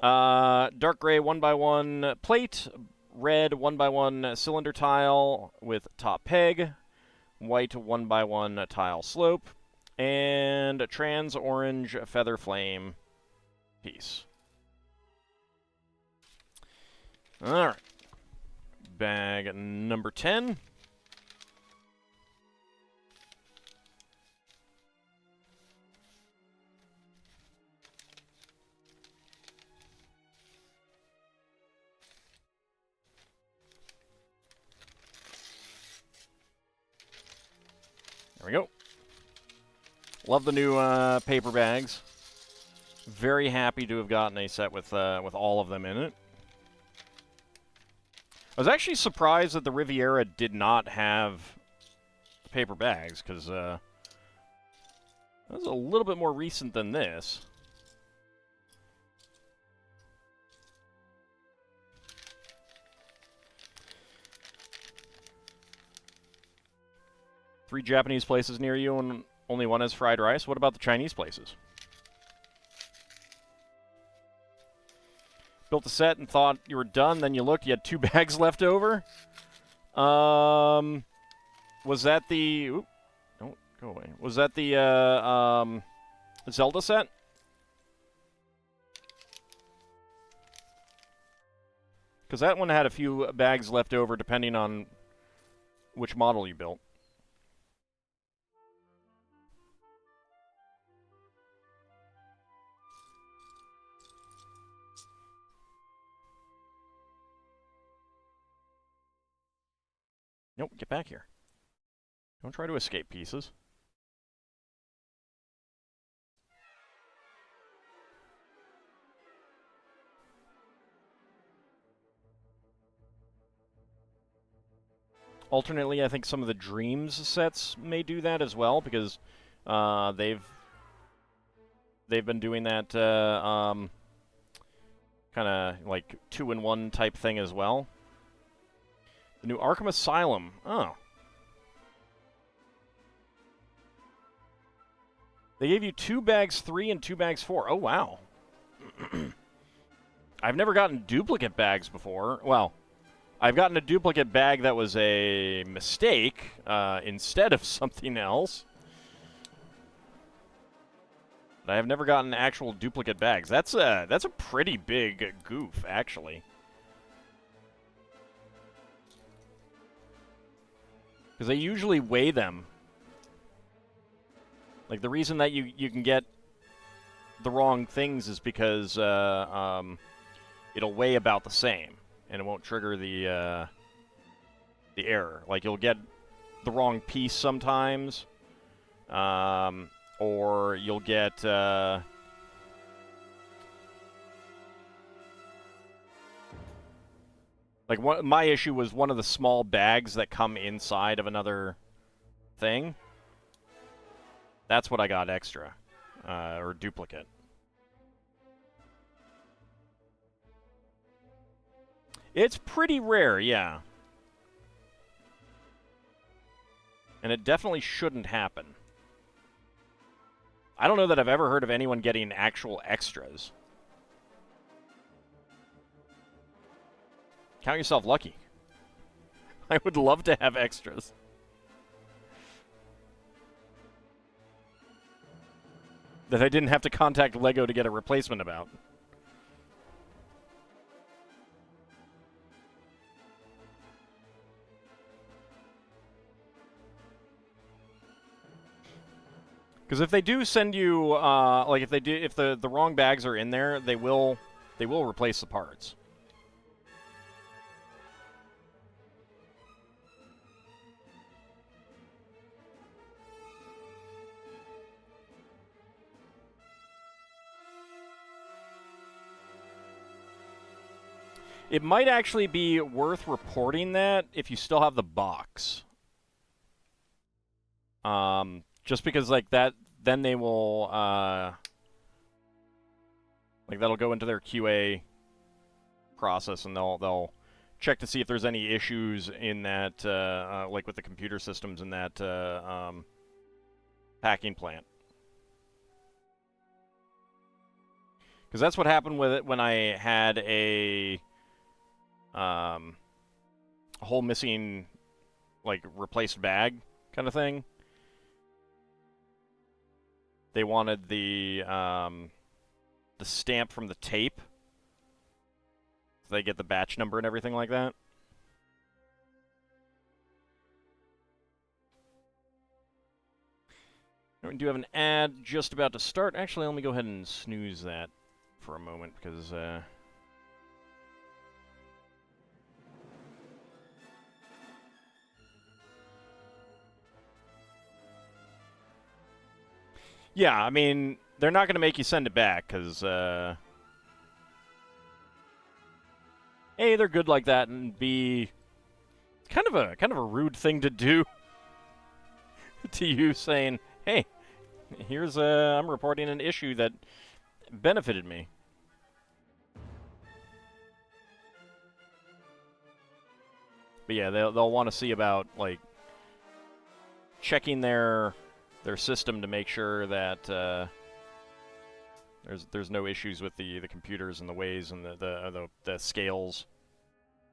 Dark gray 1x1 plate, red 1x1 cylinder tile with top peg, white 1x1 tile slope, and a trans orange feather flame piece. All right. Bag number 10. There we go. Love the new paper bags. Very happy to have gotten a set with all of them in it. I was actually surprised that the Riviera did not have paper bags, because that was a little bit more recent than this. Three Japanese places near you, and only one has fried rice. What about the Chinese places? Built the set and thought you were done. Then you looked, you had 2 bags left over. Was that the... Oop, don't go away. Was that the Zelda set? Because that one had a few bags left over depending on which model you built. Nope, get back here. Don't try to escape pieces. Alternately, I think some of the Dreams sets may do that as well, because they've been doing that kind of like 2-in-1 type thing as well. The new Arkham Asylum. Oh. They gave you 2 bags 3 and 2 bags 4. Oh, wow. I've never gotten duplicate bags before. Well, I've gotten a duplicate bag that was a mistake instead of something else. But I have never gotten actual duplicate bags. That's a pretty big goof, actually. Because they usually weigh them. Like, the reason that you can get the wrong things is because it'll weigh about the same, and it won't trigger the error. Like, you'll get the wrong piece sometimes, or you'll get... Like, my issue was one of the small bags that come inside of another thing. That's what I got extra, or duplicate. It's pretty rare, yeah. And it definitely shouldn't happen. I don't know that I've ever heard of anyone getting actual extras. Count yourself lucky. I would love to have extras. That I didn't have to contact LEGO to get a replacement about. Because if they do send you, like if the wrong bags are in there, they will replace the parts. It might actually be worth reporting that if you still have the box. Just because, like, that, then they will, like, that'll go into their QA process, and they'll check to see if there's any issues in that, like, with the computer systems in that, packing plant. Because that's what happened with it when I had a whole missing, like, replaced bag kind of thing. They wanted the stamp from the tape, so they get the batch number and everything like that. We do have an ad just about to start. Actually, let me go ahead and snooze that for a moment, because yeah, I mean, they're not going to make you send it back, because, A, they're good like that, and B, it's kind of a rude thing to do to you, saying, hey, here's, I'm reporting an issue that benefited me. But yeah, they'll want to see about, like, checking their system to make sure that, There's no issues with the computers and the ways and the scales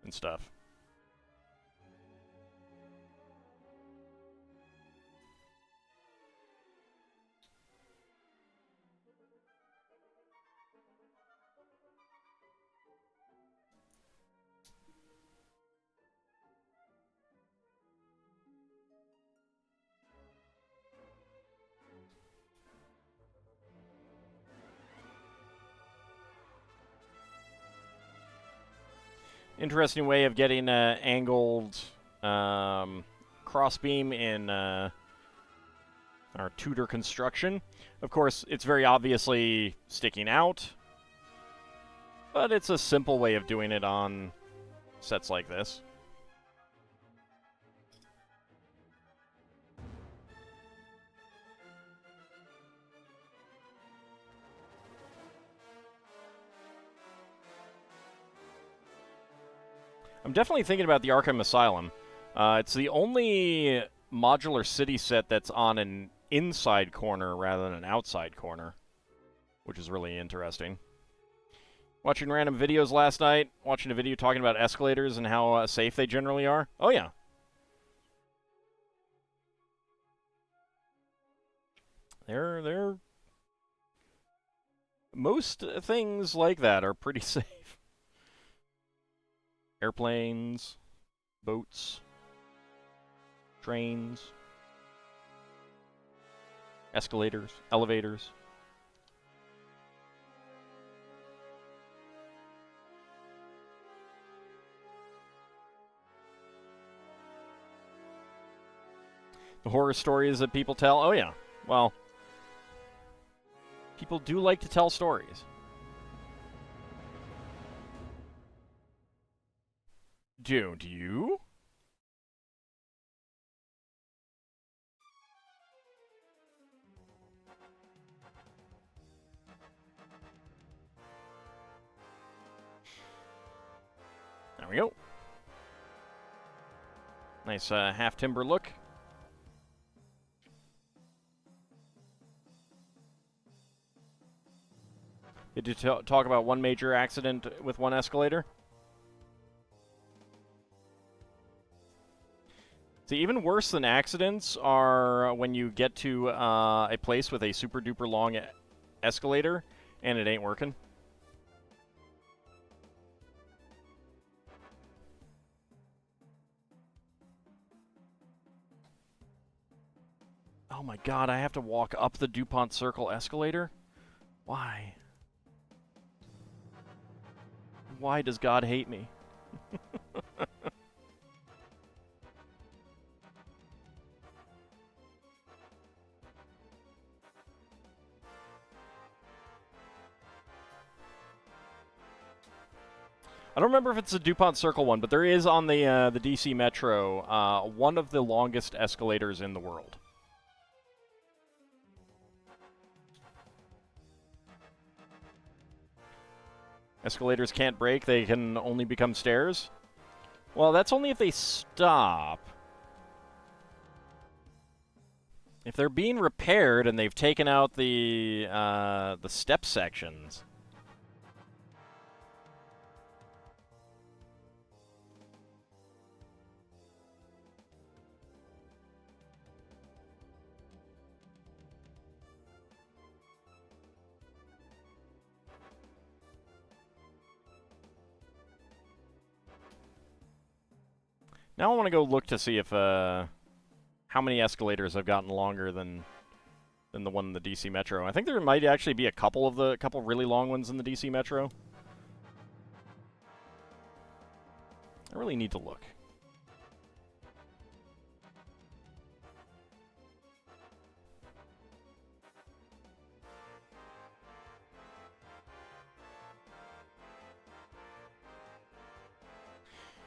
and stuff. Interesting way of getting angled crossbeam in our Tudor construction. Of course, it's very obviously sticking out, but it's a simple way of doing it on sets like this. I'm definitely thinking about the Arkham Asylum. It's the only modular city set that's on an inside corner rather than an outside corner, which is really interesting. Watching random videos last night, watching a video talking about escalators and how safe they generally are. Oh, yeah. They're... Most things like that are pretty safe. Airplanes, boats, trains, escalators, elevators. The horror stories that people tell. Oh, yeah. Well, people do like to tell stories. Do you? There we go. Nice half-timber look. Did you talk about one major accident with one escalator? See, even worse than accidents are when you get to a place with a super-duper long escalator and it ain't working. Oh my god, I have to walk up the DuPont Circle escalator? Why? Why does God hate me? I don't remember if it's the DuPont Circle one, but there is on the DC Metro one of the longest escalators in the world. Escalators can't break, they can only become stairs? Well, that's only if they stop. If they're being repaired and they've taken out the step sections. Now I want to go look to see if how many escalators have gotten longer than the one in the DC Metro. I think there might actually be a couple really long ones in the DC Metro. I really need to look.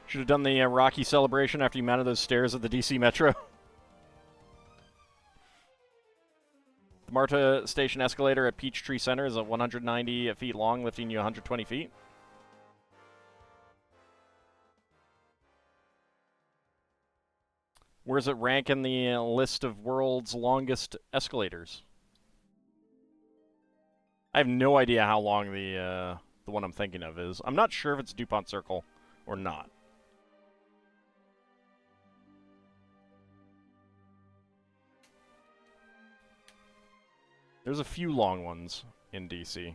Should have done the Rocky celebration after you mounted those stairs at the DC Metro. The MARTA station escalator at Peachtree Center is 190 feet long, lifting you 120 feet. Where does it rank in the list of world's longest escalators? I have no idea how long the one I'm thinking of is. I'm not sure if it's DuPont Circle or not. There's a few long ones in DC.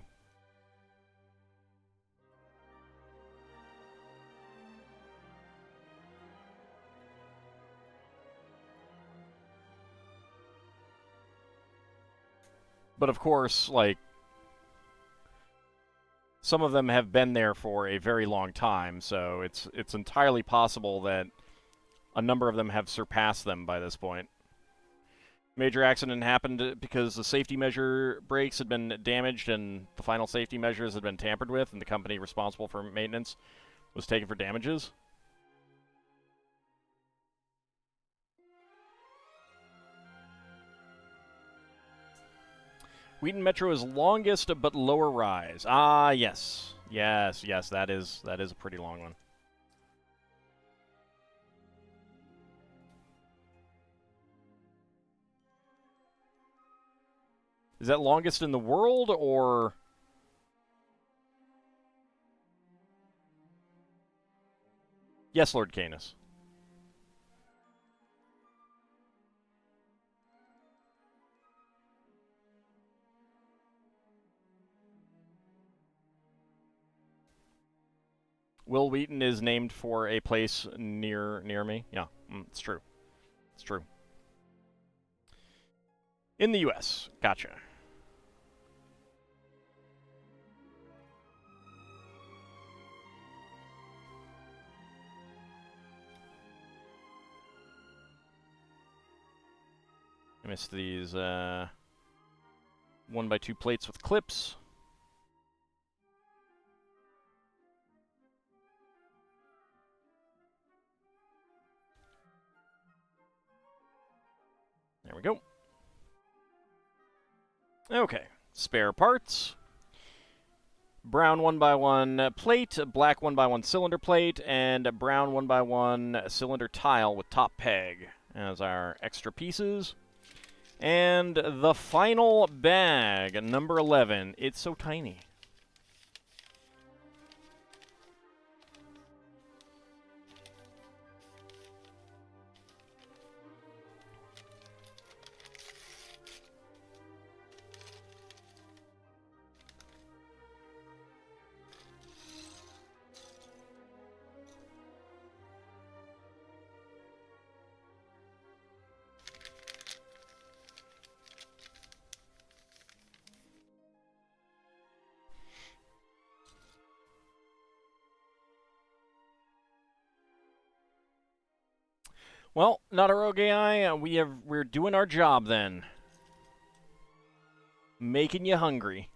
But of course, like, some of them have been there for a very long time, so it's entirely possible that a number of them have surpassed them by this point. Major accident happened because the safety measure brakes had been damaged and the final safety measures had been tampered with, and the company responsible for maintenance was taken for damages. Wheaton Metro is longest but lower rise. Ah, yes. Yes, that is a pretty long one. Is that longest in the world, or... Yes, Lord Canis. Will Wheaton is named for a place near me. Yeah, it's true. It's true. In the U.S. Gotcha. I missed these 1x2 plates with clips. There we go. Okay, spare parts. Brown 1x1 plate, black 1x1 cylinder plate, and a brown 1x1 cylinder tile with top peg as our extra pieces. And the final bag, number 11. It's so tiny. Well, Naruto AI, we're doing our job then. Making you hungry.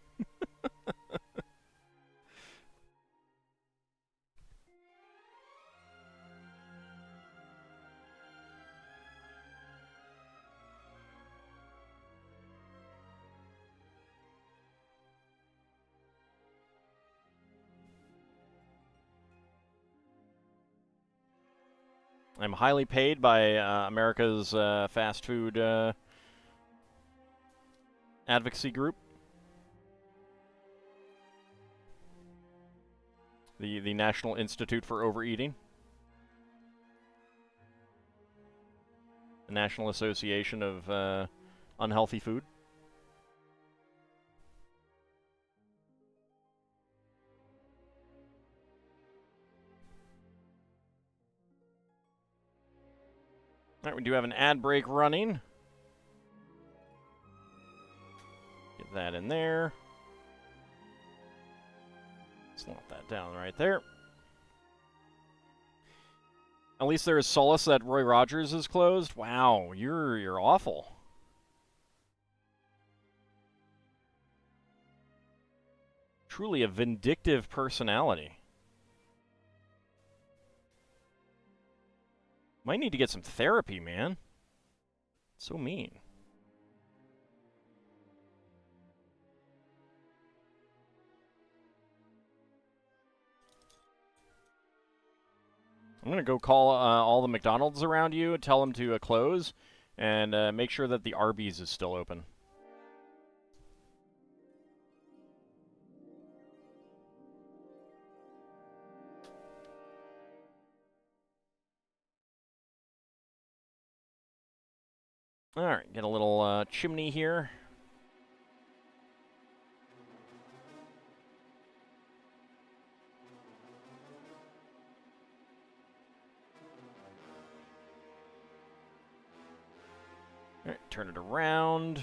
I'm highly paid by America's fast food advocacy group. The National Institute for Overeating. The National Association of Unhealthy Food. All right, we do have an ad break running. Get that in there. Slot that down right there. At least there is solace that Roy Rogers is closed. Wow, you're awful. Truly a vindictive personality. Might need to get some therapy, man. So mean. I'm going to go call all the McDonald's around you and tell them to close, and make sure that the Arby's is still open. Alright, get a little chimney here. Alright, turn it around.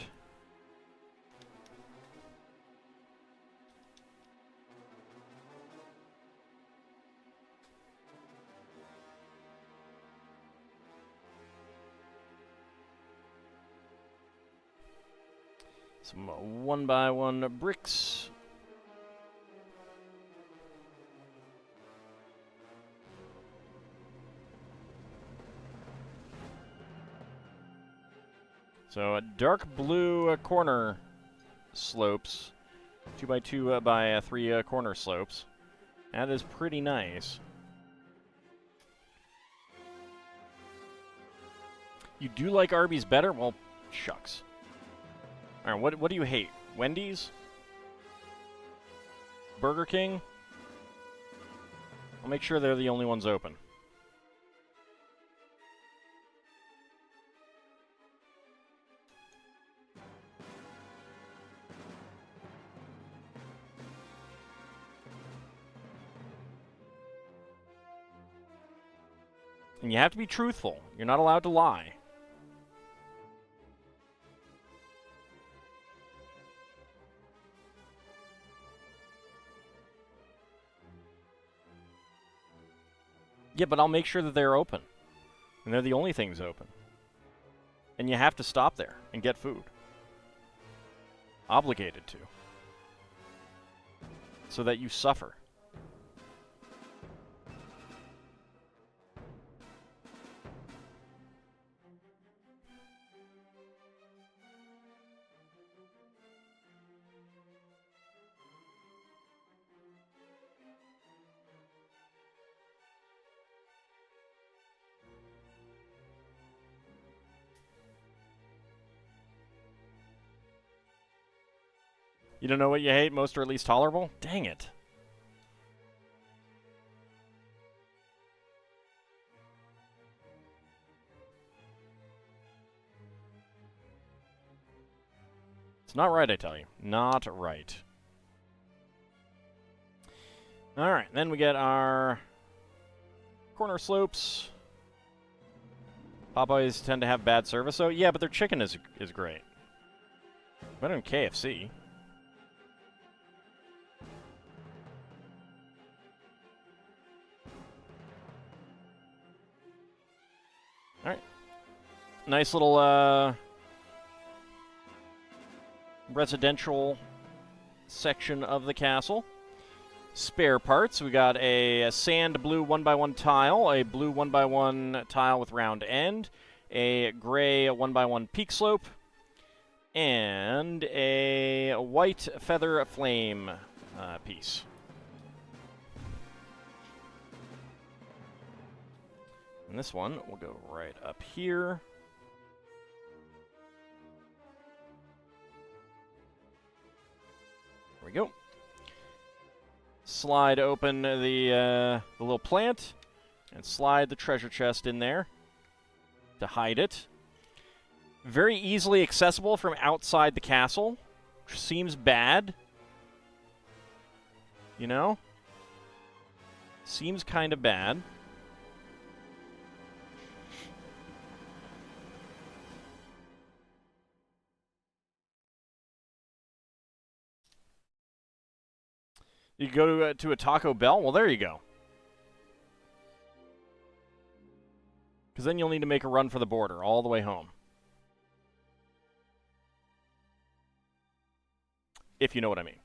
Some 1x1 bricks. So dark blue corner slopes, 2x2 by 3 corner slopes. That is pretty nice. You do like Arby's better? Well, shucks. All right, what do you hate? Wendy's? Burger King? I'll make sure they're the only ones open. And you have to be truthful. You're not allowed to lie. Yeah, but I'll make sure that they're open. And they're the only things open. And you have to stop there and get food. Obligated to. So that you suffer. You don't know what you hate, most or at least tolerable? Dang it. It's not right, I tell you. Not right. Alright, then we get our corner slopes. Popeyes tend to have bad service, so yeah, but their chicken is great. Better than KFC. Alright. Nice little residential section of the castle. Spare parts. We got a sand blue 1x1 tile, a blue 1x1 tile with round end, a gray 1x1 peak slope, and a white feather flame piece. And this one will go right up here. There we go. Slide open the little plant and slide the treasure chest in there to hide it. Very easily accessible from outside the castle, which seems bad. You know? Seems kind of bad. You go to a Taco Bell? Well, there you go. Because then you'll need to make a run for the border all the way home. If you know what I mean.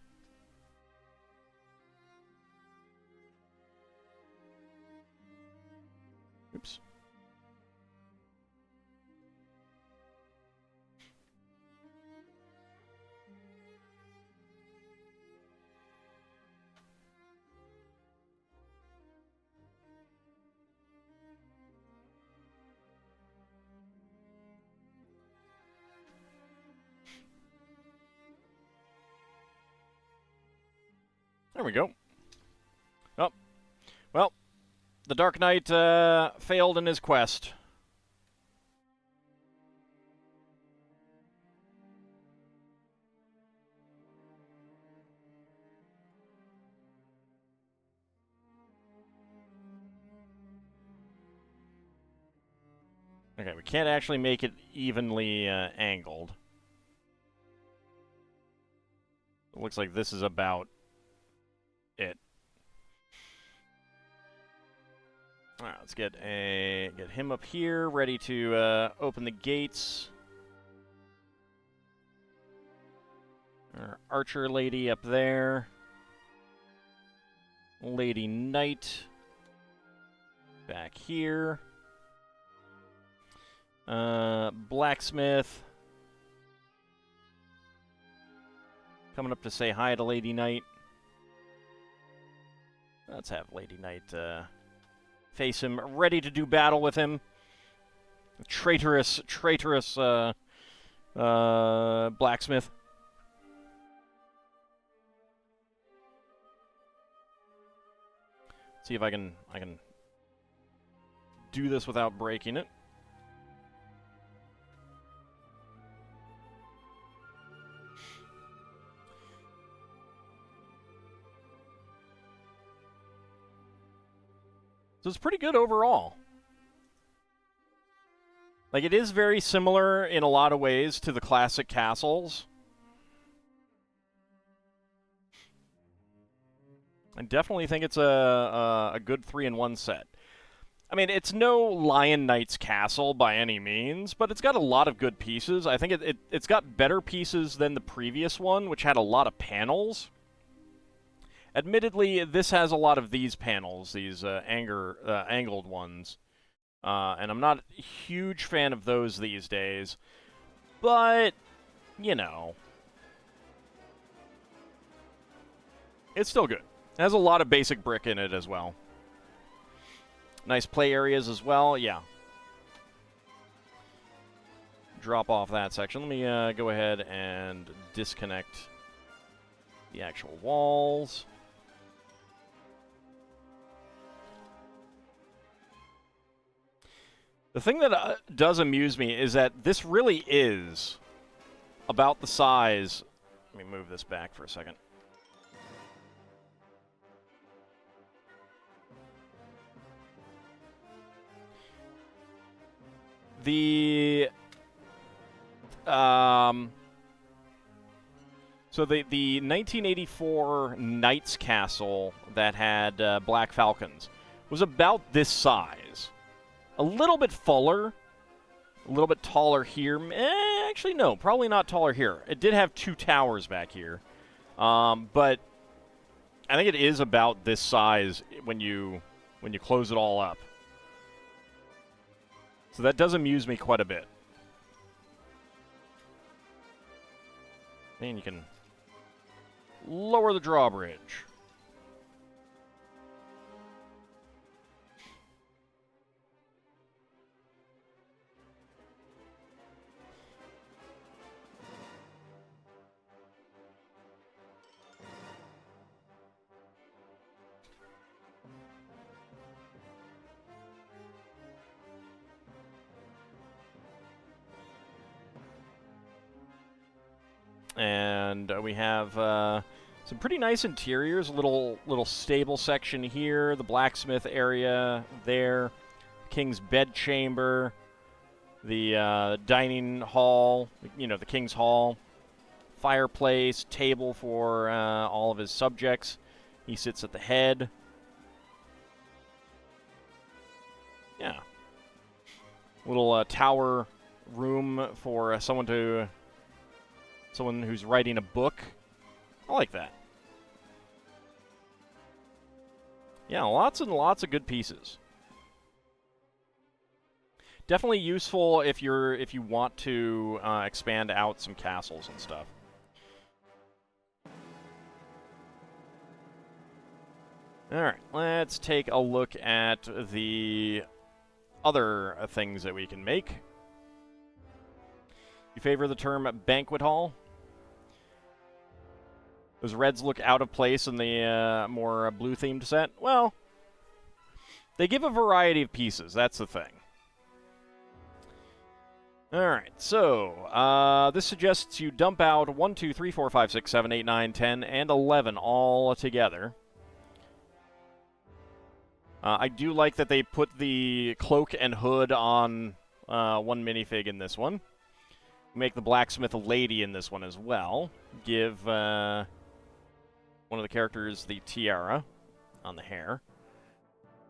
Oops. There we go. Oh. Well, the Dark Knight failed in his quest. Okay, we can't actually make it evenly angled. It looks like this is about it. All right, let's get him up here, ready to open the gates. Our archer lady up there. Lady Knight back here. Blacksmith coming up to say hi to Lady Knight. Let's have Lady Knight face him, ready to do battle with him. Traitorous blacksmith. See if I can do this without breaking it. So it's pretty good overall. Like, it is very similar in a lot of ways to the classic castles. I definitely think it's a good 3-in-1 set. I mean, it's no Lion Knight's castle by any means, but it's got a lot of good pieces. I think it's got better pieces than the previous one, which had a lot of panels. Admittedly, this has a lot of these panels, these angled ones. And I'm not a huge fan of those these days. But, you know, it's still good. It has a lot of basic brick in it as well. Nice play areas as well, yeah. Drop off that section. Let me go ahead and disconnect the actual walls. The thing that does amuse me is that this really is about the size. Let me move this back for a second. So the 1984 Knights Castle that had Black Falcons was about this size. A little bit fuller, a little bit taller here. Actually, no, probably not taller here. It did have 2 towers back here. But I think it is about this size when you close it all up. So that does amuse me quite a bit. And you can lower the drawbridge. And we have some pretty nice interiors. A little stable section here. The blacksmith area there. King's bedchamber. The dining hall. You know, the King's Hall. Fireplace. Table for all of his subjects. He sits at the head. Yeah. Little tower room for someone who's writing a book. I like that. Yeah, lots and lots of good pieces. Definitely useful if you want to expand out some castles and stuff. All right, let's take a look at the other things that we can make. You favor the term banquet hall? Those reds look out of place in the more blue-themed set? Well, they give a variety of pieces. That's the thing. Alright, so this suggests you dump out 1, 2, 3, 4, 5, 6, 7, 8, 9, 10, and 11 all together. I do like that they put the cloak and hood on one minifig in this one. Make the blacksmith a lady in this one as well. Give one of the characters the tiara on the hair.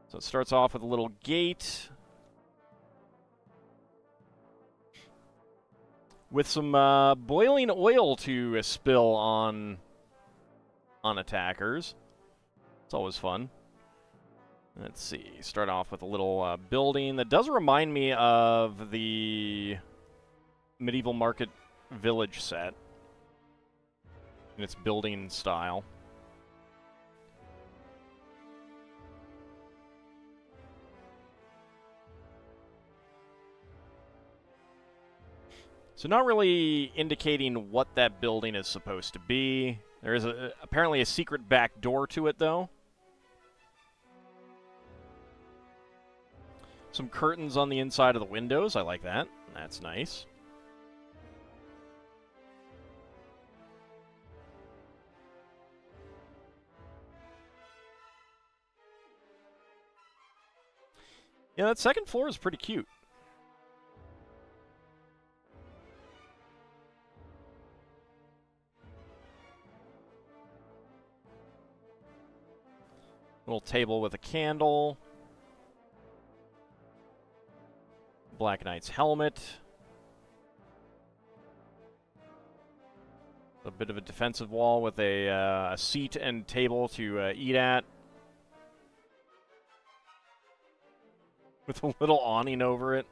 So it starts off with a little gate with some boiling oil to spill on attackers. It's always fun. Let's see. Start off with a little building that does remind me of the Medieval Market Village set in its building style. So not really indicating what that building is supposed to be. There is apparently a secret back door to it, though. Some curtains on the inside of the windows. I like that. That's nice. Yeah, that second floor is pretty cute. Little table with a candle. Black Knight's helmet. A bit of a defensive wall with a seat and table to eat at. With a little awning over it.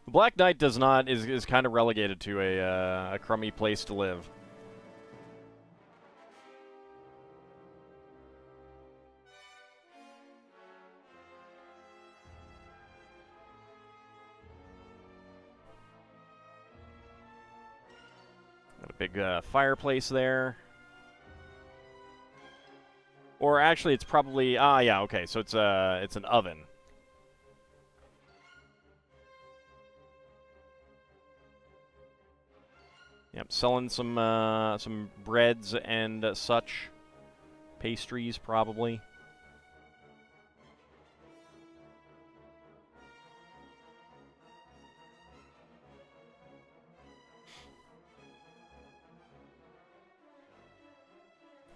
The Black Knight is kind of relegated to a crummy place to live. Got a big fireplace there. Or actually, it's probably yeah, okay. So it's an oven. Yep, selling some breads and such pastries probably.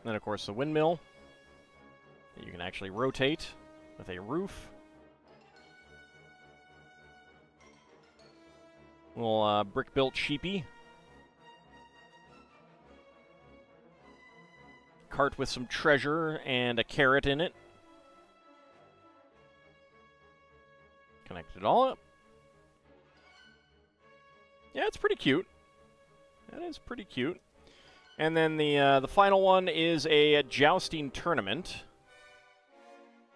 Then, of course, the windmill that you can actually rotate with a roof. Little brick-built sheepy. Cart with some treasure and a carrot in it. Connect it all up. Yeah, it's pretty cute. That is pretty cute. And then the final one is a jousting tournament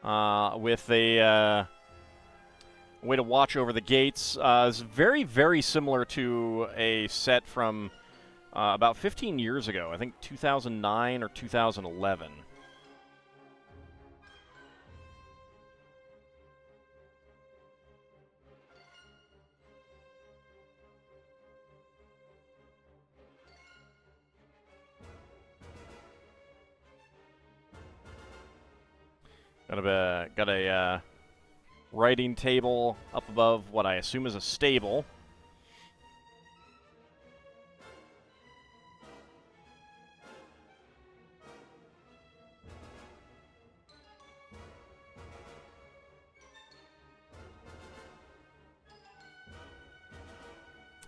with a way to watch over the gates. It's very, very similar to a set from about 15 years ago. I think 2009 or 2011. Got a writing table up above what I assume is a stable.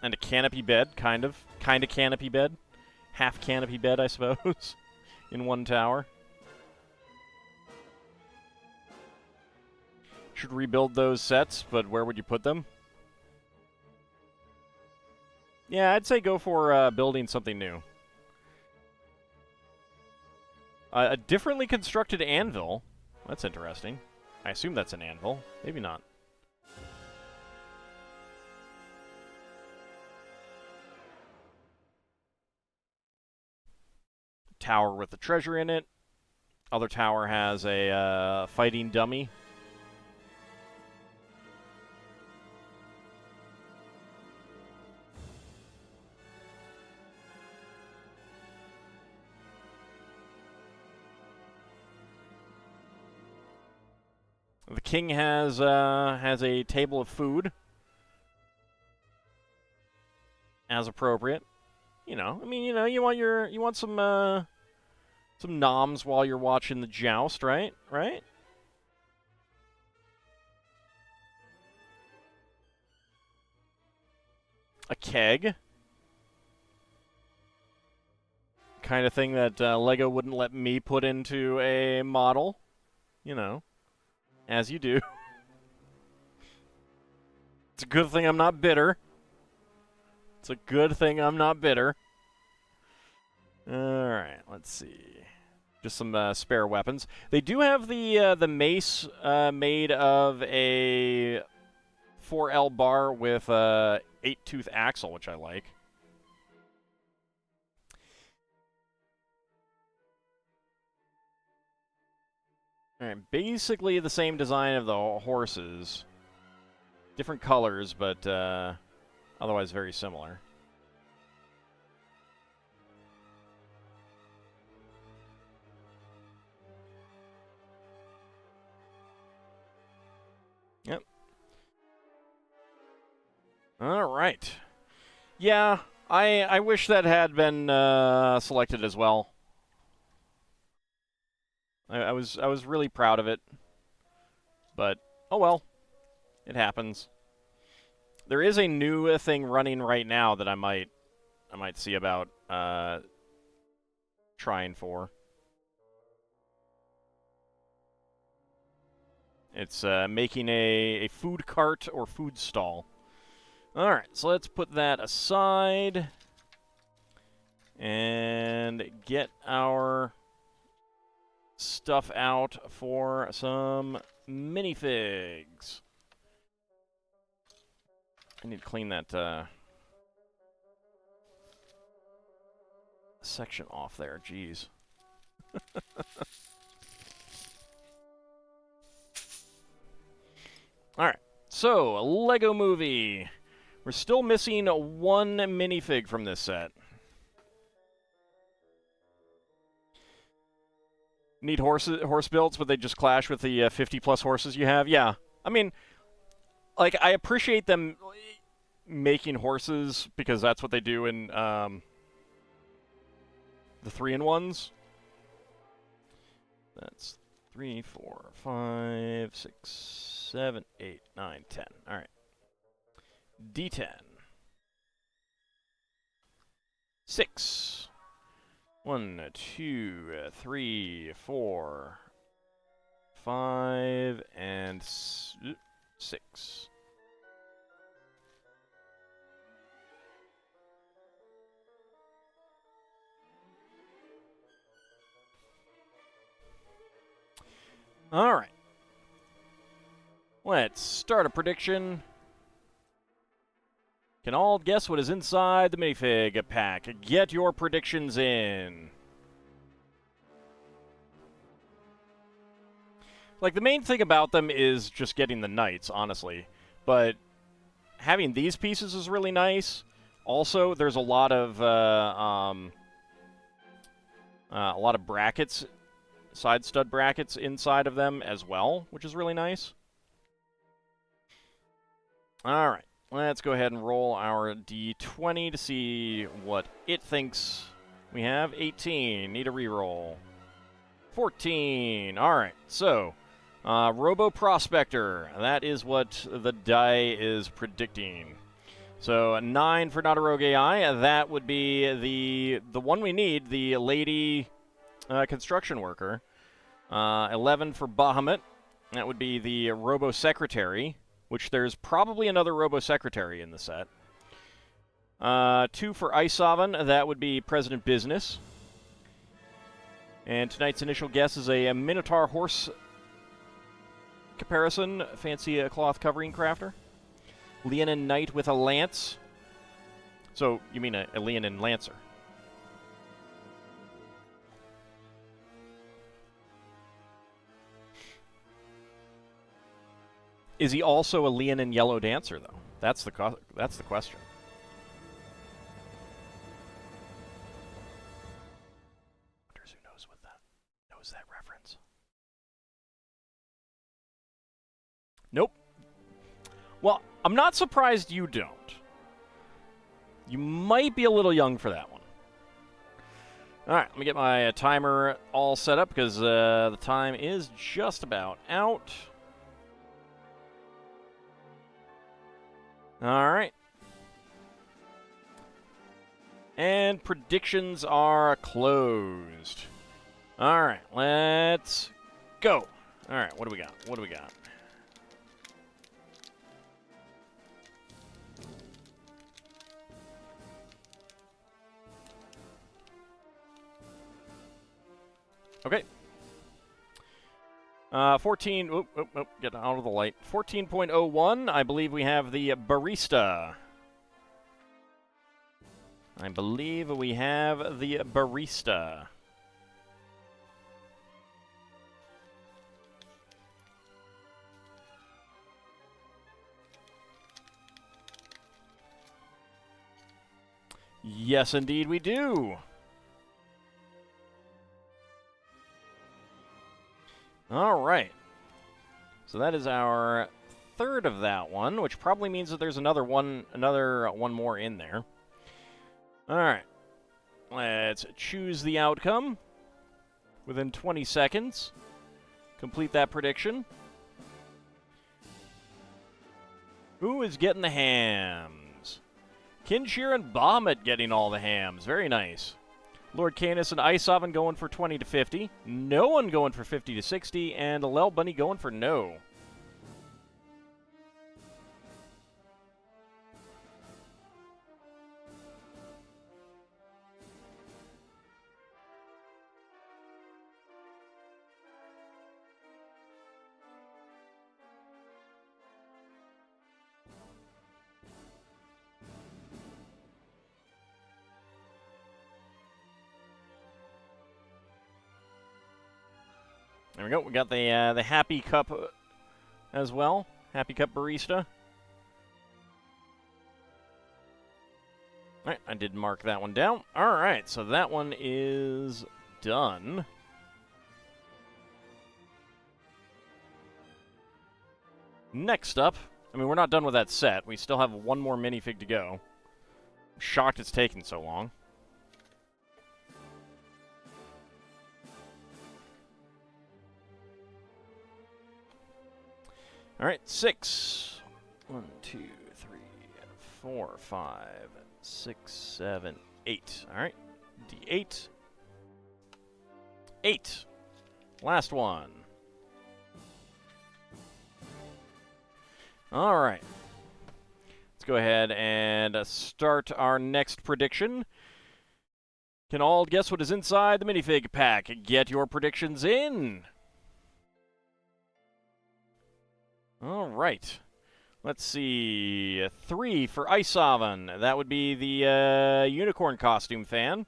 And a canopy bed, kind of canopy bed. Half canopy bed, I suppose, in one tower. Should rebuild those sets, but where would you put them? Yeah, I'd say go for building something new. A differently constructed anvil. That's interesting. I assume that's an anvil. Maybe not. Tower with the treasure in it. Other tower has a fighting dummy. The king has a table of food, as appropriate. You know, I mean, you want some noms while you're watching the joust, right? Right? A keg. Kind of thing that Lego wouldn't let me put into a model. You know, as you do. It's a good thing I'm not bitter. It's a good thing I'm not bitter. Alright, let's see. Just some spare weapons. They do have the mace made of a 4L bar with a 8-tooth axle, which I like. Alright, basically the same design of the horses. Different colors, but otherwise very similar. Yep. Alright. Yeah, I wish that had been selected as well. I was really proud of it, but oh well, it happens. There is a new thing running right now that I might see about trying for. It's making a food cart or food stall. All right, so let's put that aside and get our stuff out for some minifigs. I need to clean that section off there. Jeez. All right. So, Lego Movie. We're still missing one minifig from this set. Need horse builds, but they just clash with the 50-plus horses you have? Yeah. I mean, like, I appreciate them making horses because that's what they do in the 3-in-1s. That's 3, 4, 5, 6, 7, 8, 9, 10. All right. D10. 6. 1, 2, 3, 4, 5, and 6. All right. Let's start a prediction. Can all guess what is inside the minifig pack? Get your predictions in. Like, the main thing about them is just getting the knights, honestly. But having these pieces is really nice. Also, there's a lot of brackets, side stud brackets inside of them as well, which is really nice. All right. Let's go ahead and roll our D20 to see what it thinks we have. 18. Need a reroll. 14. All right. So, Robo Prospector. That is what the die is predicting. So, a 9 for Not-A-Rogue AI. That would be the one we need, the lady construction worker. 11 for Bahamut. That would be the Robo Secretary, which there's probably another Robo Secretary in the set. 2 for Isovan, that would be President Business. And tonight's initial guess is a Minotaur horse comparison, fancy cloth covering crafter. Leonin Knight with a lance. So, you mean a Leonin Lancer. Is he also a Leonin Yellow Dancer, though? That's the question. Wonders who knows that reference. Nope. Well, I'm not surprised you don't. You might be a little young for that one. All right, let me get my timer all set up because the time is just about out. All right. And predictions are closed. All right, let's go. All right, what do we got? What do we got? Okay. 14, get out of the light. 14.01, I believe we have the barista. I believe we have the barista. Yes, indeed we do. All right. So that is our third of that one, which probably means that there's another one more in there. All right. Let's choose the outcome within 20 seconds. Complete that prediction. Who is getting the hams? Kinshir and Bahamut getting all the hams. Very nice. Lord Canis and Ice Oven going for 20 to 50. No one going for 50 to 60. And Lel Bunny going for no. There we go. We got the Happy Cup as well. Happy Cup Barista. All right, I did mark that one down. All right, so that one is done. Next up, I mean, we're not done with that set. We still have one more minifig to go. I'm shocked it's taking so long. All right, 6. 1, 2, 3, 4, 5, 6, 7, 8. All right, D8. 8. Last one. All right. Let's go ahead and start our next prediction. Can all guess what is inside the minifig pack? Get your predictions in. All right. Let's see. 3 for Ice Oven. That would be the unicorn costume fan.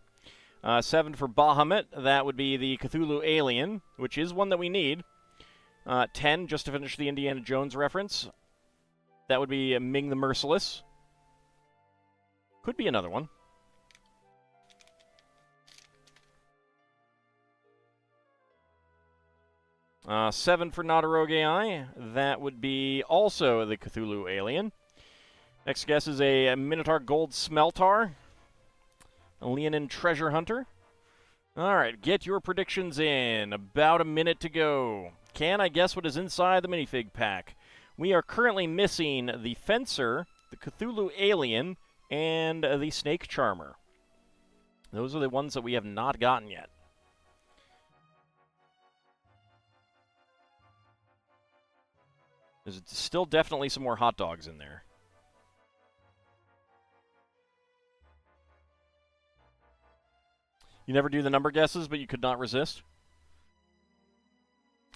7 for Bahamut. That would be the Cthulhu alien, which is one that we need. 10, just to finish the Indiana Jones reference. That would be Ming the Merciless. Could be another one. Seven for Nadaroge Eye. That would be also the Cthulhu alien. Next guess is a Minotaur Gold Smeltar. A Leonin Treasure Hunter. Alright, get your predictions in. About a minute to go. Can I guess what is inside the minifig pack? We are currently missing the Fencer, the Cthulhu alien, and the Snake Charmer. Those are the ones that we have not gotten yet. There's still definitely some more hot dogs in there. You never do the number guesses, but you could not resist?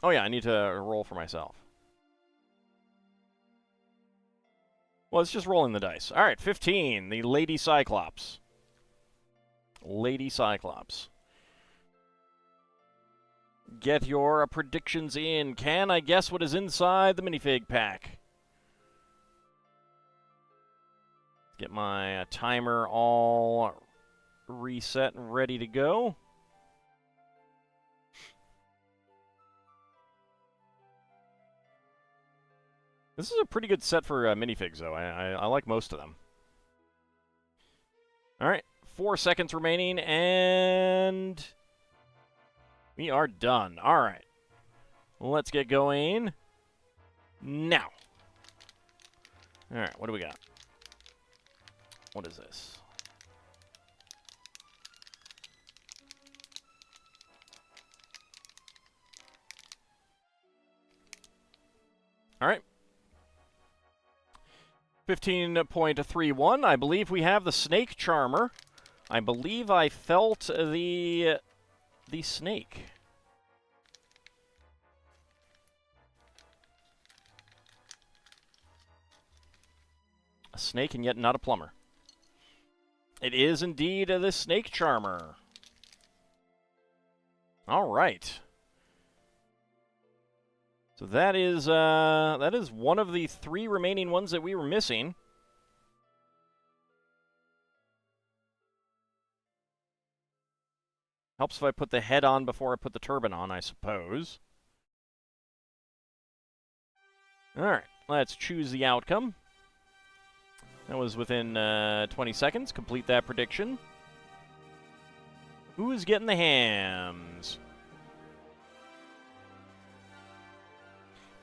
Oh yeah, I need to roll for myself. Well, it's just rolling the dice. All right, 15, the Lady Cyclops. Lady Cyclops. Get your predictions in. Can I guess what is inside the minifig pack? Get my timer all reset and ready to go. This is a pretty good set for minifigs, though. I like most of them. All right, 4 seconds remaining, and we are done. All right, let's get going now. All right, what do we got? What is this? All right. 15.31. I believe we have the Snake Charmer. I believe I felt the snake. A snake and yet not a plumber. It is indeed the Snake Charmer. All right. So that is one of the 3 remaining ones that we were missing. Helps if I put the head on before I put the turban on, I suppose. All right, let's choose the outcome. That was within 20 seconds. Complete that prediction. Who's getting the hams?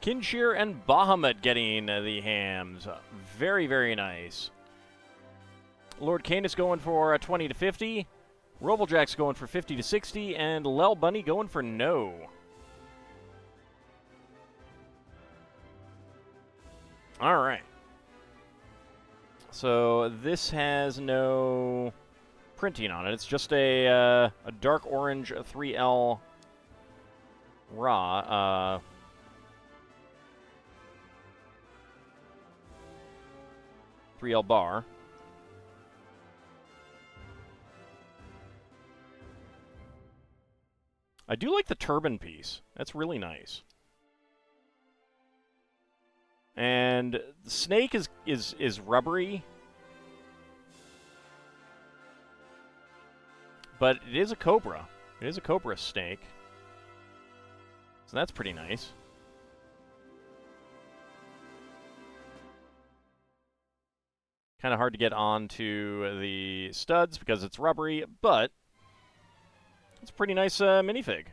Kinshir and Bahamut getting the hams. Very, very nice. Lord Canis going for 20 to 50. Robblejack's going for 50 to 60. And Lel Bunny going for no. All right. So this has no printing on it. It's just a dark orange 3L raw. 3L bar. I do like the turban piece. That's really nice. And the snake is rubbery. But it is a cobra. It is a cobra snake. So that's pretty nice. Kind of hard to get onto the studs because it's rubbery, but it's a pretty nice minifig.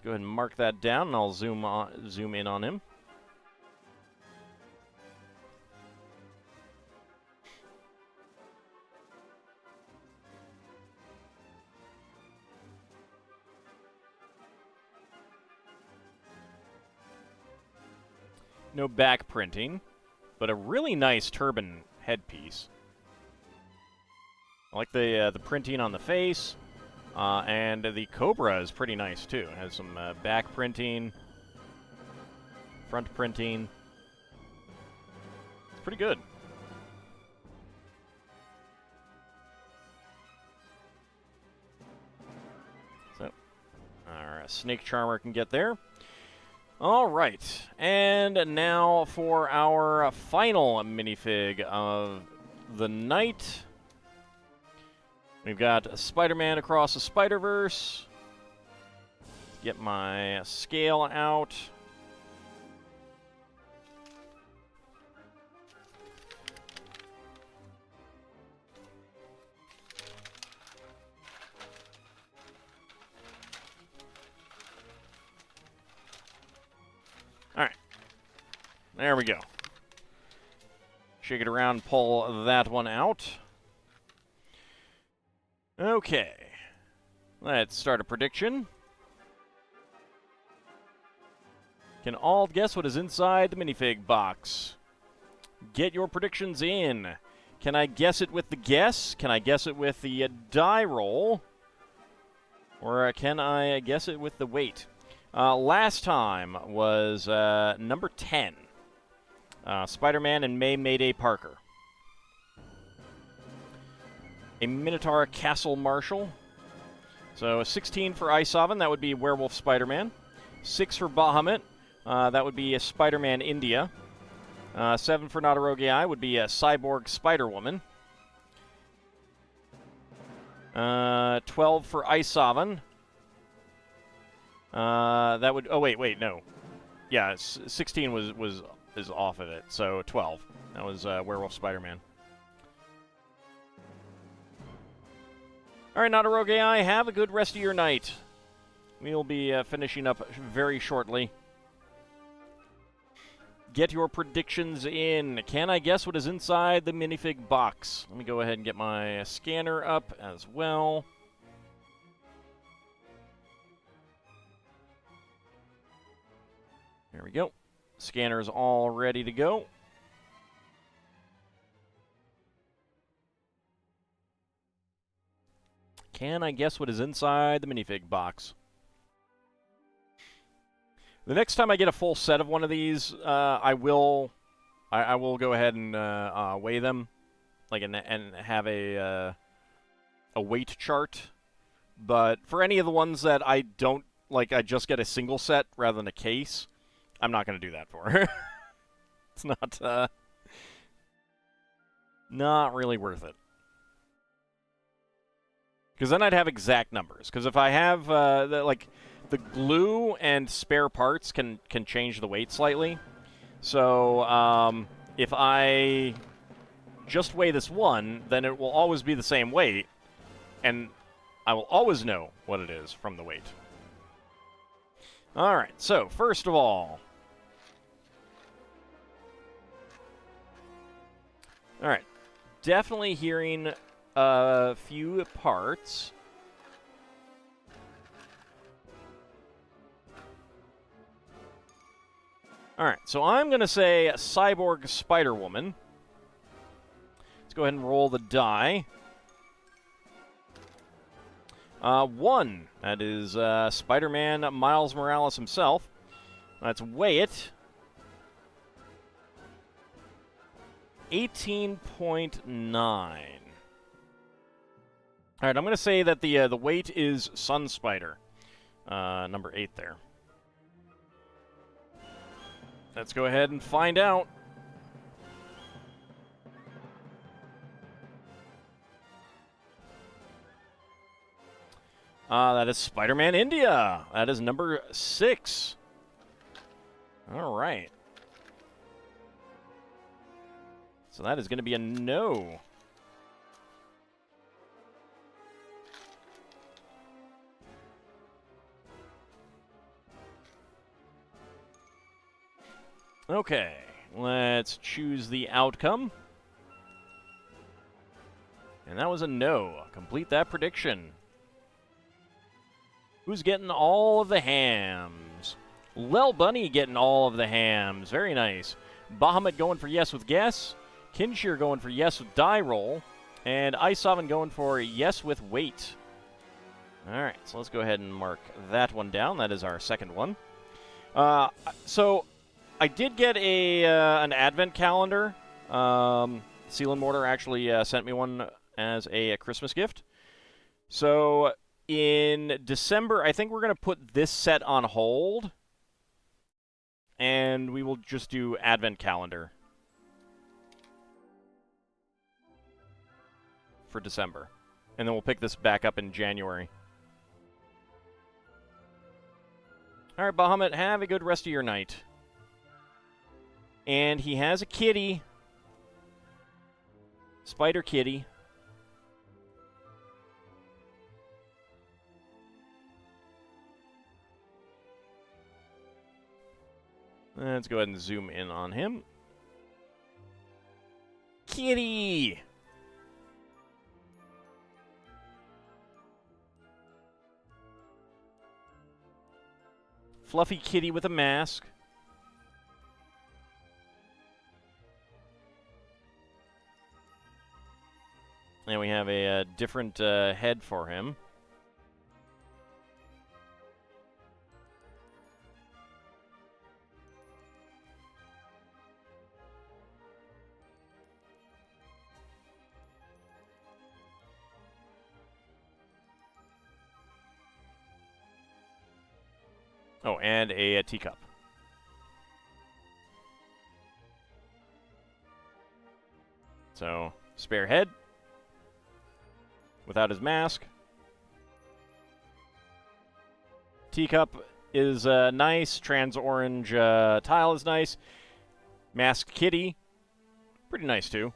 Go ahead and mark that down, and I'll zoom in on him. No back printing, but a really nice turban headpiece. I like the printing on the face, and the cobra is pretty nice too. It has some back printing, front printing. It's pretty good. So, our snake charmer can get there. All right, and now for our final minifig of the night. We've got Spider-Man Across the Spider-Verse. Get my scale out. All right. There we go. Shake it around, pull that one out. Okay, let's start a prediction. Can all guess what is inside the minifig box? Get your predictions in. Can I guess it with the guess? Can I guess it with the die roll? Or can I guess it with the weight? Last time was number 10. Spider-Man and May Mayday Parker. A Minotaur Castle Marshal. So 16 for Isovan, that would be Werewolf Spider-Man. 6 for Bahamut, that would be a Spider-Man India. 7 for Nadarogi would be a Cyborg Spider-Woman. 12 for Isovan. That would, oh wait, no. Yeah, 16 is off of it, so 12. That was Werewolf Spider-Man. All right, Not a Rogue AI, have a good rest of your night. We'll be finishing up very shortly. Get your predictions in. Can I guess what is inside the minifig box? Let me go ahead and get my scanner up as well. There we go. Scanner's all ready to go. Can I guess what is inside the minifig box? The next time I get a full set of one of these, I will go ahead and weigh them, like and have a weight chart. But for any of the ones that I don't like, I just get a single set rather than a case. I'm not going to do that for. It's not really worth it. Because then I'd have exact numbers. Because if I have the glue and spare parts can change the weight slightly. So if I just weigh this one, then it will always be the same weight, and I will always know what it is from the weight. All right. So first of all. All right, definitely hearing a few parts. All right, so I'm going to say Cyborg Spider-Woman. Let's go ahead and roll the die. 1. That is Spider-Man Miles Morales himself. Let's weigh it. 18.9. All right, I'm going to say that the weight is Sun Spider, number 8 there. Let's go ahead and find out. That is Spider-Man India. That is number 6. All right. So that is going to be a no. Okay, let's choose the outcome. And that was a no. Complete that prediction. Who's getting all of the hams? Lel Bunny getting all of the hams. Very nice. Bahamut going for yes with guess. Kinshir going for yes with die roll. And Isoven going for yes with weight. All right, so let's go ahead and mark that one down. That is our second one. So I did get an advent calendar. Seal and Mortar actually sent me one as a Christmas gift. So in December, I think we're going to put this set on hold. And we will just do advent calendar for December. And then we'll pick this back up in January. All right, Bahamut, have a good rest of your night. And he has a kitty. Spider Kitty. Let's go ahead and zoom in on him. Kitty! Fluffy kitty with a mask. And we have a different head for him. Oh, and a teacup. So, spare head. Without his mask. Teacup is nice. Trans orange tile is nice. Masked Kitty, pretty nice too.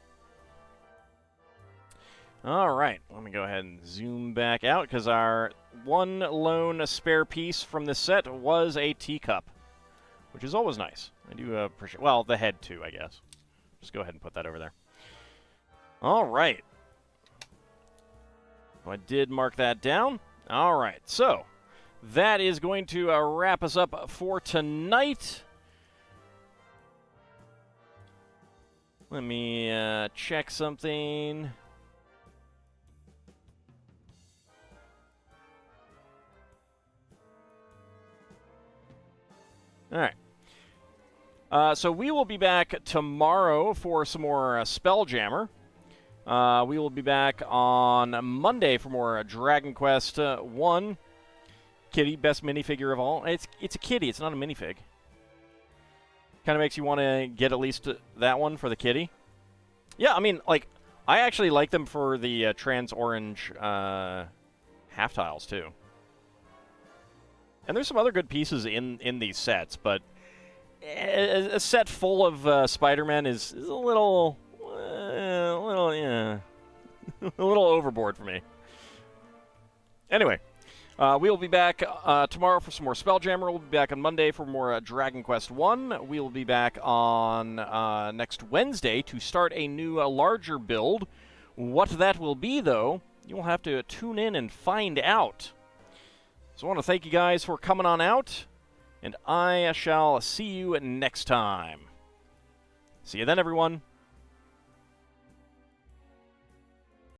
All right, let me go ahead and zoom back out because our one lone spare piece from this set was a teacup, which is always nice. I do appreciate, well, the head too, I guess. Just go ahead and put that over there. All right. I did mark that down. All right, so that is going to wrap us up for tonight. Let me check something. All right. So we will be back tomorrow for some more Spelljammer. We will be back on Monday for more Dragon Quest 1. Kitty, best minifigure of all. It's a kitty. It's not a minifig. Kind of makes you want to get at least that one for the kitty. Yeah, I mean, like, I actually like them for the trans orange half tiles too. And there's some other good pieces in these sets, but a set full of Spider-Man is a little, yeah, a little overboard for me. Anyway, we will be back tomorrow for some more Spelljammer. We'll be back on Monday for more Dragon Quest 1. We will be back on next Wednesday to start a new, larger build. What that will be, though, you'll have to tune in and find out. So I want to thank you guys for coming on out, and I shall see you next time. See you then, everyone.